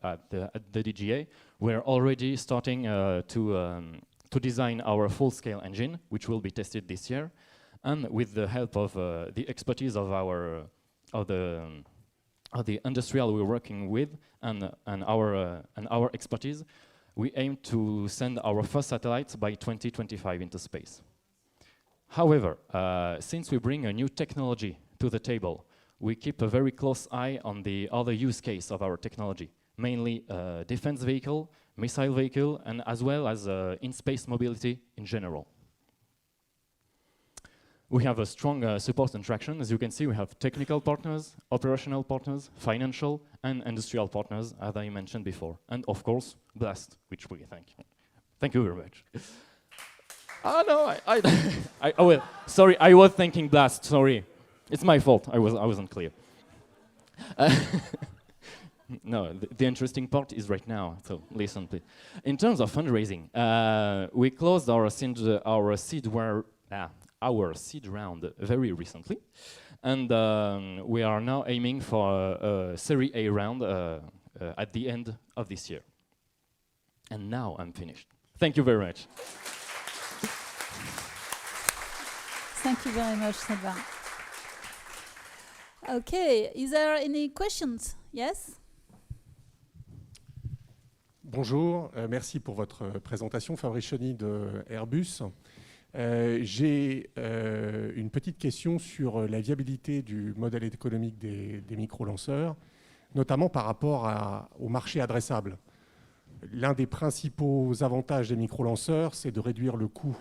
S3: at the DGA. We're already starting to design our full-scale engine, which will be tested this year. And with the help of the expertise of the industrial we're working with and our expertise, we aim to send our first satellites by 2025 into space. However, since we bring a new technology to the table, we keep a very close eye on the other use case of our technology, mainly defense vehicle, missile vehicle, and as well as in-space mobility in general. We have a strong support and traction. As you can see, we have technical partners, operational partners, financial and industrial partners, as I mentioned before. And of course, Blast, which we thank. Thank you very much. No, well, sorry, I was thanking Blast, sorry. It's my fault, I wasn't clear. No, the interesting part is right now, so listen please. In terms of fundraising, we closed our seed round very recently, and we are now aiming for a Series A round at the end of this year. And now I'm finished. Thank you very much.
S1: Thank you very much, Sandra. Okay, is there any questions? Yes?
S5: Bonjour, merci pour votre présentation, Fabrice Cheny de Airbus. J'ai une petite question sur la viabilité du modèle économique des micro-lanceurs, notamment par rapport au marché adressable. L'un des principaux avantages des micro-lanceurs, c'est de réduire le coût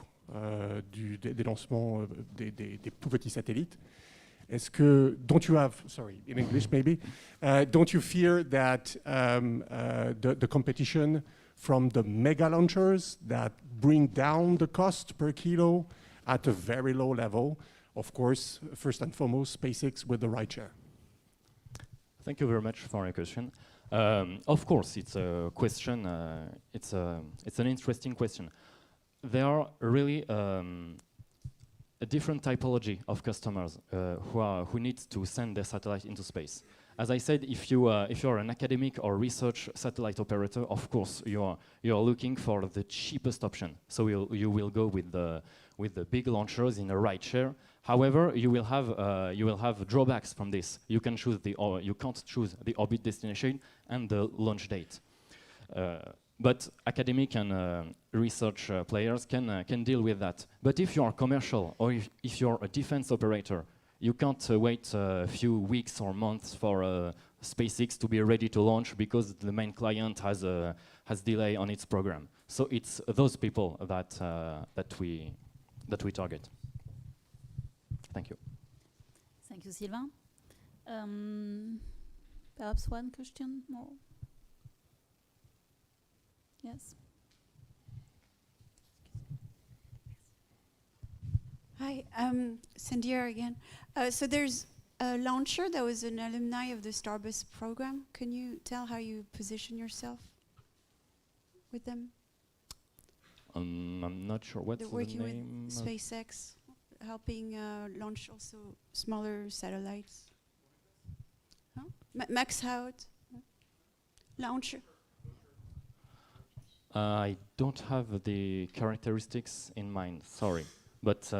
S5: des lancements des tout petits satellites. Est-ce que, in English maybe, don't you fear that the competition from the mega launchers that bring down the cost per kilo at a very low level, of course, first and foremost, SpaceX with the rideshare?
S3: Thank you very much for your question. Of course, it's a question. It's an interesting question. There are really a different typology of customers who need to send their satellite into space. As I said, if you're an academic or research satellite operator, of course you're looking for the cheapest option. So you will go with the big launchers in a rideshare. However, you will have drawbacks from this. You can't choose the orbit destination and the launch date. But academic and research players can deal with that. But if you are commercial or if you're a defense operator, you can't wait a few weeks or months for a SpaceX to be ready to launch because the main client has delay on its program. So it's those people that we target. Thank you.
S1: Thank you, Sylvain. Perhaps one question more. Yes.
S16: Hi, Sandra again. So there's a launcher that was an alumni of the Starburst program. Can you tell how you position yourself with them?
S3: I'm not sure what's
S16: They're
S3: the
S16: working
S3: name.
S16: with SpaceX, helping launch also smaller satellites. Huh? Max Hout launcher.
S3: I don't have the characteristics in mind, sorry. But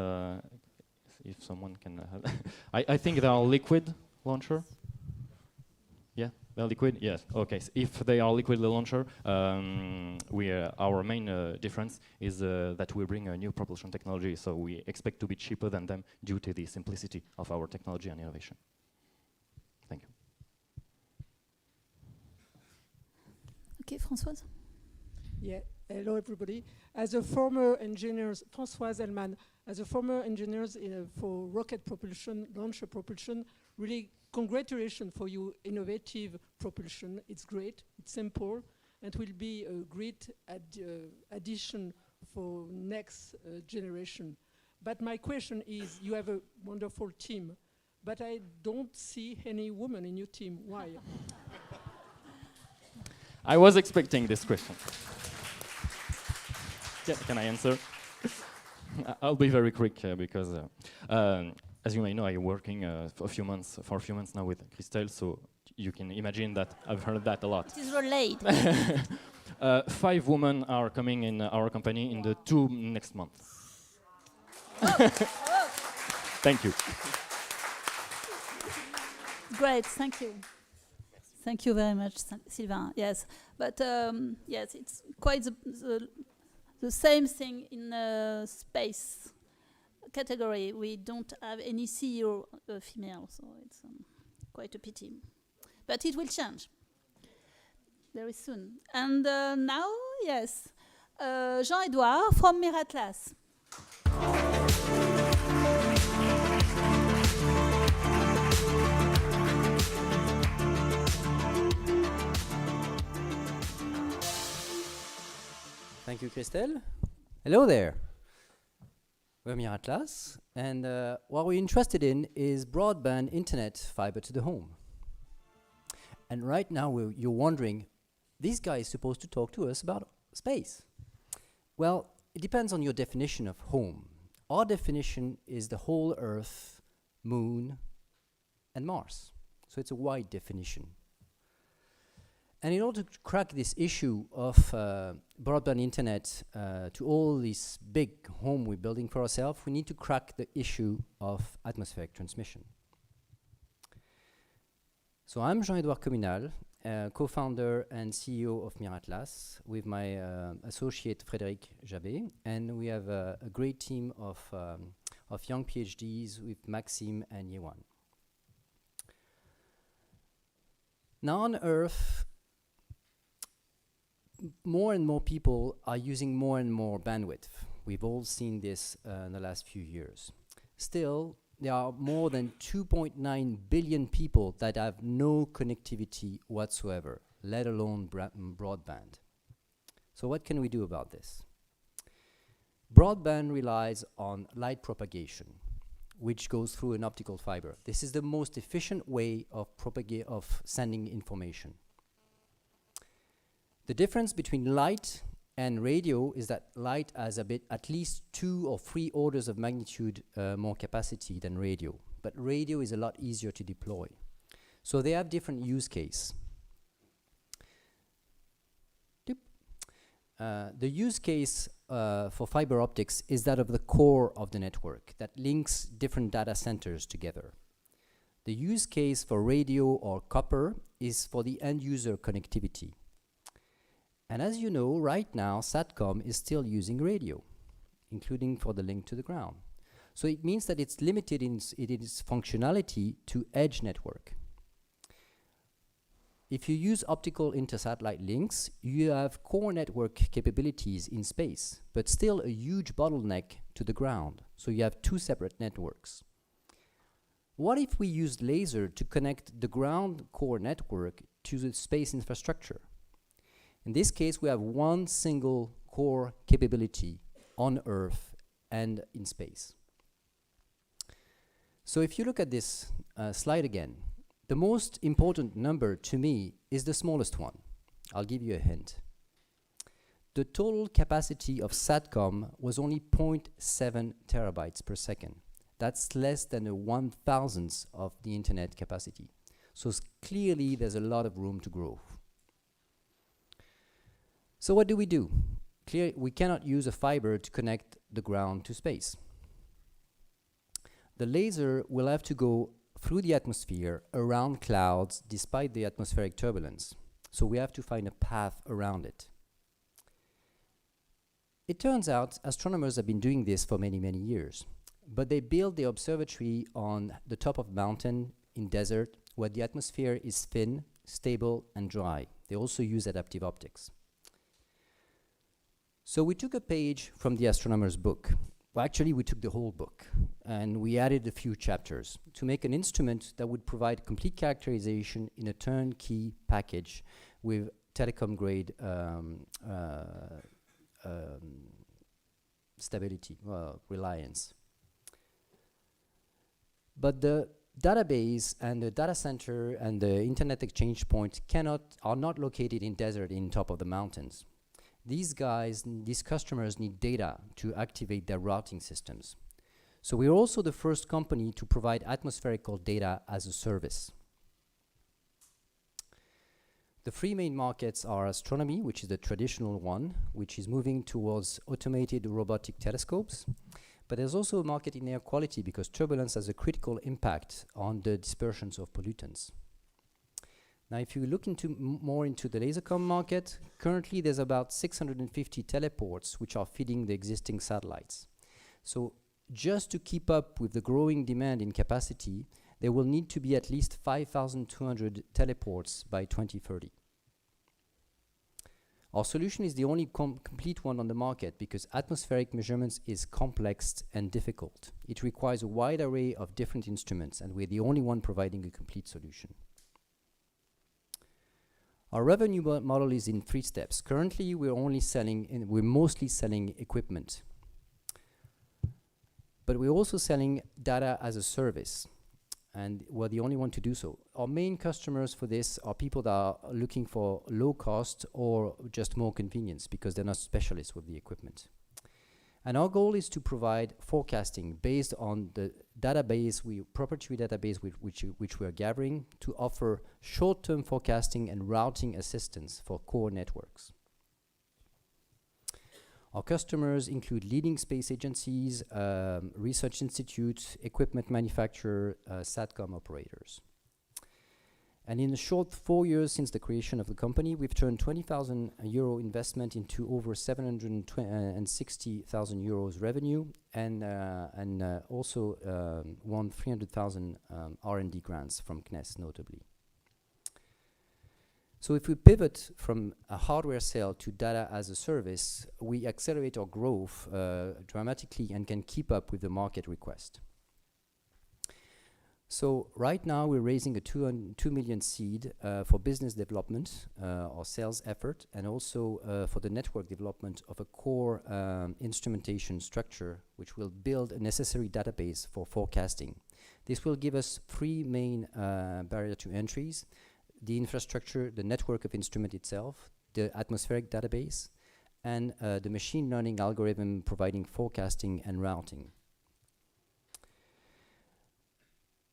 S3: if someone can I think they are liquid launcher. Yeah, they're liquid, yes. Okay, so if they are liquid launcher, our main difference is that we bring a new propulsion technology, so we expect to be cheaper than them due to the simplicity of our technology and innovation. Thank you.
S1: Okay, Françoise.
S8: Yeah, hello everybody. As a former engineer, Françoise Elman, as a former engineer for rocket propulsion, launcher propulsion, really congratulations for your innovative propulsion. It's great, it's simple, and will be a great addition for next generation. But my question is, you have a wonderful team, but I don't see any woman in your team. Why?
S3: I was expecting this question. Yeah, can I answer? I'll be very quick because, as you may know, I'm working for a few months now with Christelle, so you can imagine that I've heard that a lot.
S1: It is relayed.
S3: 5 women are coming in our company in the 2 next months. Thank you.
S1: Great, thank you. Thank you very much, Sylvain. Yes, but yes, it's quite the same thing in space category. We don't have any CEO female, so it's quite a pity. But it will change very soon. And now, yes, Jean-Edouard from Miratlas.
S22: Thank you, Christelle. Hello there. We're Miratlas, and what we're interested in is broadband internet fiber to the home. And right now you're wondering, this guy is supposed to talk to us about space. Well, it depends on your definition of home. Our definition is the whole Earth, Moon, and Mars. So it's a wide definition. And in order to crack this issue of broadband internet to all this big home we're building for ourselves, we need to crack the issue of atmospheric transmission. So I'm Jean-Edouard Communal, co-founder and CEO of Miratlas, with my associate Frédéric Jabet, and we have a great team of young PhDs with Maxime and Yewan. Now on Earth, more and more people are using more and more bandwidth. We've all seen this in the last few years. Still, there are more than 2.9 billion people that have no connectivity whatsoever, let alone broadband. So what can we do about this? Broadband relies on light propagation, which goes through an optical fiber. This is the most efficient way of sending information. The difference between light and radio is that light has at least 2 or 3 orders of magnitude more capacity than radio, but radio is a lot easier to deploy. So they have different use case. The use case for fiber optics is that of the core of the network that links different data centers together. The use case for radio or copper is for the end user connectivity. And as you know, right now, SATCOM is still using radio, including for the link to the ground. So it means that it's limited in its functionality to edge network. if you use optical inter-satellite links, you have core network capabilities in space, but still a huge bottleneck to the ground. So you have two separate networks. What if we used laser to connect the ground core network to the space infrastructure? In this case, we have one single core capability on Earth and in space. So if you look at this slide again, the most important number to me is the smallest one. I'll give you a hint. The total capacity of SATCOM was only 0.7 terabytes per second. That's less than a 1,000th of the internet capacity. So clearly there's a lot of room to grow. So what do? We cannot use a fiber to connect the ground to space. The laser will have to go through the atmosphere, around clouds, despite the atmospheric turbulence. So we have to find a path around it. It turns out astronomers have been doing this for many, many years. But they build the observatory on the top of a mountain in desert where the atmosphere is thin, stable, and dry. They also use adaptive optics. So we took a page from the astronomer's book. Well, actually, we took the whole book, and we added a few chapters to make an instrument that would provide complete characterization in a turnkey package with telecom-grade stability, reliance. But the database and the data center and the internet exchange point are not located in desert in top of the mountains. These customers need data to activate their routing systems. So we're also the first company to provide atmospherical data as a service. The three main markets are astronomy, which is the traditional one, which is moving towards automated robotic telescopes. But there's also a market in air quality because turbulence has a critical impact on the dispersions of pollutants. Now, if you look more into the lasercom market, currently there's about 650 teleports which are feeding the existing satellites. So just to keep up with the growing demand in capacity, there will need to be at least 5,200 teleports by 2030. Our solution is the only complete one on the market because atmospheric measurements is complex and difficult. It requires a wide array of different instruments, and we're the only one providing a complete solution. Our revenue model is in 3 steps. Currently, we're mostly selling equipment. But we're also selling data as a service, and we're the only one to do so. Our main customers for this are people that are looking for low cost or just more convenience because they're not specialists with the equipment. And our goal is to provide forecasting based on the database, proprietary database which we are gathering to offer short-term forecasting and routing assistance for core networks. Our customers include leading space agencies, research institutes, equipment manufacturers, SATCOM operators. And in the short 4 years since the creation of the company, we've turned €20,000 investment into over 760,000 euros revenue, and also won 300,000 R&D grants from CNES, notably. So if we pivot from a hardware sale to data as a service, we accelerate our growth dramatically and can keep up with the market request. So right now we're raising a 2 million seed for business development or sales effort, and also for the network development of a core instrumentation structure which will build a necessary database for forecasting. This will give us 3 main barriers to entries: the infrastructure, the network of instrument itself, the atmospheric database, and the machine learning algorithm providing forecasting and routing.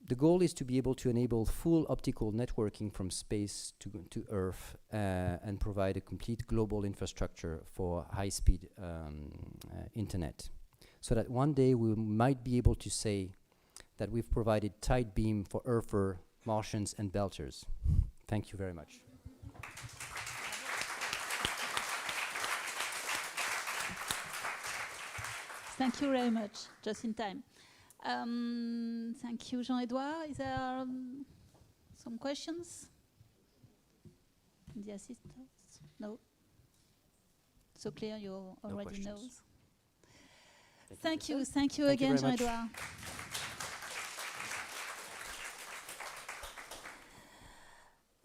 S22: The goal is to be able to enable full optical networking from space to Earth and provide a complete global infrastructure for high-speed internet. So that one day we might be able to say that we've provided tight beam for Earther, Martians, and Belters. Thank you very much.
S1: Thank you very much, just in time. Thank you, Jean-Edouard. Is there some questions? The assistants? No? So clear, you already know. Thank you again, Jean-Edouard.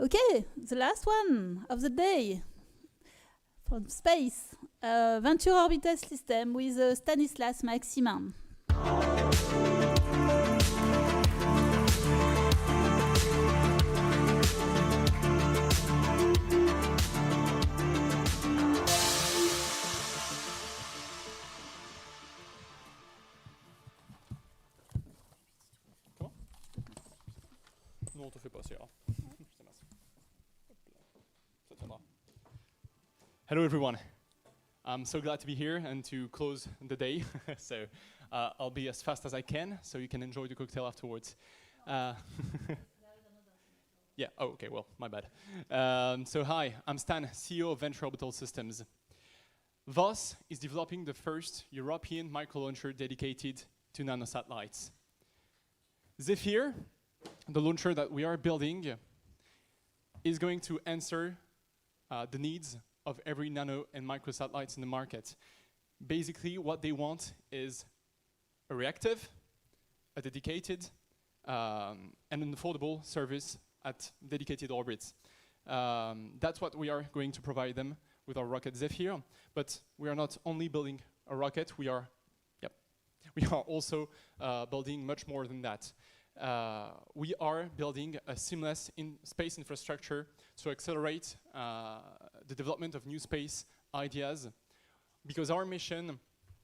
S1: Okay, the last one of the day from space, Venture Orbital System with Stanislas Maximin.
S9: Non, on te fait pas, c'est rare. Hello everyone. I'm so glad to be here and to close the day. So I'll be as fast as I can so you can enjoy the cocktail afterwards. Yeah, oh, okay, well, my bad. So hi, I'm Stan, CEO of Venture Orbital Systems. VOS is developing the first European micro-launcher dedicated to nanosatellites. Zephyr, the launcher that we are building, is going to answer the needs of every nano and microsatellites in the market. Basically, what they want is a reactive, a dedicated, and an affordable service at dedicated orbits. That's what we are going to provide them with our rocket Zephyr. But we are not only building a rocket, we are also building much more than that. We are building a seamless space infrastructure to accelerate the development of new space ideas, because our mission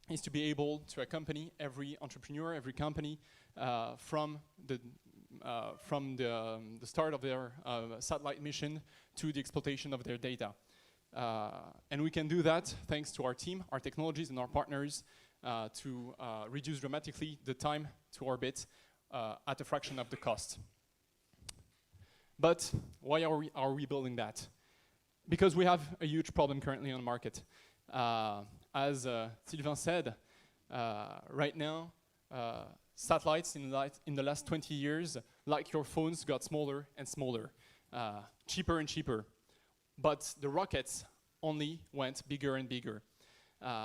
S9: is to be able to accompany every entrepreneur, every company from the start of their satellite mission to the exploitation of their data. And we can do that thanks to our team, our technologies, and our partners to reduce dramatically the time to orbit at a fraction of the cost. But why are we building that? Because we have a huge problem currently on the market. As Sylvain said, right now, satellites in the last 20 years, like your phones, got smaller and smaller, cheaper and cheaper. But the rockets only went bigger and bigger.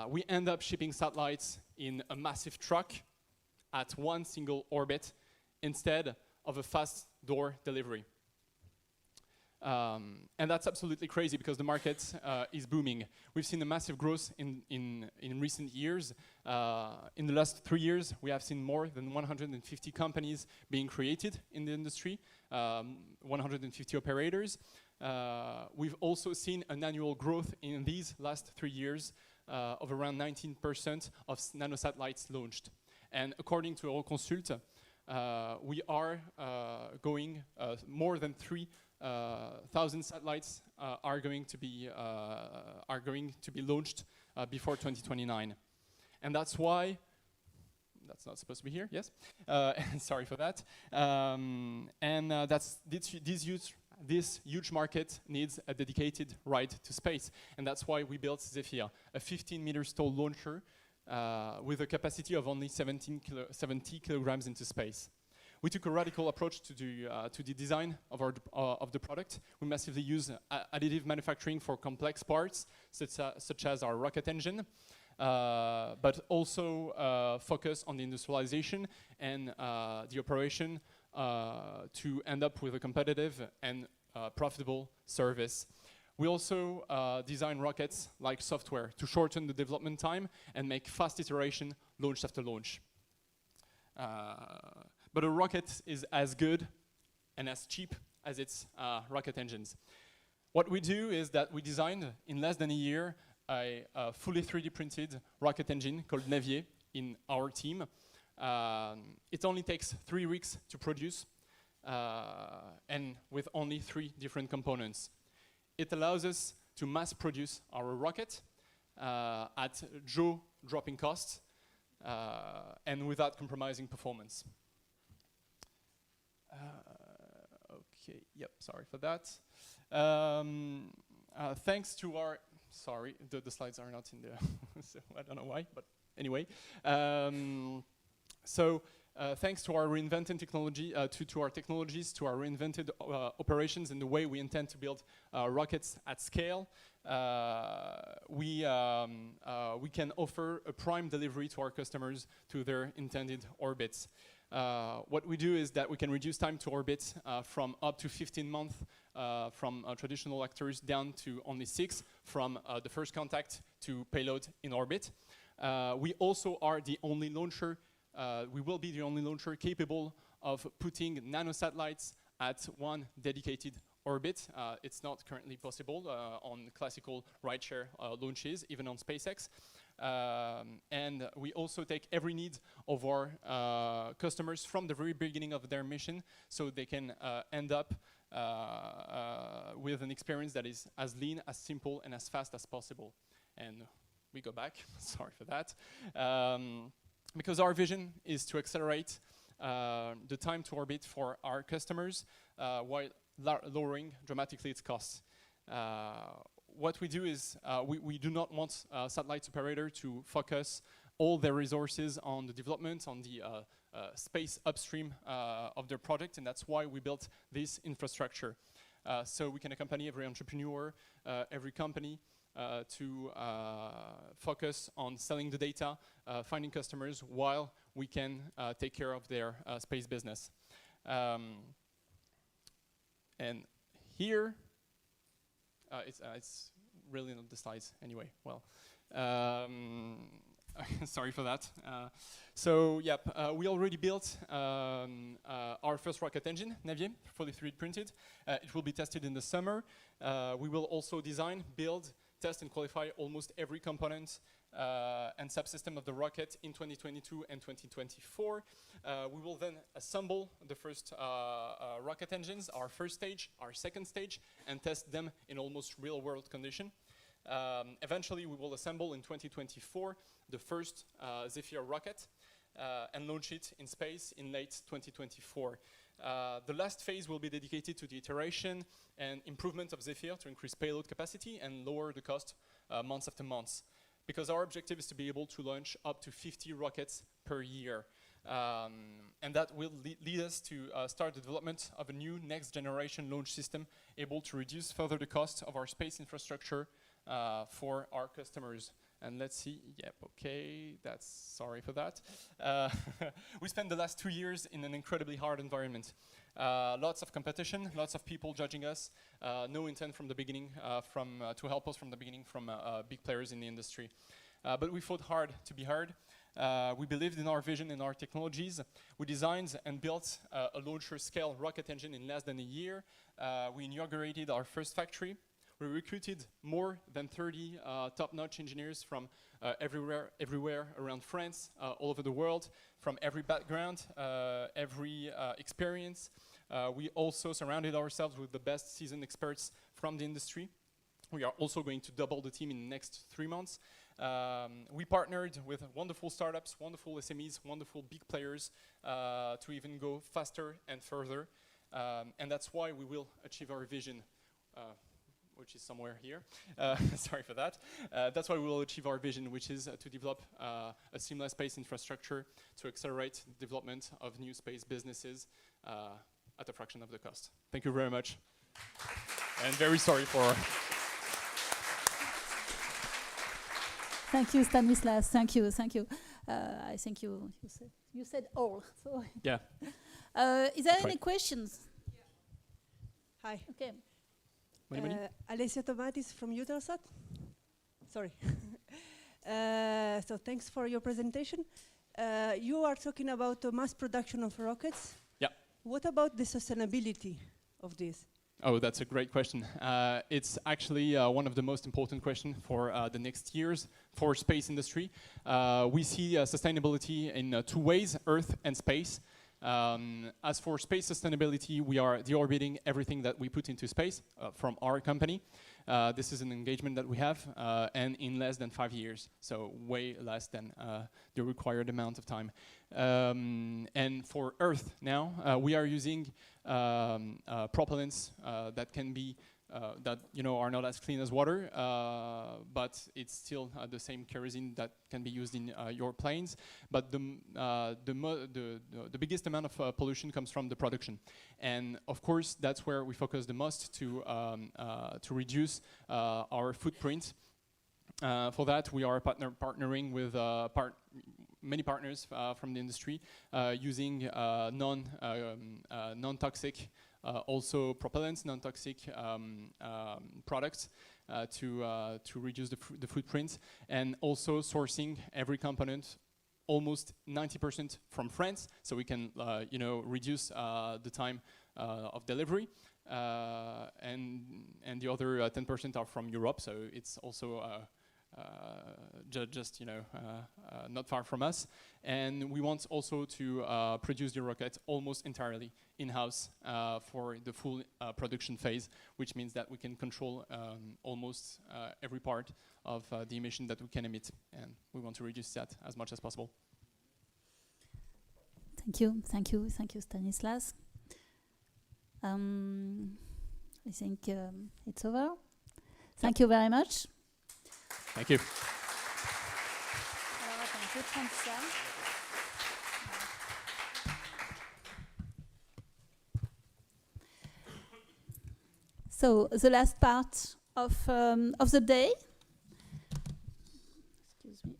S9: We end up shipping satellites in a massive truck at one single orbit instead of a fast door delivery. And that's absolutely crazy because the market is booming. We've seen a massive growth in recent years. In the last 3 years, we have seen more than 150 companies being created in the industry, 150 operators. We've also seen an annual growth in these last 3 years of around 19% of nanosatellites launched. And according to Euroconsult, we are going more than 3,000 satellites are going to be launched before 2029, and that's why that's not supposed to be here. Yes, sorry for that. That's this huge market needs a dedicated ride to space, and that's why we built Zephyr, a 15 meters tall launcher with a capacity of only 70 kilograms into space. We took a radical approach to the design of the product. We massively use additive manufacturing for complex parts, such as our rocket engine, but also focus on the industrialization and the operation to end up with a competitive and profitable service. We also design rockets like software to shorten the development time and make fast iteration launch after launch. But a rocket is as good and as cheap as its rocket engines. What we do is that we designed in less than a year a fully 3D printed rocket engine called Navier in our team. It only takes 3 weeks to produce and with only 3 different components. It allows us to mass produce our rocket at jaw-dropping costs and without compromising performance. Okay, yep, sorry for that. Thanks to our, sorry, the slides are not in there, so I don't know why, but anyway. thanks to our reinvented technology, to our technologies, to our reinvented operations and the way we intend to build rockets at scale, we can offer a prime delivery to our customers to their intended orbits. What we do is that we can reduce time to orbit from up to 15 months from traditional actors down to only 6 from the first contact to payload in orbit. We also are the only launcher, we will be the only launcher capable of putting nanosatellites at one dedicated orbit. It's not currently possible on classical rideshare launches, even on SpaceX. And we also take every need of our customers from the very beginning of their mission, so they can end up with an experience that is as lean, as simple, and as fast as possible. And we go back, sorry for that. Because our vision is to accelerate the time to orbit for our customers while lowering dramatically its costs. What we do is we do not want satellite operator to focus all their resources on the development, on the space upstream of their project, and that's why we built this infrastructure. So we can accompany every entrepreneur, every company to focus on selling the data, finding customers, while we can take care of their space business. And here, it's really not the slides anyway. Well, sorry for that. So, yep, we already built our first rocket engine, Navier, fully 3D printed. It will be tested in the summer. We will also design, build, test and qualify almost every component and subsystem of the rocket in 2022 and 2024. We will then assemble the first rocket engines, our first stage, our second stage, and test them in almost real-world condition. Eventually, we will assemble in 2024 the first Zephyr rocket and launch it in space in late 2024. The last phase will be dedicated to the iteration and improvement of Zephyr to increase payload capacity and lower the cost months after months. Because our objective is to be able to launch up to 50 rockets per year. And that will lead us to start the development of a new next generation launch system able to reduce further the cost of our space infrastructure for our customers. And let's see, yep, okay, sorry for that. We spent the last 2 years in an incredibly hard environment. Lots of competition, lots of people judging us, no intent from the beginning to help us from the beginning from big players in the industry. But we fought hard to be heard. We believed in our vision and our technologies. We designed and built a launcher scale rocket engine in less than a year. We inaugurated our first factory. We recruited more than 30 top-notch engineers from everywhere around France, all over the world, from every background, every experience. We also surrounded ourselves with the best seasoned experts from the industry. We are also going to double the team in the next 3 months. We partnered with wonderful startups, wonderful SMEs, wonderful big players to even go faster and further. And that's why we will achieve our vision, which is somewhere here. Sorry for that. That's why we will achieve our vision, which is to develop a seamless space infrastructure to accelerate the development of new space businesses at a fraction of the cost. Thank you very much. And very sorry for...
S1: Thank you, Stanislas. Thank you, thank you. I think you said all. So
S9: yeah.
S1: Is there any questions?
S10: Yeah. Hi.
S1: Okay.
S10: Alessia Tomatis from Eutelsat. Sorry. So thanks for your presentation. You are talking about the mass production of rockets.
S9: Yeah.
S10: What about the sustainability of this?
S9: Oh, that's a great question. It's actually one of the most important questions for the next years for space industry. We see sustainability in 2 ways, Earth and space. As for space sustainability, we are deorbiting everything that we put into space from our company. This is an engagement that we have, and in less than 5 years, so way less than the required amount of time. And for Earth now, we are using propellants that can be that are not as clean as water, but it's still the same kerosene that can be used in your planes. But the biggest amount of pollution comes from the production, and of course that's where we focus the most to reduce our footprint. For that, we are partnering with many partners from the industry, using non-toxic. Also propellants, non-toxic products to reduce the footprint, and also sourcing every component almost 90% from France, so we can reduce the time of delivery, and the other 10% are from Europe, so it's also just not far from us. And we want also to produce the rocket almost entirely in-house for the full production phase, which means that we can control almost every part of the emission that we can emit, and we want to reduce that as much as possible.
S1: Thank you, Stanislas. I think it's over. Thank you very much.
S9: Thank you.
S1: Alors, attends, je vais prendre ça. So the last part of the day, excuse me,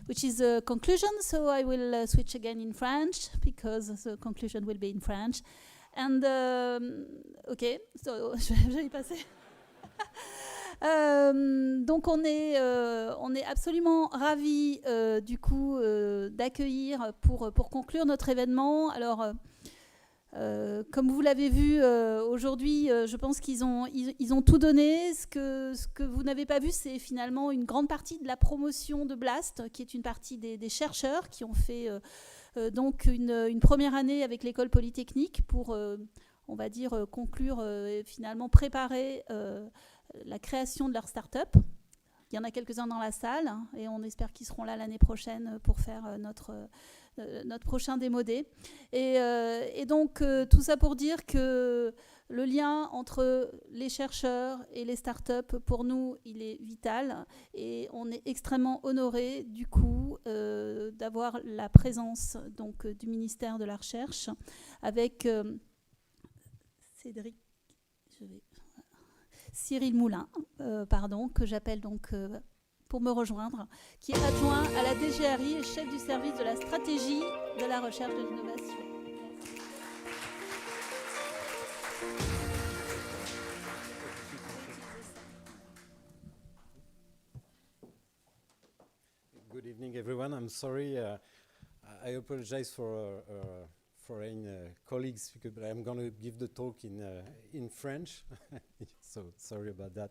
S1: which is a conclusion. So I will switch again in French because the conclusion will be in French. And ok, so je vais y passer. Donc on est absolument ravis du coup d'accueillir pour conclure notre événement. Alors comme vous l'avez vu aujourd'hui, je pense qu'ils ont tout donné. Ce que vous n'avez pas vu, c'est finalement une grande partie de la promotion de Blast, qui est une partie des chercheurs qui ont fait donc une première année avec l'école polytechnique pour, on va dire, conclure finalement préparer la création de leur start-up. Il y en a quelques-uns dans la salle, hein, et on espère qu'ils seront là l'année prochaine pour faire notre prochain démodé. Et donc, tout ça pour dire que le lien entre les chercheurs et les startups, pour nous, il est vital. Et on est extrêmement honorés, du coup, d'avoir la présence donc, du ministère de la Recherche avec Cyril Moulin, que j'appelle donc pour me rejoindre, qui est adjoint à la DGRI et chef du service de la stratégie de la recherche et de l'innovation.
S11: Good evening, everyone. I'm sorry. I apologize for foreign colleagues, but I'm going to give the talk in French. So sorry about that.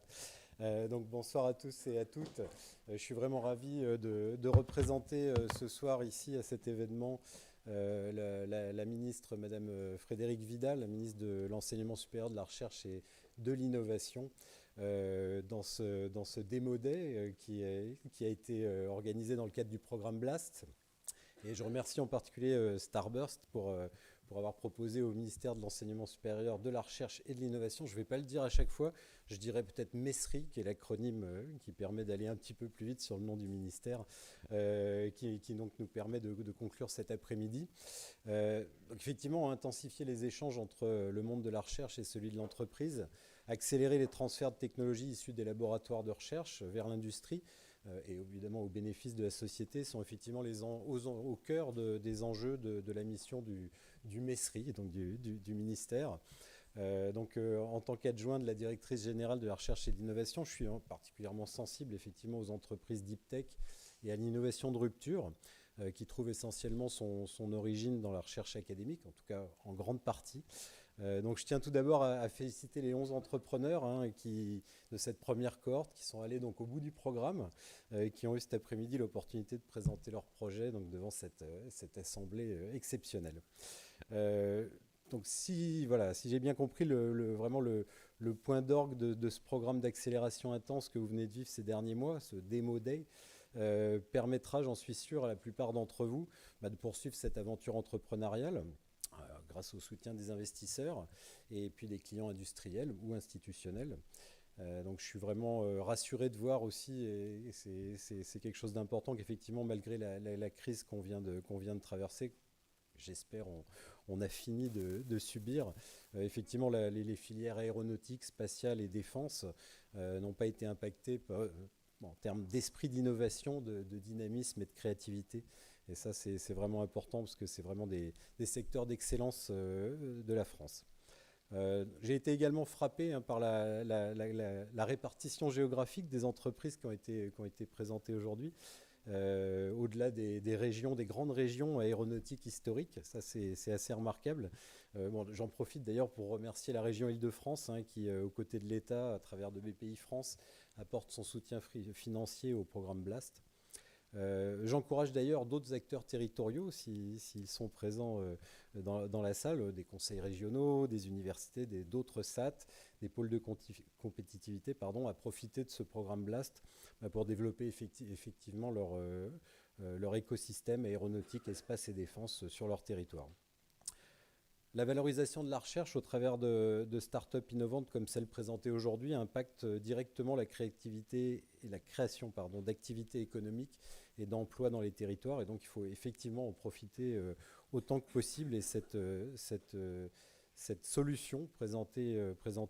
S11: Donc bonsoir à tous et à toutes. Je suis vraiment ravi de représenter ce soir ici à cet événement la ministre Madame Frédérique Vidal, la ministre de l'Enseignement supérieur, de la Recherche et de l'Innovation, dans ce Demo Day qui a été organisé dans le cadre du programme Blast. Et je remercie en particulier Starburst pour avoir proposé au ministère de l'Enseignement supérieur, de la Recherche et de l'Innovation, je ne vais pas le dire à chaque fois, je dirais peut-être MESRI, qui est l'acronyme qui permet d'aller un petit peu plus vite sur le nom du ministère, qui donc nous permet de conclure cet après-midi. Donc effectivement, intensifier les échanges entre le monde de la recherche et celui de l'entreprise, accélérer les transferts de technologies issues des laboratoires de recherche vers l'industrie, et évidemment au bénéfice de la société, sont effectivement au cœur des enjeux de la mission du MESRI, donc du ministère. En tant qu'adjoint de la directrice générale de la recherche et de l'innovation, je suis particulièrement sensible effectivement aux entreprises deep tech et à l'innovation de rupture, qui trouve essentiellement son origine dans la recherche académique, en tout cas en grande partie. Donc je tiens tout d'abord à féliciter les 11 entrepreneurs de cette première cohorte qui sont allés donc au bout du programme, qui ont eu cet après-midi l'opportunité de présenter leur projet donc devant cette assemblée exceptionnelle. Donc si j'ai bien compris, vraiment le point d'orgue de ce programme d'accélération intense que vous venez de vivre ces derniers mois, ce Demo Day, permettra, j'en suis sûr, à la plupart d'entre vous de poursuivre cette aventure entrepreneuriale, grâce au soutien des investisseurs et puis des clients industriels ou institutionnels. Donc je suis vraiment rassuré de voir aussi, et c'est quelque chose d'important, qu'effectivement malgré la crise qu'on vient de traverser, j'espère on a fini de subir, effectivement les filières aéronautiques, spatiales et défense n'ont pas été impactées en termes d'esprit d'innovation, de dynamisme et de créativité. Et ça c'est vraiment important parce que c'est vraiment des secteurs d'excellence de la France. J'ai été également frappé par la répartition géographique des entreprises qui ont été présentées aujourd'hui. Au-delà des régions, des grandes régions aéronautiques historiques, ça c'est assez remarquable. J'en profite d'ailleurs pour remercier la région Île-de-France qui, aux côtés de l'État, à travers de BPI France, apporte son soutien financier au programme BLAST. J'encourage d'ailleurs d'autres acteurs territoriaux, s'ils sont présents dans la salle, des conseils régionaux, des universités, d'autres SAT, des pôles de compétitivité, à profiter de ce programme BLAST pour développer effectivement leur écosystème aéronautique, espace et défense sur leur territoire. La valorisation de la recherche au travers de start-up innovantes comme celle présentée aujourd'hui impacte directement la créativité et la création d'activités économiques et d'emplois dans les territoires. Et donc il faut effectivement en profiter autant que possible. Et cette solution présentée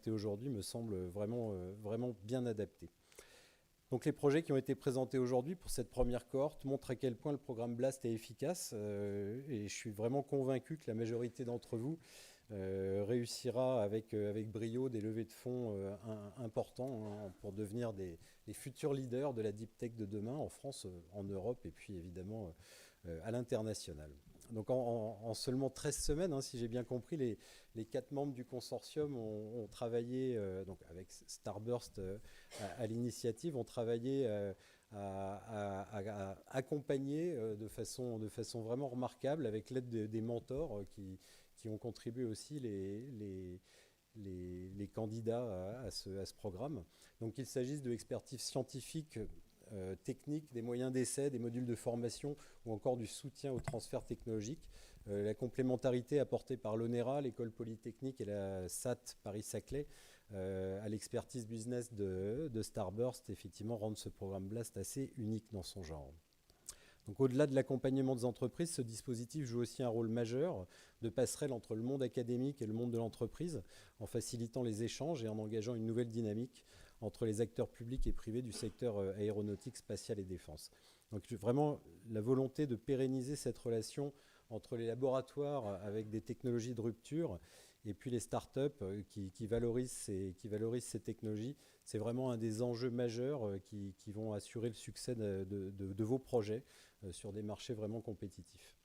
S11: aujourd'hui me semble vraiment bien adaptée. Donc les projets qui ont été présentés aujourd'hui pour cette première cohorte montrent à quel point le programme BLAST est efficace et je suis vraiment convaincu que la majorité d'entre vous réussira avec brio des levées de fonds importants pour devenir les futurs leaders de la deep tech de demain en France, en Europe et puis évidemment à l'international. Donc en seulement 13 semaines, si j'ai bien compris, les 4 membres du consortium ont travaillé, donc avec Starburst à l'initiative, ont travaillé à accompagner de façon vraiment remarquable avec l'aide des mentors qui ont contribué aussi les candidats à ce programme. Donc qu'il s'agisse de l'expertise scientifique, technique, des moyens d'essai, des modules de formation ou encore du soutien au transfert technologique. La complémentarité apportée par l'ONERA, l'école polytechnique et la SAT Paris-Saclay à l'expertise business de Starburst, effectivement, rendent ce programme BLAST assez unique dans son genre. Donc au-delà de l'accompagnement des entreprises, ce dispositif joue aussi un rôle majeur de passerelle entre le monde académique et le monde de l'entreprise, en facilitant les échanges et en engageant une nouvelle dynamique entre les acteurs publics et privés du secteur aéronautique, spatial et défense. Donc vraiment la volonté de pérenniser cette relation entre les laboratoires avec des technologies de rupture et puis les startups qui valorisent ces technologies, c'est vraiment un des enjeux majeurs qui vont assurer le succès de vos projets sur des marchés vraiment compétitifs.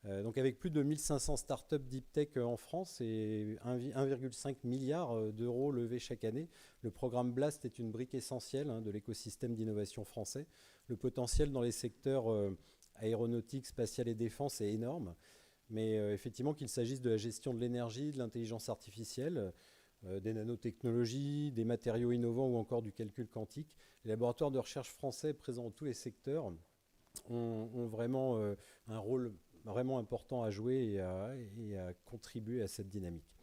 S11: Donc avec plus de 1500 startups deep tech en France et 1,5 milliard d'euros levés chaque année, le programme BLAST est une brique essentielle de l'écosystème d'innovation français. Le potentiel dans les secteurs aéronautique, spatial et défense est énorme, mais effectivement qu'il s'agisse de la gestion de l'énergie, de l'intelligence artificielle, des nanotechnologies, des matériaux innovants ou encore du calcul quantique, les laboratoires de recherche français présents dans tous les secteurs ont vraiment un rôle vraiment important à jouer et à contribuer à cette dynamique.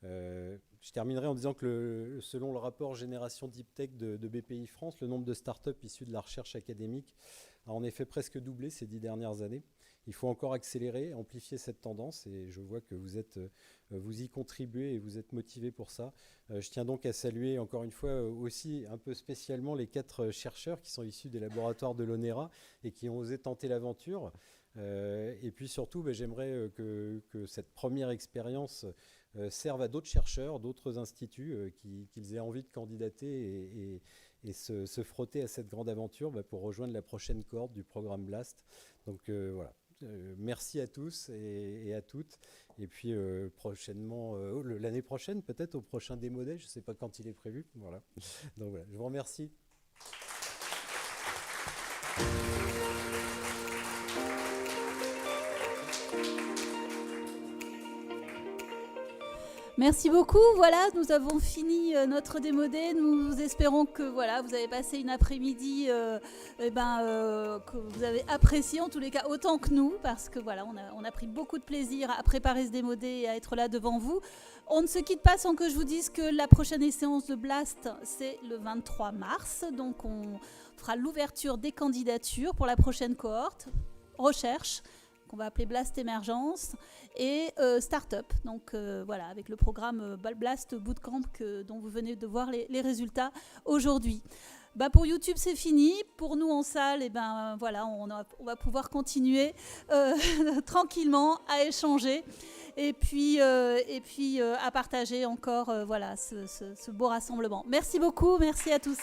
S11: Je terminerai en disant que selon le rapport Génération Deep Tech de BPI France, le nombre de startups issues de la recherche académique a en effet presque doublé ces 10 dernières années. Il faut encore accélérer, amplifier cette tendance et je vois que vous y contribuez et vous êtes motivés pour ça. Je tiens donc à saluer encore une fois aussi un peu spécialement les 4 chercheurs qui sont issus des laboratoires de l'ONERA et qui ont osé tenter l'aventure. Et puis surtout, j'aimerais que cette première expérience serve à d'autres chercheurs, d'autres instituts, qu'ils aient envie de candidater et se frotter à cette grande aventure pour rejoindre la prochaine cohorte du programme BLAST. Donc voilà. Merci à tous et à toutes. Et puis prochainement, l'année prochaine, peut-être au prochain Démo Day, je ne sais pas quand il est prévu. Voilà. Donc voilà, je vous remercie.
S1: Merci beaucoup. Voilà, nous avons fini notre démodé. Nous espérons que voilà, vous avez passé une après-midi que vous avez apprécié, en tous les cas autant que nous, parce que voilà, on a pris beaucoup de plaisir à préparer ce démodé et à être là devant vous. On ne se quitte pas sans que je vous dise que la prochaine séance de Blast, c'est le 23 mars. Donc on fera l'ouverture des candidatures pour la prochaine cohorte recherche, qu'on va appeler Blast Émergence, et Startup. Donc voilà, avec le programme Blast Bootcamp dont vous venez de voir les résultats aujourd'hui. Bah pour YouTube, c'est fini. Pour nous en salle, voilà, on va pouvoir continuer tranquillement à échanger et puis à partager encore voilà, ce beau rassemblement. Merci beaucoup, merci à tous.